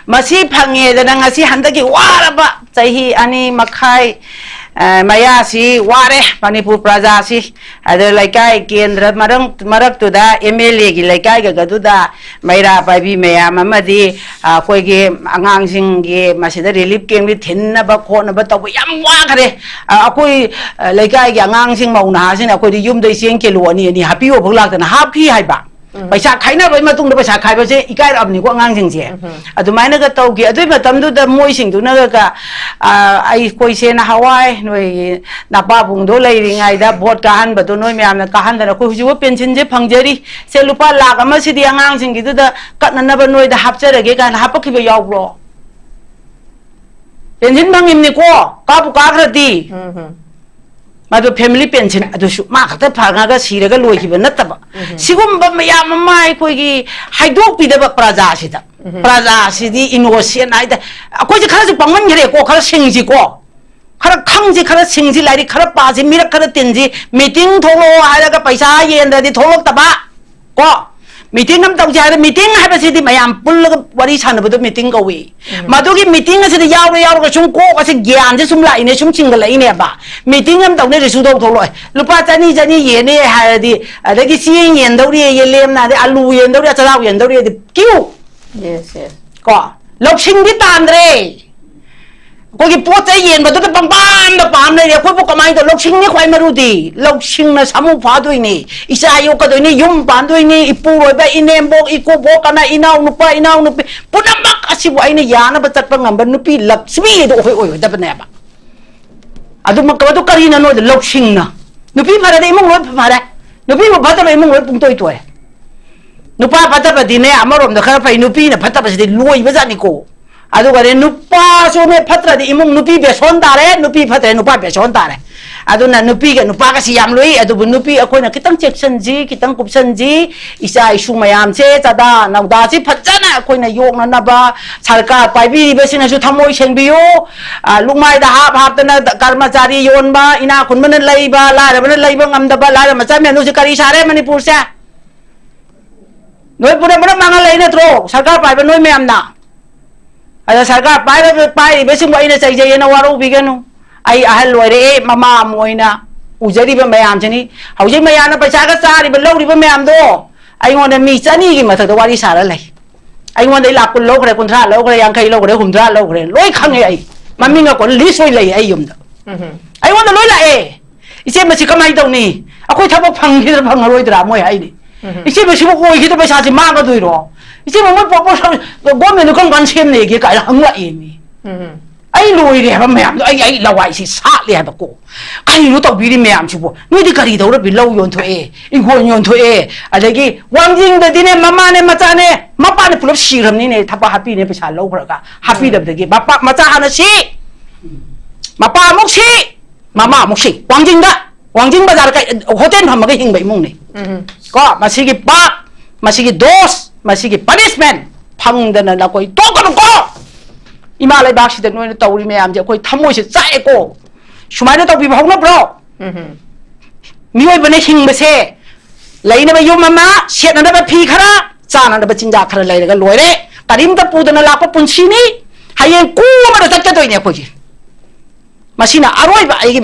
masi phange da nga si handa gi wara ba chahi ani makhai maya si ware Manipur praja si ada laikai kendra marak tu da MLA gi laikai ga gadu da maira pai bi maya mamadi koi gi angang sing gi masida relief camp gi thinna ba khona ba taw yam wa khare akoi laikai gi angang sing mauna sin akoi di yum dai sing ke lo ni ni happy o bhlak na happy hai ba paisa khaina bai ma tung da paisa khai ba se ikai ab ni ko angang sing je adu mai na ga taw gi adu ba tam du da moi sing du na ga ai koi se na hawai noi na pa bung do lai ri ngai da vote ka han ba do noi myam na ka han da ko hu ju pension je phangjari se lupa lakh ama si di angang sing gi du da kat na ba noi da hapcha ra ge ka hap ki ba yaw bro pension bangim ni ko ka bu ka khra di madu family pension adu shu ma khata phanga ga sira ga loi hiba nataba sigum ba mayam mai koi gi haidok pi da ba praja sida praja sidi innocent ai da akoi ji khara ji pangman gire ko khara singji ko khara khangji khara singji lai khara pa ji mirak khara tinji meeting tholo ai ga paisa yen da di tholok ta ba ko meeting am tau ja meeting hai ba sidi mayam pul ga wari san ba do meeting ga wi madu gi meeting sidi yaw ga sum ko ga si gyan ji sum lai ne sum ching ga lai ne ba meeting am tau ne su do tholoi lupa chani ye ne ha di da gi si yen do ri ye lem na de alu yen do ri cha yen do ri di kiu Yes, yes. ko lok sing di tan re ko gi po chai yen ba do bang bang da pam ne ko po kamai do lok sing ni khwai maru di lok sing na samu pha doi ni isa yo ka doi ni yum pan doi ni ipu roi ba inem bok iku bok kana inau nu pa punamak asi bo ai ne ya na ba chat pa ngam ba nu pi lakshmi do oi da ba ne ba adu mak ba do kari na no de lok sing na nu pi phara de mong loi phara nu pi ba ta mong loi pung toi toi nupa pata pa dine amarom da khara pai nupi na phata pa si loi ba jani ko adu gare nupa so me phatra di imung nupi be son dare nupi phatre nupa be son dare adu na nupi ga nupa ka si yam loi adu bu nupi akoi na kitang section ji kitang kupsan ji isa isu mayam che chada nauda ji phajana akoi na yok na ba sarkar pai bi be sina su thamoi seng bi yo lungmai da hap ta na karmachari yon ba ina khun man lai ba la ra man lai ba ngam da ba la ra macha me nu se kari sare Manipur se noi pura mangal lai na tro sarkar pai ba noi me am na ada sarkar pai be sing ba ina chai jai na waru bi ganu ai ahal loi re mama moina ujari ba mayam chani hauji maya na paisa ga sari ba lori ba mayam do ai ngon mi chani gi ma thak wari sara lai ai ngon dai la kun lo khre kun thra lo khre yang khai lo khre hum thra lo khre loi khang ai mami nga kon li soi lai ai yum da ai ngon loi la e ise ma si kamai do ni akoi thabo phang gi phang roi dra moi ai ni ise ba si bo koi gi to paisa ji ma ga doi ro ise mo mo po sa go me nu kan sem ne gi ka hang la e mi ai loi re ba mayam do ai lawai si sa le ba ko ai lu to bi ri mayam chi bo ni di kari do ro bi lo yon tho e i go yon tho e adagi wangjing da di ne mama ne macha ne mapa ne pulop si ram ni ne thapa happy ne paisa lo phra ka happy da gi mapa macha hana si mapa mok si mama mok si wangjing bazar ka hotel pham ga hing bai mung ne ko masi gi pa masi gi dos masi gi punishment phang da na koi to ko ima lai bak si da noi tawri me am je koi thamoi se chai ko sumai na tawi bhau na bro mioi bane hing ba se lai na ba yum mama set na ba phi khara cha na ba chinja khara lai ga loi re karim ta pu da na la pa punchi ni hayeng kuma da tatcha toine ko ji masina aroi ba ai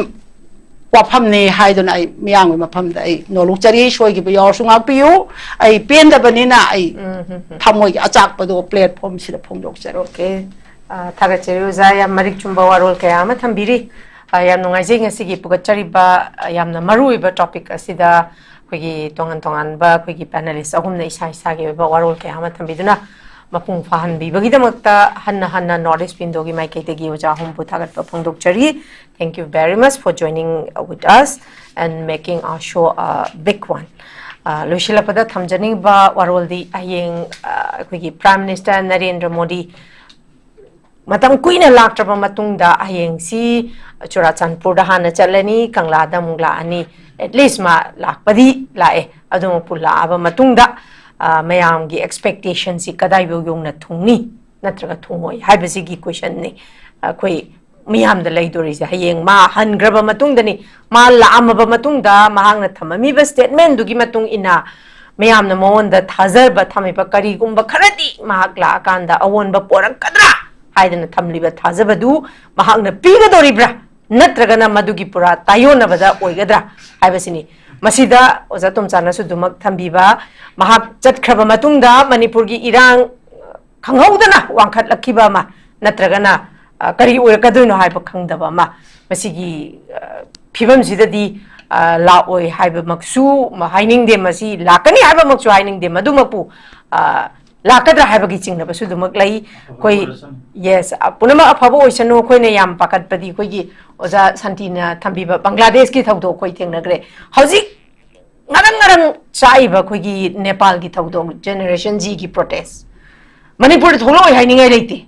wafam ne haidon ai miyang ma pham da ai no luk chari shoi gi yor sunga piu ai pen da banina ai thamoi gi achak pa do platform sida phom dok charo Okay. Thagacheri uza yam marik chumba warol kaya ama thambiri yam nungai jeng asigi pugachari ba yam na marui ba topic asida kogi tongan ba kogi panelist ahum na isa isa ge ba warol kaya ama thambiduna mapung fahan bi bagi damakta hanna Northeast Pindogi mai kai tegi uja hum pu thagat pa phongdok chari. Thank you very much for joining with us and making our show a big one. Loishila pada thamjani ba warol di ayeng kogi Prime Minister Narendra Modi matam kuina laktraba matungda ayeng si Churachandpur da hana chalani Kangla da mungla ani at least ma lakpadi lae adum pula aba matungda mayam gi expectation si kadai bo yong na thungni natraga thungoi haibasi gi question ni koi miyam da laidori se hayeng ma hangraba matungda ni ma laama ba matungda mahang na thamami ba statement dugi matung ina mayam na mon da thazar ba thami ba kari gumba kharadi mahak la akanda awon ba porak kadra haidana thamliba thazabadu mahakna pigadoribra natragana madugi pura tayona bada oigadra haibasini masida oza tumchana su dumak thambiba mahak chatkraba matungda manipur gi irang khanghaudana wangkhat lakhiba ma natragana kari oirakadoino haiba khangdaba ma masigi phibam sidadi la oi haiba maksu ma haining de masi lakani haiba maksu haining de madumapu lakadra haiba gi chingna basu dumak lai koi yes punama afabo oisano koi ne yam pakat padi koi gi oza santina thambiba Bangladesh ki thaudo koi thengna gre hauji ngarang chaiba koi gi Nepal ki thaudo generation G ki protest Manipur tholoi hainingai leite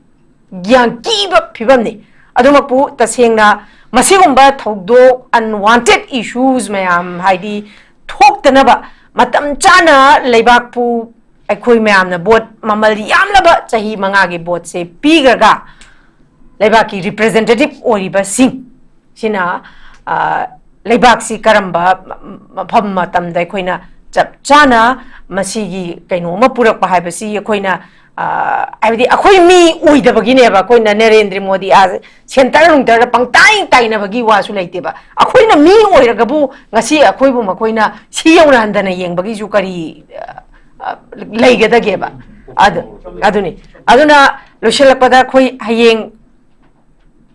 gyang kiba phibam ni adumapu tasengna masigumba thaudo unwanted issues mayam haidi thoktanaba matam chana leibak pu अखोई ma'am vote ममल यामलब चाही मंगागे boat से पीगरगा लेबाकी representative ओरिबा Singh सिना लेबाक सी करंबा मफम मतमदा अखोइना चप चाना मसीगी canoe म पुरक हाइबसी अखोइना आइबदी अखोइ मी ओइदबगिनेबा अखोइना नरेंद्र मोदी आज सेंटर रुंटर पंगताई ताइनबगी वासु लेतेबा अखोइना मी ओइरगबु ngasi अखोइबु मखोइना सियौना हंदना येंबगी जु करी लेगदगेबा अदुनी अदुना लोशलपदा खोई हयेंग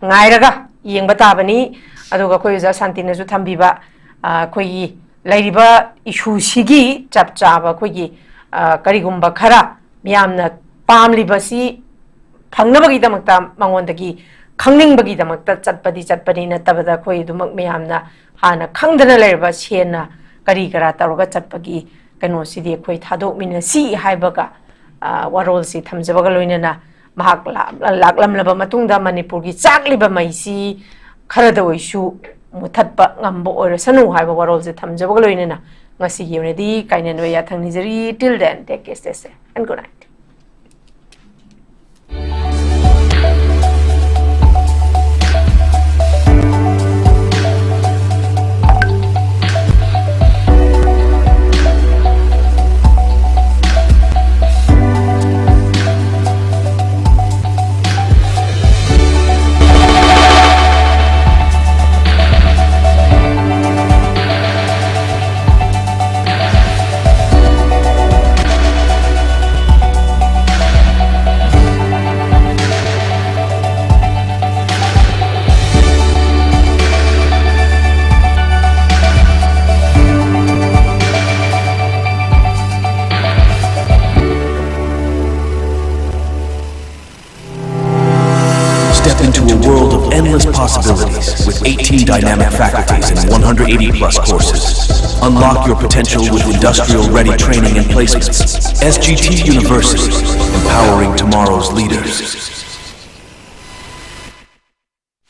ngairaga yengba tabani aduga khoi ja santinaju thambiba khoi lairiba issue sigi chapchaba khoi gi karigumba khara miyamna pamliba si phangnabagi damakta mangondagi khangningbagi damakta chatpadi na tabada khoi dumak miyamna hana khangdana lairiba sena kari kara taroga chatpagi kano sidi khoi thadok mina si haibaga warol si thamjabaga loinana mahak laklamlaba matungda Manipur gi chakliba maisi kharada oisu muthatpa ngambo orasanu haiba warol si thamjabaga loinana ngasi yunedi kainanwa ya thangnijari till then take care stay safe and good night. Possibilities with 18 dynamic faculties and 180 plus courses. Unlock your potential with industrial ready training and placements. SGT University, empowering tomorrow's leaders.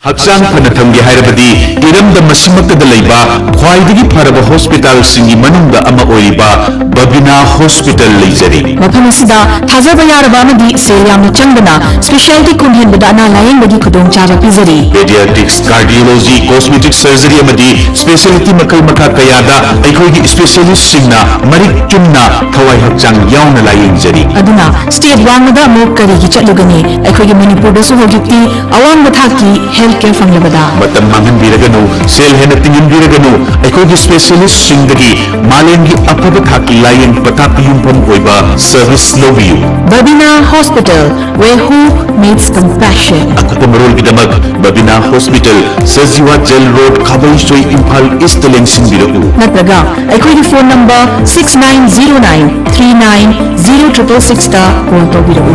हक्चांग फन थंगे हायरबदी इरमद मसिमक्तदा लैबा ख्वाइदगी फरब hospital सिंगी मनुंगदा अमा ओइबा बबिना हॉस्पिटल लेजरी मफम असिदा थाजब यारबा अमदी सेल यामना चंगना स्पेशलिटी कुनहेनबदा अना लायेंगबगी खुदोंचाबा पिजरी पेडियाट्रिक्स कार्डियोलॉजी कॉस्मेटिक सर्जरी अमदी स्पेशलिटी मकल मखा कयादा अखोइगी स्पेशलिस्ट सिंगना मरिक चुमना थवाई हक्चांग यावना लायेंगजरी अदुना स्टेट वांगदा मोक करीगी चटलुगनी अखोइगी मणिपुरदसु होगिक्ति अवांग मथाकी हेल्थ केयर फंगलबदा मतम मांगन बिरगनु सेल हेन तिंगन बिरगनु अखोइगी स्पेशलिस्ट सिंगगी मालेंगी अफब थाकी लायेंग पता पियुंपम ओइबा सर्विस लोबियु बबिना hospital where hope meets compassion अकुप मरोल गिदमक बबिना हॉस्पिटल सजीवा जेल रोड खाबई सोई इंफाल ईस्ट लेंसिन बिरगु नत्रगा अखोइगी फोन नंबर 6909390666 ता कॉल तौबिरगु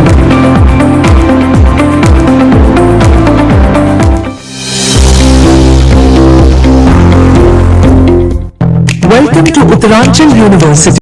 Welcome to Uttaranchal University.